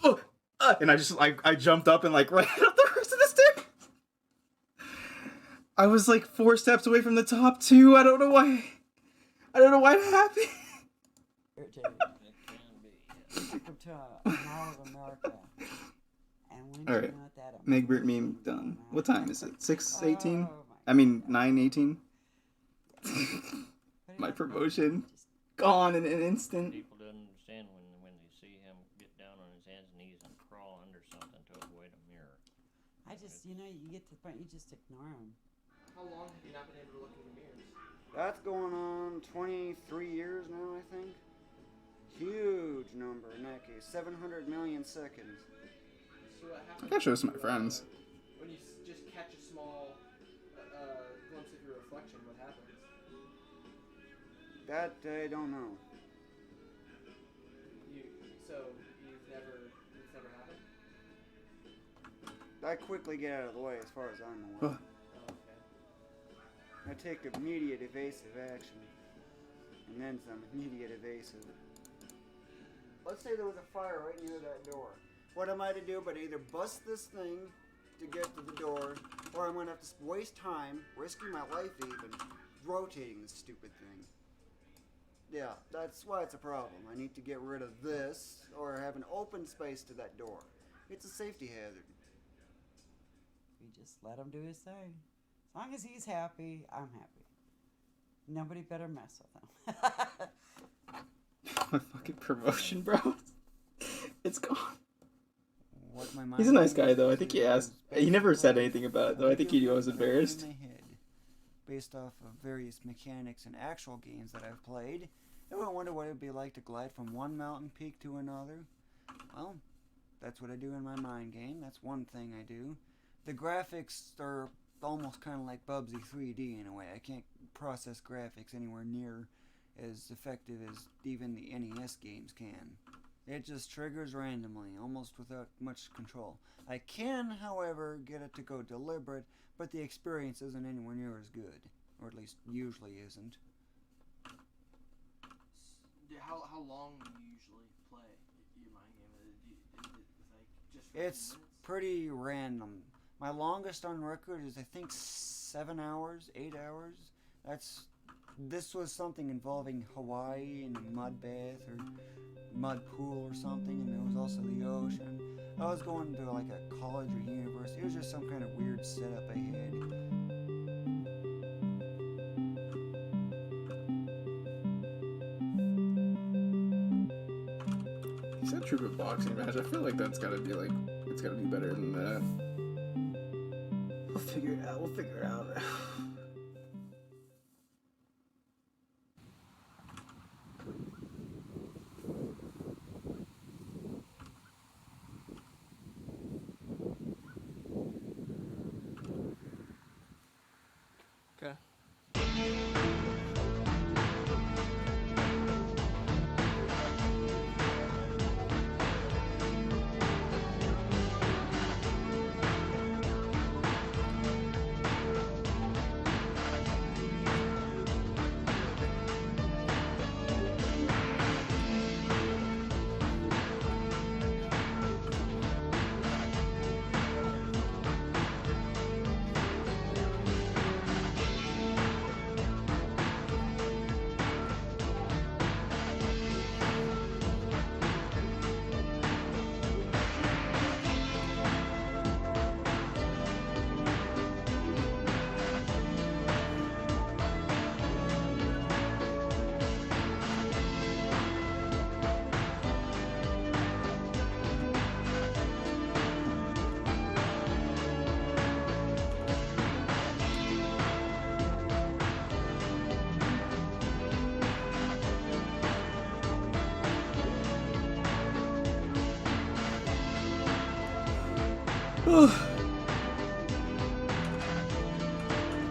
oh, and I just like I jumped up and like ran up the rest of the stairs. I was like 4 steps away from the top too. I don't know why. I don't know why it happened. Irritated. We took him to a Mall of America. And when All right. Megbert meme done. What time is it? 6:18? I mean 9:18. My promotion gone in an instant. People don't understand when they see him get down on his hands and knees and crawl under something to avoid a mirror. I just, you get to the point, you just ignore him. How long have you not been able to look in the mirrors? That's going on 23 years now, I think. Huge number in that case. 700 million seconds. So what happens? I gotta show this to my friends. When you just catch a small glimpse of your reflection, what happens? That I don't know. It's never happened? I quickly get out of the way as far as I'm aware. Oh, okay. I take immediate evasive action. And then some immediate evasive. Let's say there was a fire right near that door. What am I to do but either bust this thing to get to the door, or I'm going to have to waste time, risking my life even, rotating this stupid thing. Yeah, that's why it's a problem. I need to get rid of this, or have an open space to that door. It's a safety hazard. We just let him do his thing. As long as he's happy, I'm happy. Nobody better mess with him. My fucking promotion, bro. It's gone. What my mind He's a nice guy, though. I think he asked. He never said anything about it, though. I think he was embarrassed. In my head, based off of various mechanics and actual games that I've played, and I wonder what it would be like to glide from one mountain peak to another. Well, that's what I do in my mind game. That's one thing I do. The graphics are almost kind of like Bubsy 3D in a way. I can't process graphics anywhere near as effective as even the NES games can. It just triggers randomly, almost without much control. I can, however, get it to go deliberate, but the experience isn't anywhere near as good. Or at least usually isn't. How long do you usually play your mind game? It's pretty random. My longest on record is I think 7 hours, 8 hours. This was something involving Hawaii and a mud bath or mud pool or something, and there was also the ocean. I was going to like a college or university. It was just some kind of weird setup I had. He said Trooper boxing match. I feel like that's gotta be like, it's gotta be better than that. We'll figure it out. We'll figure it out. Okay.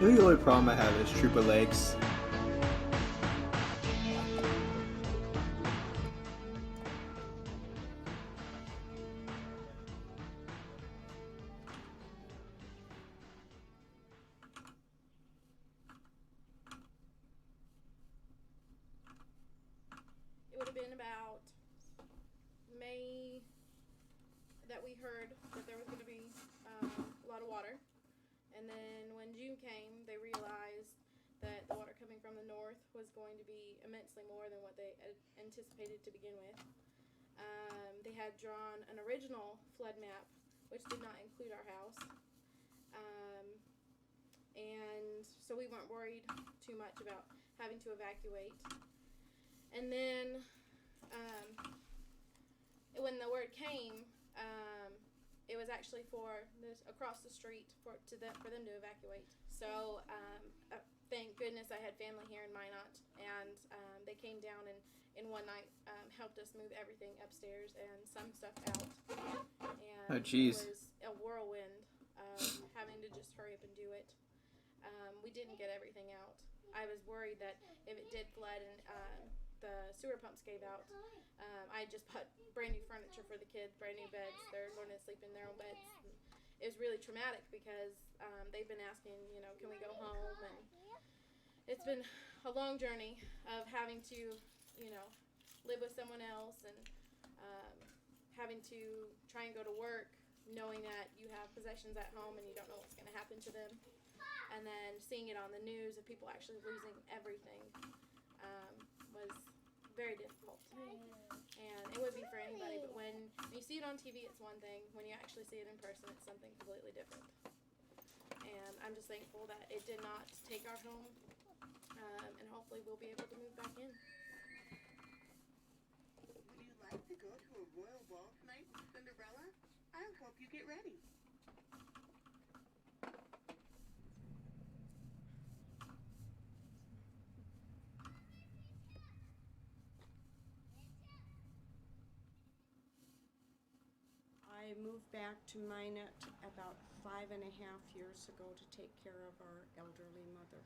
I think the only problem I have is Trooper legs. It would have been about May that we heard that there was going to be a lot of water, And then when June came, they realized that the water coming from the north was going to be immensely more than what they had anticipated to begin with. They had drawn an original flood map, which did not include our house. And so we weren't worried too much about having to evacuate. And then when the word came, it was actually for this across the street for them to evacuate. So thank goodness I had family here in Minot, and they came down and in one night helped us move everything upstairs and some stuff out. And Oh, jeez. it was a whirlwind having to just hurry up and do it. We didn't get everything out. I was worried that if it did flood and the sewer pumps gave out, I just put brand new furniture for the kids, brand new beds. They're learning to sleep in their own beds. It was really traumatic because they've been asking, can we go home? And it's been a long journey of having to, live with someone else and having to try and go to work, knowing that you have possessions at home and you don't know what's going to happen to them. And then seeing it on the news of people actually losing everything was very difficult. And it would be for anybody, but when you see it on TV, it's one thing. When you actually see it in person, it's something completely different. And I'm just thankful that it did not take our home, and hopefully we'll be able to move back in. Would you like to go to a royal ball tonight, Cinderella? I'll help you get ready. I moved back to Minot about 5.5 years ago to take care of our elderly mother,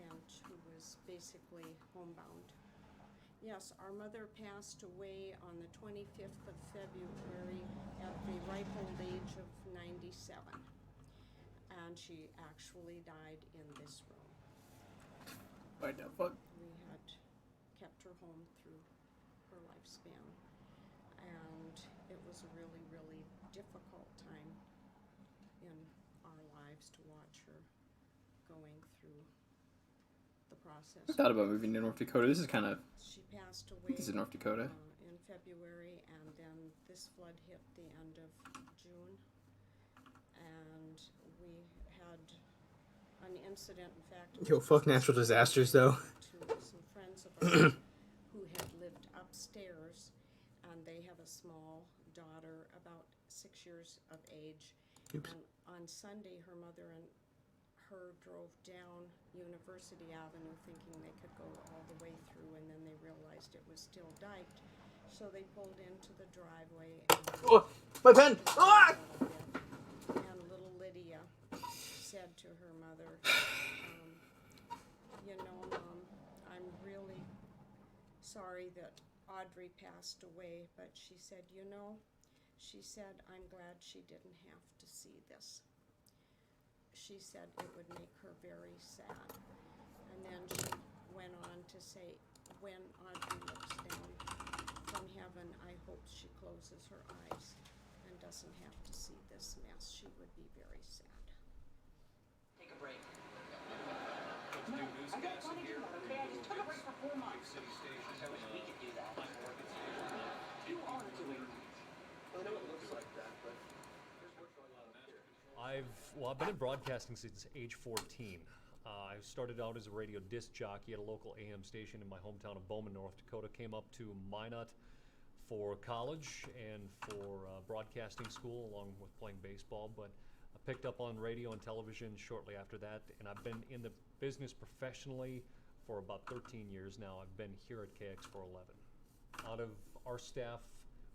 and who was basically homebound. Yes, our mother passed away on the 25th of February at the ripe old age of 97, and she actually died in this room. What the fuck? We had kept her home through her lifespan, and it was a really, really difficult time in our lives to watch her going through the process. I thought about moving to North Dakota. This is kind of... She passed away This is North Dakota. In February, and then this flood hit the end of June, and we had an incident, in fact... Yo, fuck natural disasters, though. ...to some friends of ours who had lived upstairs, and they have a small daughter about 6 years of age. Oops. And on Sunday, her mother and her drove down University Avenue thinking they could go all the way through, and then they realized it was still diked. So they pulled into the driveway and... Oh, my pen! Ah! And little Lydia said to her mother, Mom, I'm really sorry that Audrey passed away, but she said, I'm glad she didn't have to see this. She said it would make her very sad. And then she went on to say, when Audrey looks down from heaven, I hope she closes her eyes and doesn't have to see this mess. She would be very sad. Take a break. No, I got plenty to do, okay? I just took a break for 4 months. I wish we could do that. You are doing that. I know it looks like that, but I've been in broadcasting since age 14. I started out as a radio disc jockey at a local AM station in my hometown of Bowman, North Dakota. Came up to Minot for college and for broadcasting school, along with playing baseball. But I picked up on radio and television shortly after that, and I've been in the business professionally for about 13 years now. I've been here at KX for 11. Out of our staff,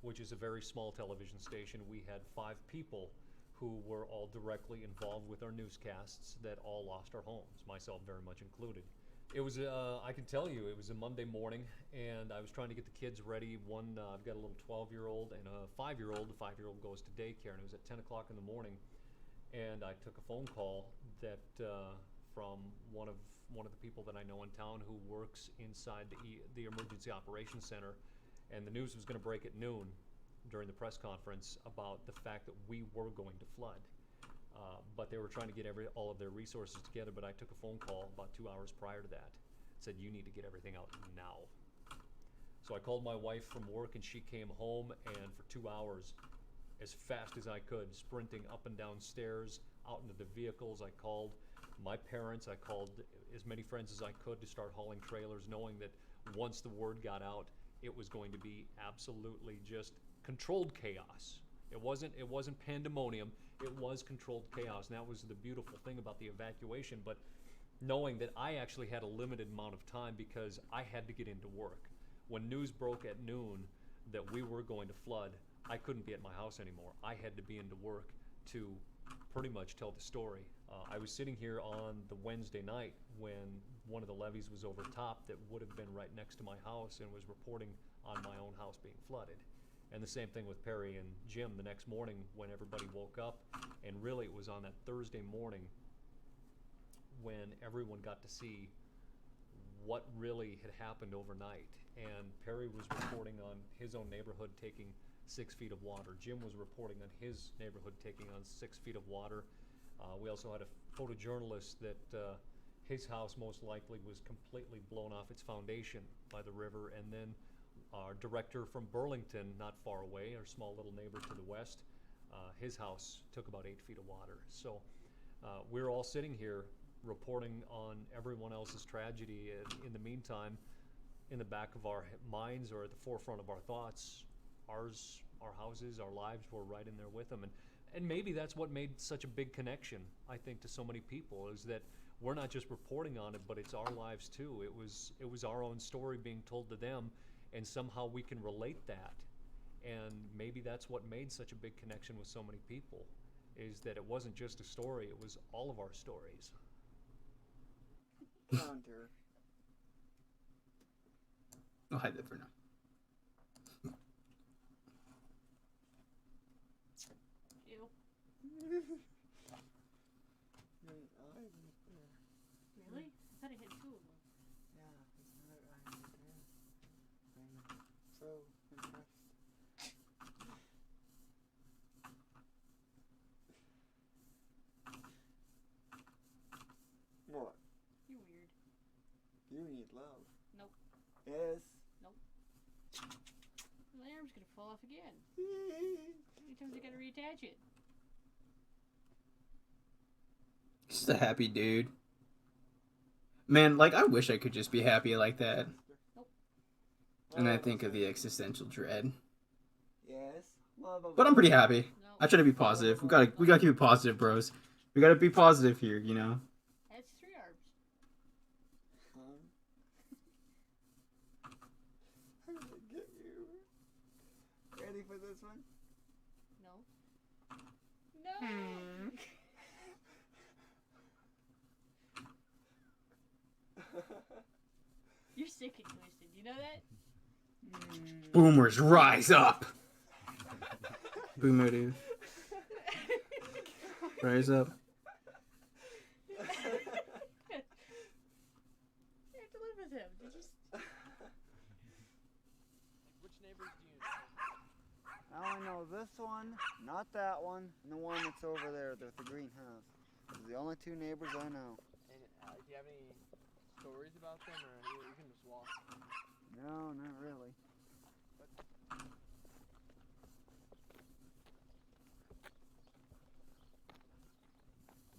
which is a very small television station, we had 5 people who were all directly involved with our newscasts that all lost our homes, myself very much included. It was, I can tell you, it was a Monday morning, and I was trying to get the kids ready. I've got a little 12-year-old and a 5-year-old. The 5-year-old goes to daycare, and it was at 10 o'clock in the morning, and I took a phone call that from one of the people that I know in town who works inside the Emergency Operations Center, and the news was going to break at noon during the press conference about the fact that we were going to flood. But they were trying to get all of their resources together. But I took a phone call about 2 hours prior to that. Said, you need to get everything out now. So I called my wife from work, and she came home, and for 2 hours, as fast as I could, sprinting up and down stairs, out into the vehicles. I called my parents. I called as many friends as I could to start hauling trailers, knowing that once the word got out, it was going to be absolutely just controlled chaos. It wasn't pandemonium. It was controlled chaos, and that was the beautiful thing about the evacuation. But knowing that I actually had a limited amount of time because I had to get into work. When news broke at noon that we were going to flood, I couldn't be at my house anymore. I had to be into work to pretty much tell the story. I was sitting here on the Wednesday night when one of the levees was over top that would have been right next to my house and was reporting on my own house being flooded. And the same thing with Perry and Jim the next morning when everybody woke up. And really it was on that Thursday morning when everyone got to see what really had happened overnight. And Perry was reporting on his own neighborhood taking 6 feet of water. Jim was reporting on his neighborhood taking on 6 feet of water. We also had a photojournalist that his house most likely was completely blown off its foundation by the river. And then our director from Burlington, not far away, our small little neighbor to the west, his house took about 8 feet of water. So we're all sitting here reporting on everyone else's tragedy. And in the meantime, in the back of our minds or at the forefront of our thoughts, our houses, our lives were right in there with them. And maybe that's what made such a big connection, I think, to so many people, is that we're not just reporting on it, but it's our lives too. It was our own story being told to them, and somehow we can relate that. And maybe that's what made such a big connection with so many people, is that it wasn't just a story, it was all of our stories. Counter. I'll hide that for now. Ew. Really? I thought I had 2 of them. Yeah, it's not I'm so impressed. What? You're weird. You need love. Nope. Yes. Nope. My arm's gonna fall off again. How many times I gotta reattach it? Just a happy dude. Man, like, I wish I could just be happy like that. Nope. And I think of the existential dread. Yes. Love of But I'm pretty all. happy. I try to be positive. We gotta keep it positive, bros. We gotta be positive here, you know? That's 3 arms. I'm gonna get you. Ready for this one? No. No! You're sick and twisted, you know that? Boomers, rise up! Boomer, dude. Rise up. You have to live with him. Which neighbors do you know? I only know this one, not that one, and the one that's over there with the green house. Those are the only 2 neighbors I know. And do you have any stories about them, or you can just walk? No, not really.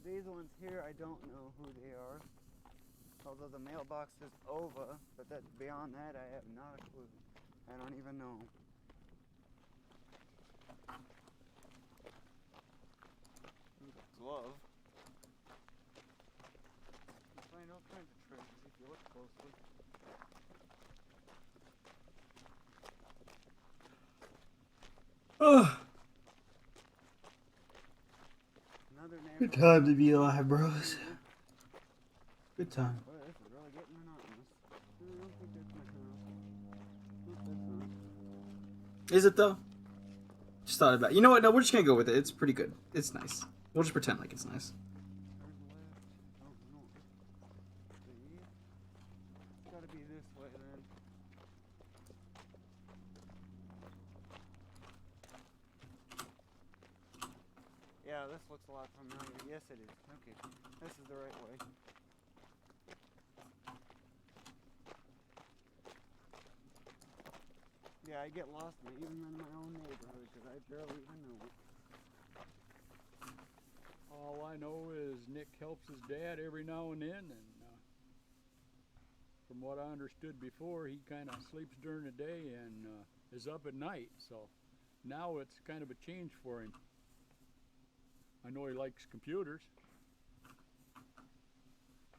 These ones here, I don't know who they are. Although the mailbox is over, but beyond that, I have not a clue. I don't even know. Glove. You find all kinds of treasures if you look closely. Oh, Another good neighbor. time to be alive, bros. Good time. Boy, this is really getting monotonous. I don't think that's my house. Nope, that's not. Is it though? Just thought about it. You know what? No, we're just gonna go with it. It's pretty good. It's nice. We'll just pretend like it's nice. It's gotta be this way then. Yeah, this looks a lot familiar. Yes, it is. Okay, this is the right way. Yeah, I get lost even in my own neighborhood because I barely even know it. All I know is Nick helps his dad every now and then, and from what I understood before, he kind of sleeps during the day and is up at night. So now it's kind of a change for him. I know he likes computers.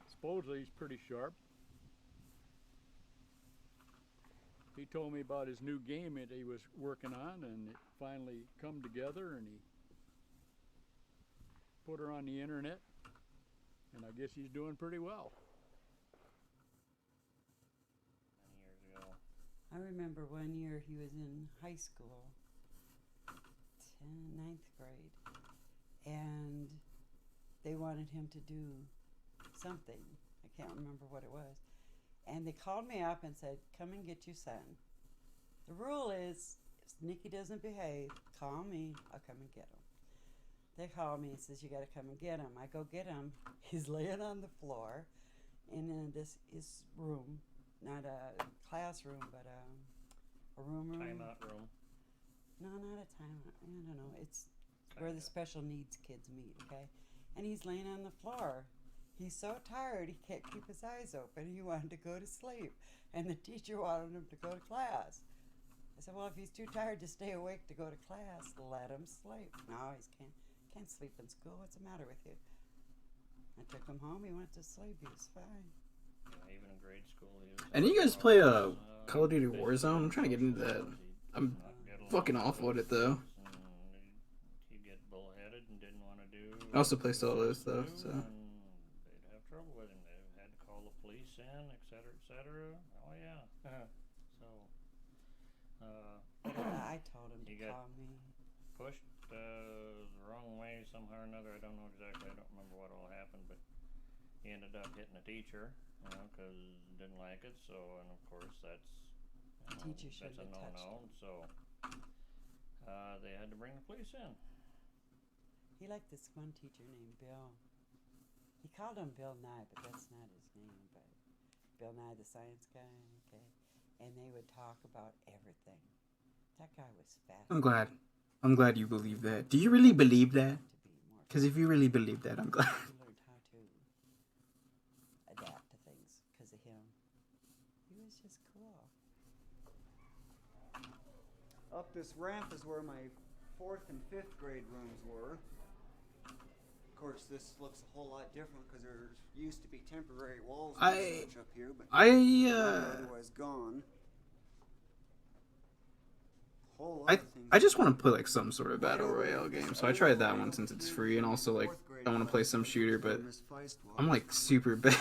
Supposedly he's pretty sharp. He told me about his new game that he was working on, and it finally come together, and he put her on the internet, and I guess he's doing pretty well. Many years ago. I remember one year he was in high school, 9th grade, and they wanted him to do something. I can't remember what it was. And they called me up and said, come and get your son. The rule is, if Nicky doesn't behave, call me, I'll come and get him. They called me and says, you gotta come and get him. I go get him. He's laying on the floor in his room, not a classroom, but a room. Timeout room. No, not a timeout. I don't know. It's where the special needs kids meet, okay? And he's laying on the floor. He's so tired he can't keep his eyes open. He wanted to go to sleep. And the teacher wanted him to go to class. I said, well, if he's too tired to stay awake to go to class, let him sleep. No, he can't sleep in school. What's the matter with you? I took him home. He went to sleep. He was fine. Yeah, even in grade school, he was. And you guys play Call of Duty Warzone? I'm trying to get into that. I'm fucking awful at it though. He'd get bullheaded and didn't want to do. I also play solos though, so. They'd have trouble with him. They had to call the police in, etc., etc. Oh yeah. So. I told him to He got call me. pushed the wrong way somehow or another. I don't know exactly. I don't remember what all happened, but he ended up hitting a teacher, because he didn't like it. So, and of course that's Teacher that's a shouldn't have touched no-no. him. So they had to bring the police in. He liked this one teacher named Bill. He called him Bill Nye, but that's not his name. But Bill Nye, the science guy, okay? And they would talk about everything. That guy was fascinating. I'm glad you believe that. Do you really believe that? Because if you really believe that, I'm glad. He learned how to adapt to things because of him. He was just cool. Up this ramp is where my 4th and 5th grade rooms were. Of course, this looks a whole lot different because there used to be temporary walls and such up here, but otherwise gone. I just want to play like some sort of battle royale game, so I tried that one since it's free, and also like I want to play some shooter, but I'm like super bad.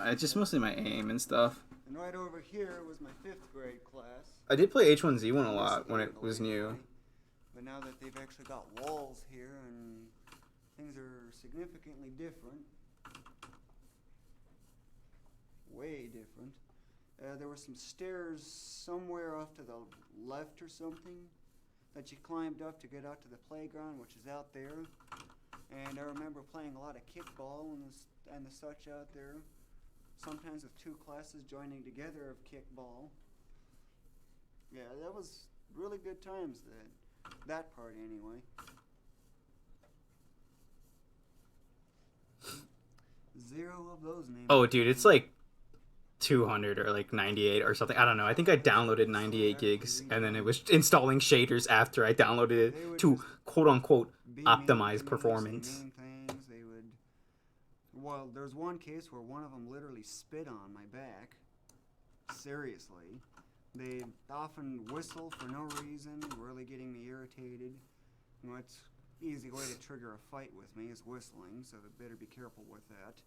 It's just mostly my aim and stuff. And right over here was my 5th grade class. I did play H1Z1 a lot when it was new. But now that they've actually got walls here and things are significantly different, way different. There were some stairs somewhere off to the left or something that you climbed up to get out to the playground, which is out there. And I remember playing a lot of kickball and the such out there. Sometimes with 2 classes joining together of kickball. Yeah, that was really good times then. That part anyway. Zero of those names. Oh, dude, it's like 200 or like 98 or something. I don't know. I think I downloaded 98 gigs and then it was installing shaders after I downloaded it to quote unquote optimize performance. They would. Well, there's one case where one of them literally spit on my back. Seriously. They often whistle for no reason, really getting me irritated. You know, it's an easy way to trigger a fight with me is whistling, so they better be careful with that.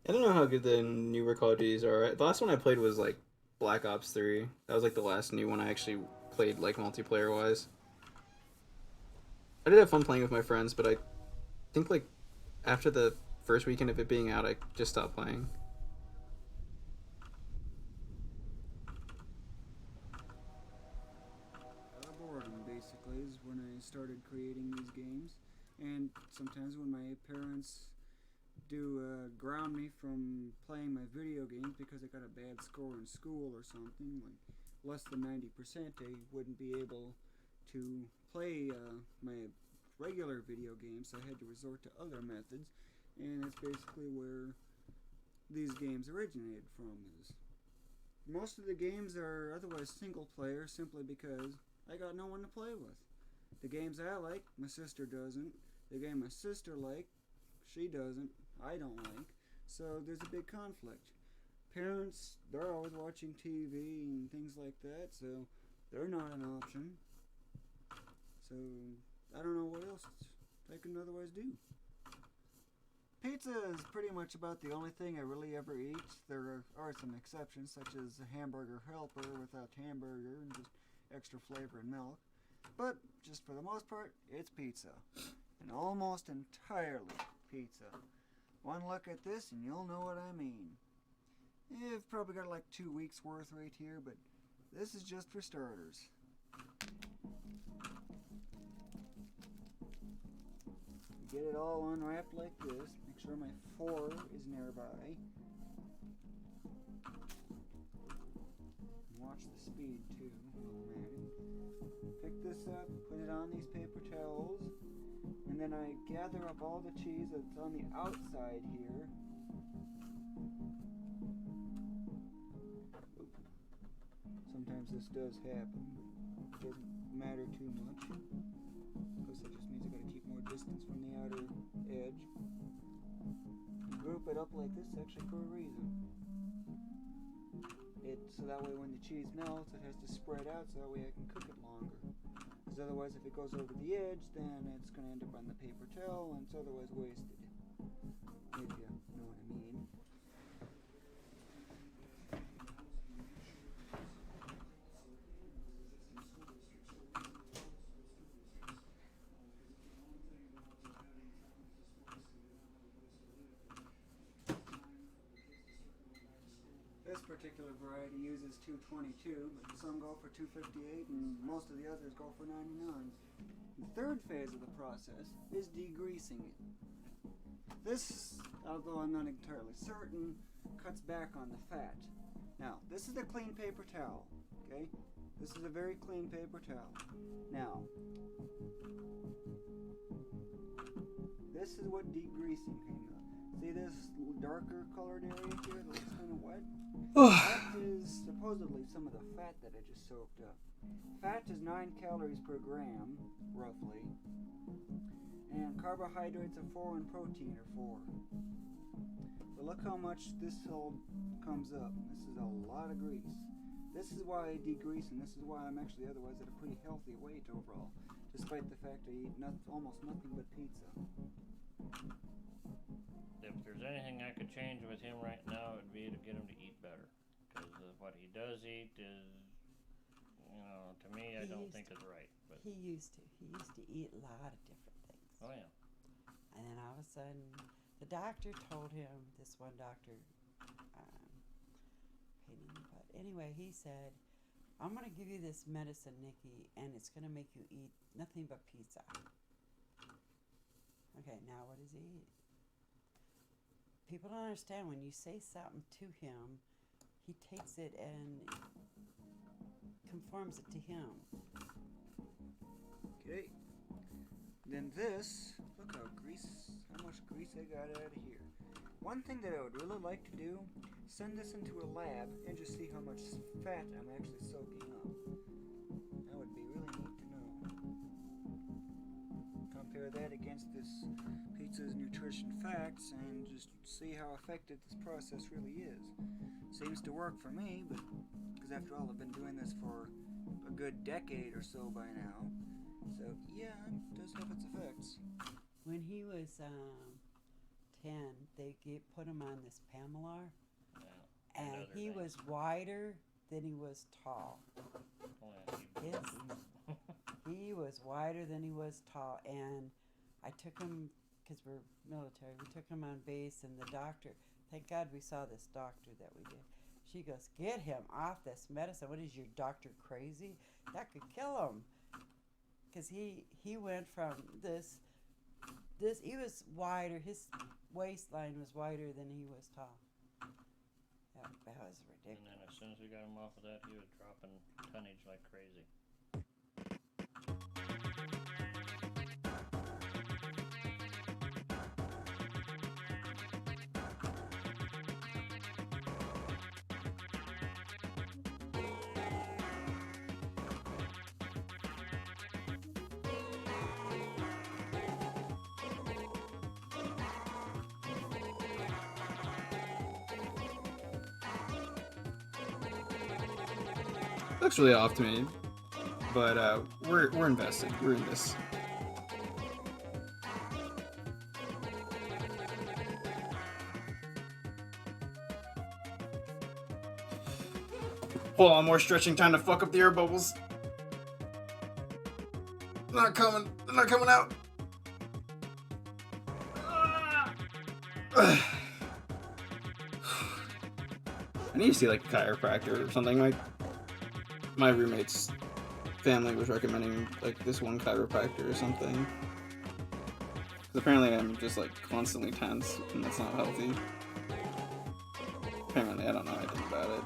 I don't know how good the newer Call of Duties are. The last one I played was like Black Ops 3. That was like the last new one I actually played like multiplayer wise. I did have fun playing with my friends, but I think like after the first weekend of it being out, I just stopped playing. Boredom basically is when I started creating these games, and sometimes when my parents do ground me from playing my video games because I got a bad score in school or something, like less than 90%, I wouldn't be able to play my regular video games, so I had to resort to other methods, and that's basically where these games originated from. Is most of the games are otherwise single player simply because I got no one to play with. The games I like, my sister doesn't. The game my sister likes, she doesn't. I don't like. So there's a big conflict. Parents, they're always watching TV and things like that, so they're not an option. So I don't know what else I can otherwise do. Pizza is pretty much about the only thing I really ever eat. There are some exceptions, such as a hamburger helper without hamburger and just extra flavor and milk. But just for the most part, it's pizza. And almost entirely pizza. One look at this and you'll know what I mean. I've probably got like 2 weeks worth right here, but this is just for starters. Get it all unwrapped like this. Make sure my fork is nearby. And watch the speed too. Pick this up, put it on these paper towels, and then I gather up all the cheese that's on the outside here. Sometimes this does happen, but it doesn't matter too much. Because that just means I gotta keep more distance from the outer edge. Group it up like this actually for a reason. So that way when the cheese melts, it has to spread out so that way I can cook it longer. Because otherwise if it goes over the edge, then it's going to end up on the paper towel and it's otherwise wasted. If you know what I mean. This particular variety uses 222, but some go for 258 and most of the others go for 99. The third phase of the process is degreasing it. This, although I'm not entirely certain, cuts back on the fat. Now, this is a clean paper towel, okay? This is a very clean paper towel. Now, this is what degreasing came up. See this darker colored area here that looks kind of wet? That is supposedly some of the fat that I just soaked up. Fat is 9 calories per gram, roughly. And carbohydrates are 4 and protein are 4. But look how much this all comes up. This is a lot of grease. This is why I degrease, and this is why I'm actually otherwise at a pretty healthy weight overall, despite the fact I eat almost nothing but pizza. If there's anything I could change with him right now, it would be to get him to eat better. Because what he does eat is, to me, I don't think is right. But He used to eat a lot of different things. Oh, yeah. And then all of a sudden, the doctor told him, this one doctor, pain in the butt. Anyway, he said, I'm going to give you this medicine, Nikki, and it's going to make you eat nothing but pizza. Okay, now what does he eat? People don't understand when you say something to him, he takes it and conforms it to him. Okay. Then this, look how much grease I got out of here. One thing that I would really like to do, send this into a lab and just see how much fat I'm actually soaking up. That would be really neat to know. Compare that against this pizza's nutrition facts and just see how effective this process really is. Seems to work for me, but because after all I've been doing this for a good decade or so by now. So yeah, it does have its effects. When he was 10, they put him on this Pamelar, and he was wider than he was tall. He was wider than he was tall, and I took him, because we're military, we took him on base, and the doctor, thank God we saw this doctor that we did. She goes, get him off this medicine. What is your doctor crazy? That could kill him. because he went from this he was wider. His waistline was wider than he was tall. That was ridiculous. And then as soon as we got him off of that, he was dropping tonnage like crazy. Looks really off to me, but we're invested. We're in this. Hold on, more stretching time to fuck up the air bubbles. They're not coming. They're not coming out. I need to see like a chiropractor or something. Like my roommate's family was recommending like this one chiropractor or something. 'Cause apparently I'm just like constantly tense and that's not healthy. Apparently I don't know anything about it.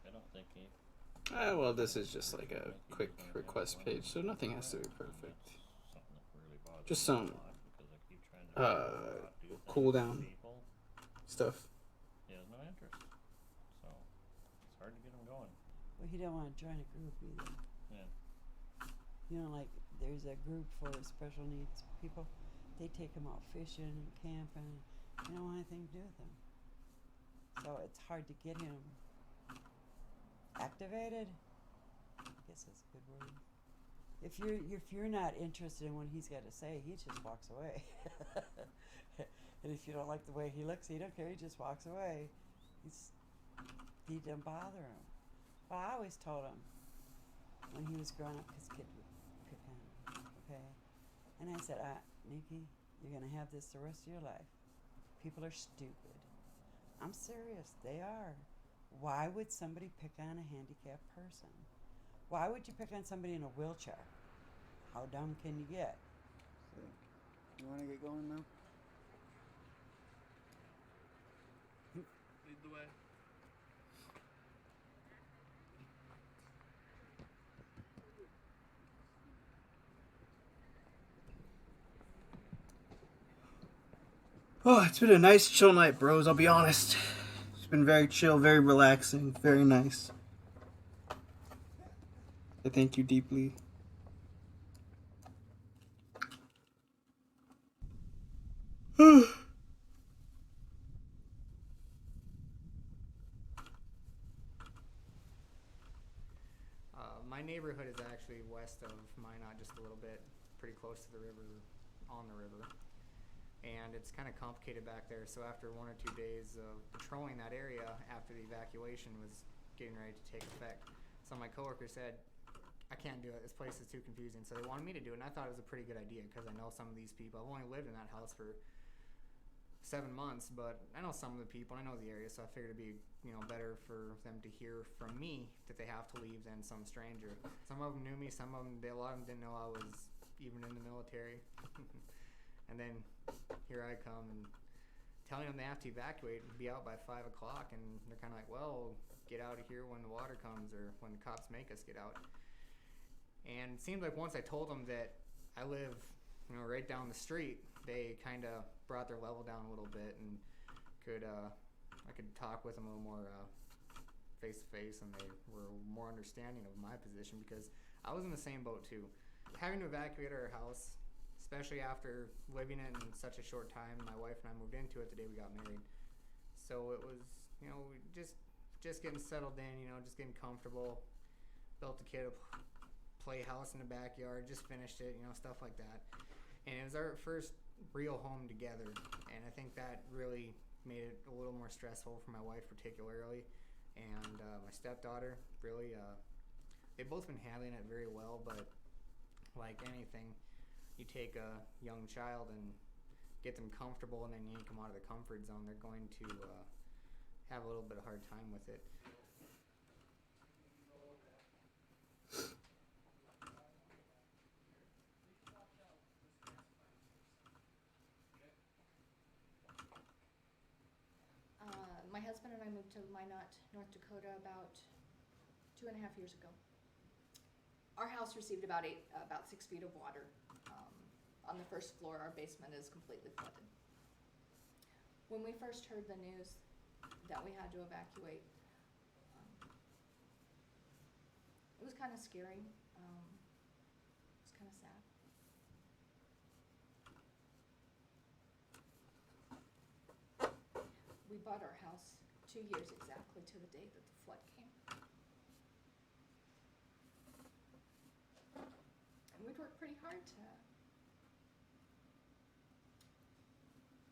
I don't think he... Well, this is just like a quick request page, so nothing has to be perfect. Just some cooldown stuff. He has no interest, so it's hard to get him going. Well, he don't want to join a group either. Yeah. You know, like there's a group for special needs people. They take them out fishing and camping. They don't want anything to do with them. So it's hard to get him activated. I guess that's a good word. If you're not interested in what he's got to say, he just walks away. And if you don't like the way he looks, he don't care. He just walks away. He doesn't bother him. Well, I always told him when he was growing up, his kid would pick on him, okay? And I said, Nikki, you're gonna have this the rest of your life. People are stupid. I'm serious. They are. Why would somebody pick on a handicapped person? Why would you pick on somebody in a wheelchair? How dumb can you get? So, you want to get going now? Lead the way. Oh, it's been a nice chill night, bros, I'll be honest. It's been very chill, very relaxing, very nice. I thank you deeply. My neighborhood is actually west of Minot, just a little bit, pretty close to the river, on the river. And it's kind of complicated back there, so after 1 or 2 days of patrolling that area after the evacuation was getting ready to take effect, some of my coworkers said, I can't do it, this place is too confusing. So they wanted me to do it, and I thought it was a pretty good idea because I know some of these people. I've only lived in that house for 7 months, but I know some of the people, and I know the area, so I figured it'd be, better for them to hear from me that they have to leave than some stranger. Some of them knew me, some of them, a lot of them didn't know I was even in the military. And then here I come and telling them they have to evacuate and be out by 5 o'clock, and they're kind of like, well, get out of here when the water comes or when the cops make us get out. And it seemed like once I told them that I live, right down the street, they kind of brought their level down a little bit, and I could talk with them a little more face to face, and they were more understanding of my position because I was in the same boat too. Having to evacuate our house, especially after living in such a short time. My wife and I moved into it the day we got married, so it was just getting settled in, just getting comfortable. Built a kid a playhouse in the backyard, just finished it, stuff like that. And it was our first real home together, and I think that really made it a little more stressful for my wife particularly, and my stepdaughter. Really, they've both been handling it very well, but like anything, you take a young child and get them comfortable and then yank them out of the comfort zone, they're going to have a little bit of hard time with it. My husband and I moved to Minot, North Dakota about 2.5 years ago. Our house received about 6 feet of water. On the first floor, our basement is completely flooded. When we first heard the news that we had to evacuate, it was kind of scary. It was kind of sad. We bought our house 2 years exactly to the day that the flood came. And we'd worked pretty hard to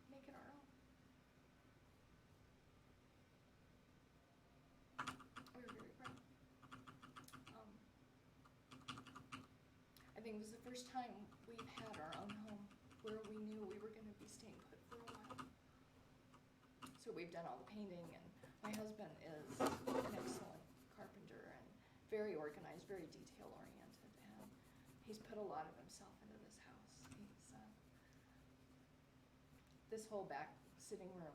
make it our own. We were very proud. I think it was the first time we've had our own home where we knew we were going to be staying put for a while. So we've done all the painting, and my husband is an excellent carpenter and very organized, very detail oriented, and he's put a lot of himself into this house. This whole back sitting room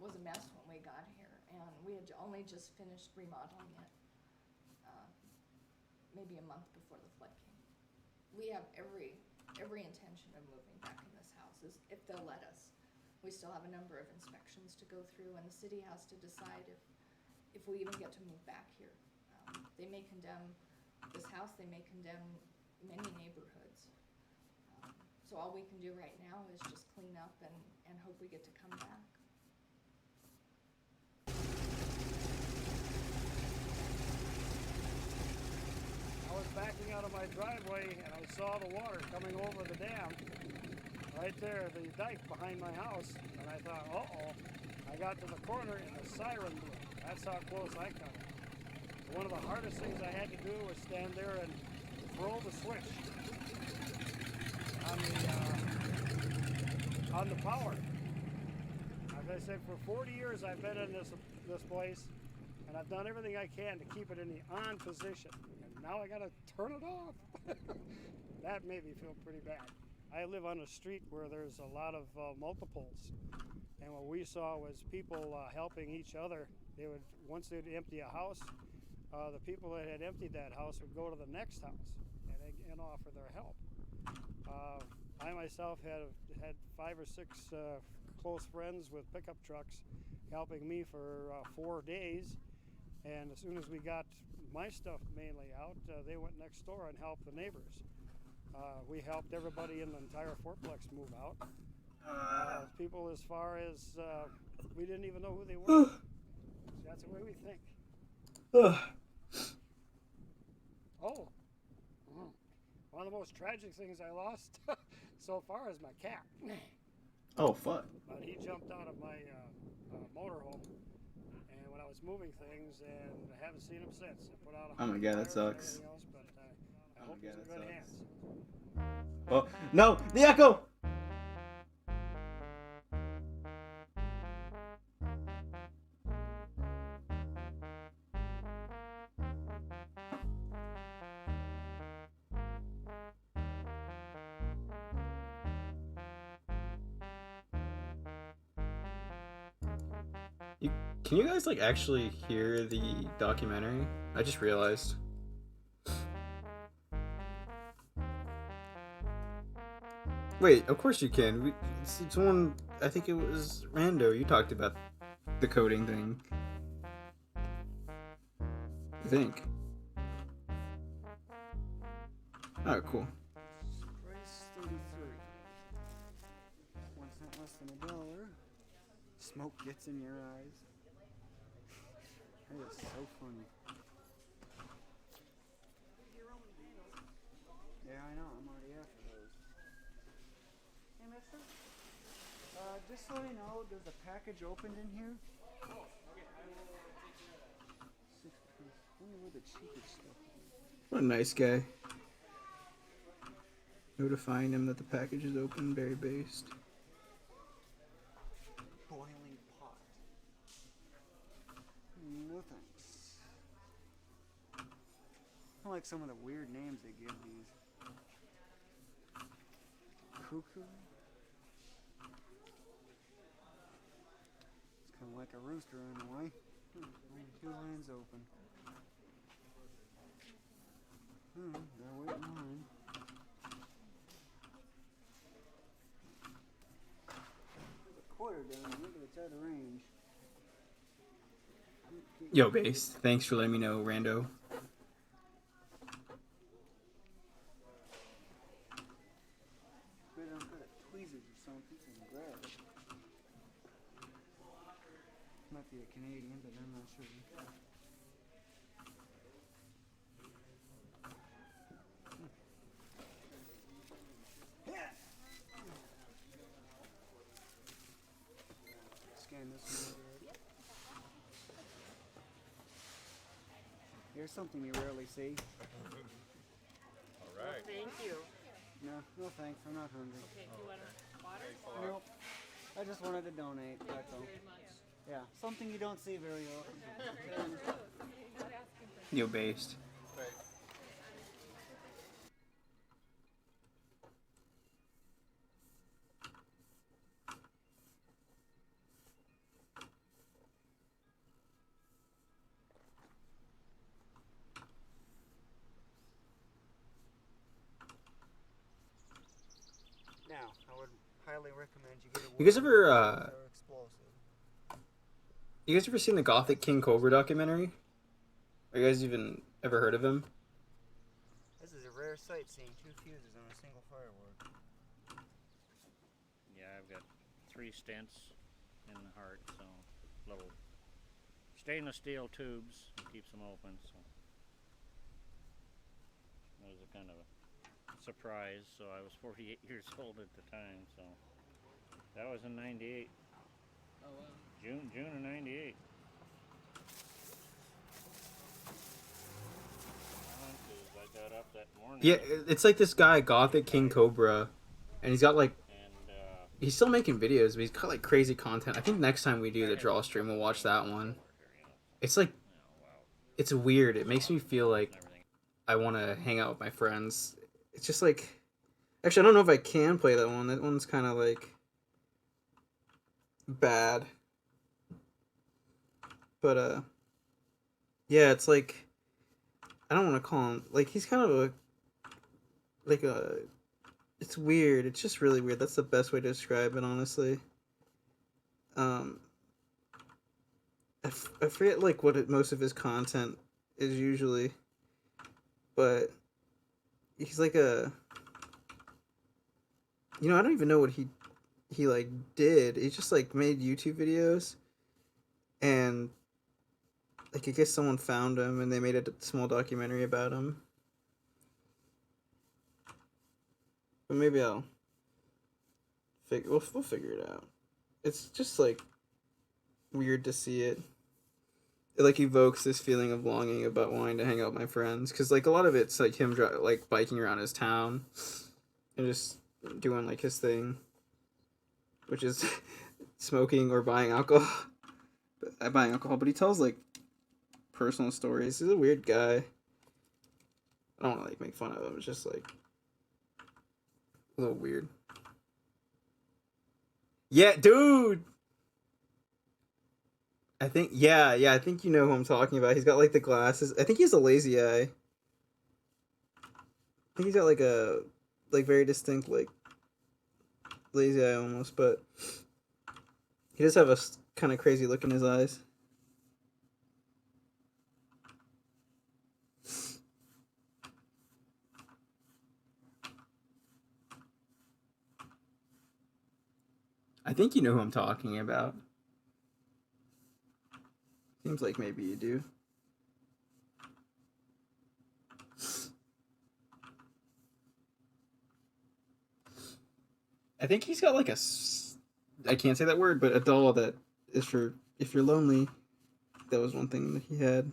was a mess when we got here, and we had only just finished remodeling it maybe a month before the flood came. We have every intention of moving back in this house, if they'll let us. We still have a number of inspections to go through, and the city has to decide if we even get to move back here. They may condemn this house, they may condemn many neighborhoods. So all we can do right now is just clean up and hope we get to come back. I was backing out of my driveway and I saw the water coming over the dam. Right there, the dike behind my house, and I thought, uh-oh. I got to the corner and the siren blew. That's how close I got it. So one of the hardest things I had to do was stand there and throw the switch on the power. As I said, for 40 years I've been in this place, and I've done everything I can to keep it in the on position. And now I gotta turn it off. That made me feel pretty bad. I live on a street where there's a lot of multiples, and what we saw was people helping each other. Once they'd empty a house, the people that had emptied that house would go to the next house and offer their help. I myself had 5 or 6 close friends with pickup trucks helping me for 4 days, and as soon as we got my stuff mainly out, they went next door and helped the neighbors. We helped everybody in the entire fourplex move out. People as far as we didn't even know who they were. That's the way we think. Oh, one of the most tragic things I lost so far is my cat. Oh, fuck. But he jumped out of my motorhome, and when I was moving things, and I haven't seen him since. I put out Oh my god, that sucks. else, but I hope he's in good hands. Oh, no! The echo! Can you guys, like, actually hear the documentary? I just realized. Wait, of course you can. It's one I think it was Rando. You talked about the coding thing. I think. Oh, cool. Price 33. 1 cent less than $1. Smoke gets in your eyes. That is so funny. Yeah, I know. I'm already after those. Hey, mister. Just so you know, there's a package opened in here. Oh, okay. I will take care of that. 6 piece. I wonder where the cheapest stuff is. What a nice guy. Notifying him that the package is open, very based. Boiling pot. No thanks. I like some of the weird names they give these. Cuckoo. It's kind of like a rooster in a way. Only 2 lines open. Gotta wait in line. There's a quarter down here, but it's out of range. Yo, base. Thanks for letting me know, Rando. Bet I've got tweezers or something to grab it. Might be a Canadian, but I'm not sure. Scan this one. Here's something you rarely see. All right. Thank you. No thanks. I'm not hungry. Okay, do you want water? Nope. I just wanted to donate. That's all. Very much. Yeah, something you don't see very often. Yo, based. Now, I would highly recommend you get a You guys ever, they're explosive. You guys ever seen the Gothic King Cobra documentary? Are you guys even ever heard of him? This is a rare sight seeing 2 fuses on a single firework. Yeah, I've got 3 stents in the heart, so little stainless steel tubes keeps them open. So it was a kind of a surprise. So I was 48 years old at the time. So that was in '98. Oh wow. June of '98. I got up that morning. Yeah, it's like this guy, Gothic King Cobra, and he's got like, he's still making videos, but he's got like crazy content. I think next time we do the draw stream, we'll watch that one. It's like, it's weird. It makes me feel like I want to hang out with my friends. It's just like, actually, I don't know if I can play that one. That one's kind of like bad. But yeah, it's like, I don't want to call him, like, he's kind of it's weird. It's just really weird. That's the best way to describe it, honestly. I forget, like, what most of his content is usually, but he's like I don't even know what he like did. He just like made YouTube videos, and like I guess someone found him and they made a small documentary about him. But maybe we'll figure it out. It's just like weird to see it. It like evokes this feeling of longing about wanting to hang out with my friends, because like a lot of it's like him like biking around his town and just doing like his thing, which is smoking or buying alcohol. Buying alcohol, but he tells like personal stories. He's a weird guy. I don't want to like make fun of him. It's just like a little weird. Yeah, dude. I think I think you know who I'm talking about. He's got like the glasses. I think he has a lazy eye. I think he's got like a very distinct like lazy eye almost, but He does have a kind of crazy look in his eyes. I think you know who I'm talking about. Seems like maybe you do. I think he's got like I can't say that word, but a doll that is for if you're lonely. That was one thing that he had.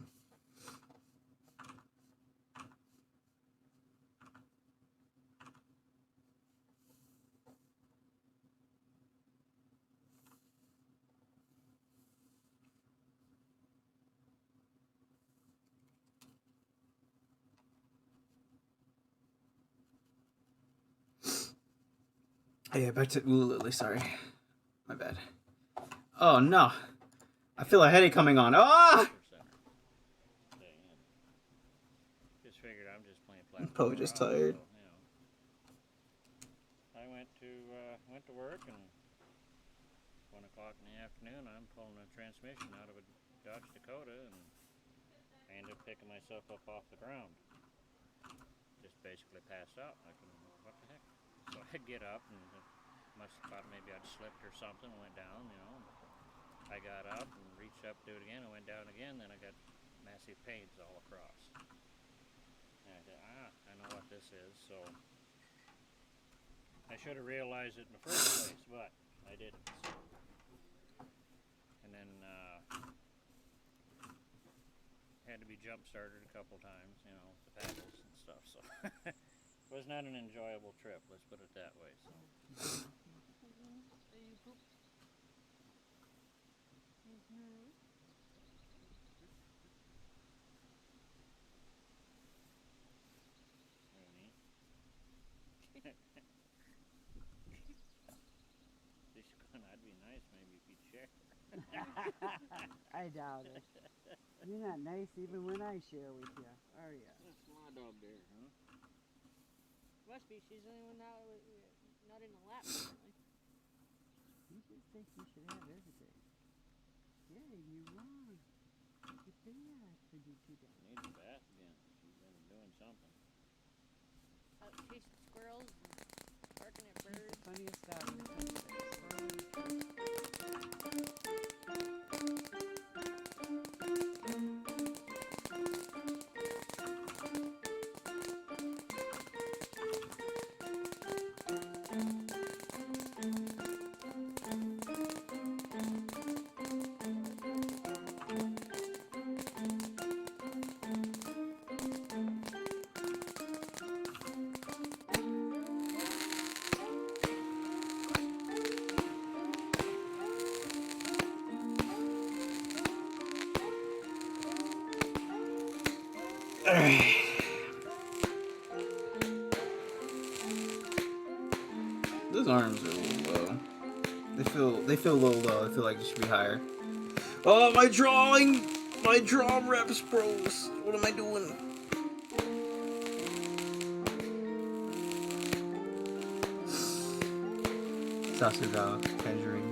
Oh, yeah, back to Lily, sorry. My bad. Oh, no. I feel a headache coming on. Ah! Just figured I'm just playing I'm platform. probably just tired. So, I went to work, and 1 o'clock in the afternoon, I'm pulling a transmission out of a Dodge Dakota, and I ended up picking myself up off the ground. Just basically passed out. What the heck? So I get up, and must have thought maybe I'd slipped or something, and went down, I got up and reached up to do it again, and went down again, then I got massive pains all across. And I said, I know what this is, so I should have realized it in the first place, but I didn't. So. And then had to be jump started a couple times, with the paddles and stuff. So it was not an enjoyable trip. Let's put it that way. So. I'd be nice maybe if you'd share. I doubt it. You're not nice even when I share with you, are you? That's my dog there, huh? Must be. She's the only one not in the lap. You just think you should have everything. Yeah, you're wrong. You think I could do too damn. Needs a bath again. She's been doing something. Out chasing squirrels and barking at birds. Funniest dog in the country. Those arms are a little low. They feel a little low. I feel like it should be higher. Oh, my drawing! My draw reps, bros. What am I doing? Sasuga, Tangerine.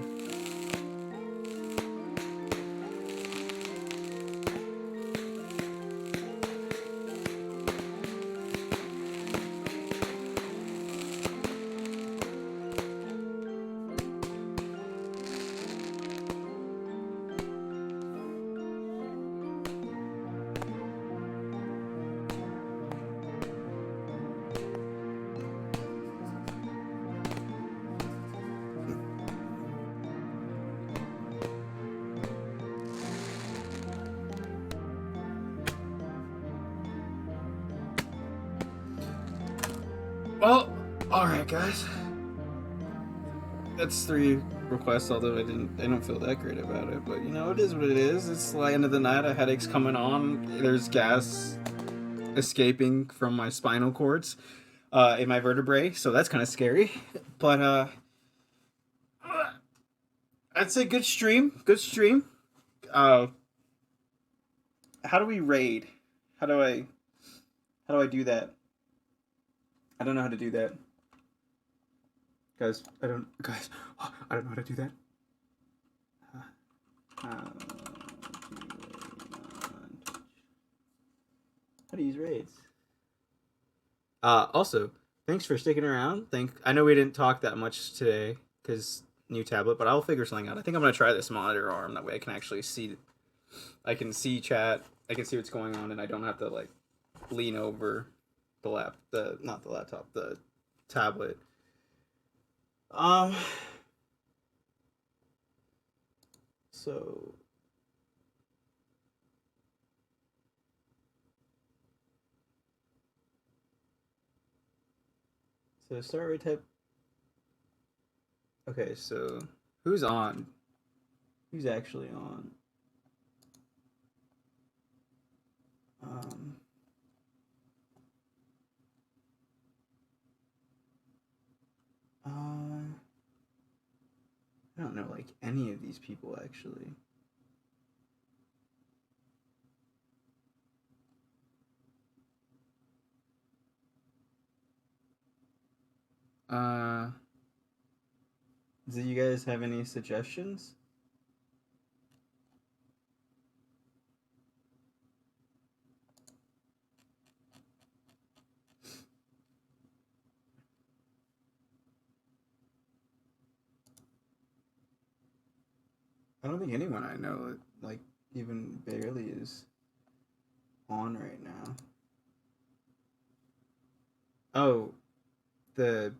Well, alright guys. That's 3 requests, although I don't feel that great about it. But it is what it is. It's the end of the night, a headache's coming on. There's gas escaping from my spinal cords in my vertebrae, so that's kind of scary. But I'd say good stream. Good stream. How do we raid? How do I do that? I don't know how to do that. Guys, I don't know how to do that. How to use raids. Also, thanks for sticking around. I know we didn't talk that much today because new tablet, but I'll figure something out. I think I'm gonna try this monitor arm. That way I can actually see. I can see chat. I can see what's going on, and I don't have to like lean over not the laptop, the tablet. So start rate type. Okay, so who's on? Who's actually on? I don't know like any of these people actually. Do you guys have any suggestions? I don't think anyone I know, like, even barely is on right now. Oh, the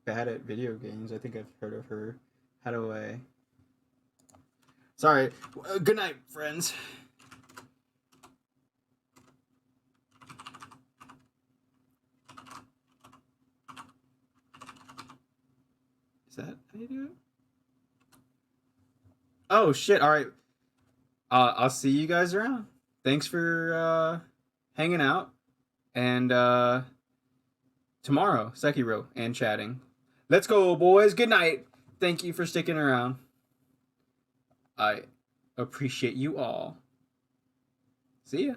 bad at video games. I think I've heard of her. How do I? Sorry. Good night, friends. Is that how you do it? Oh shit! All right. I'll see you guys around. Thanks for hanging out, and tomorrow Sekiro and chatting. Let's go, boys. Good night. Thank you for sticking around. I appreciate you all. See ya.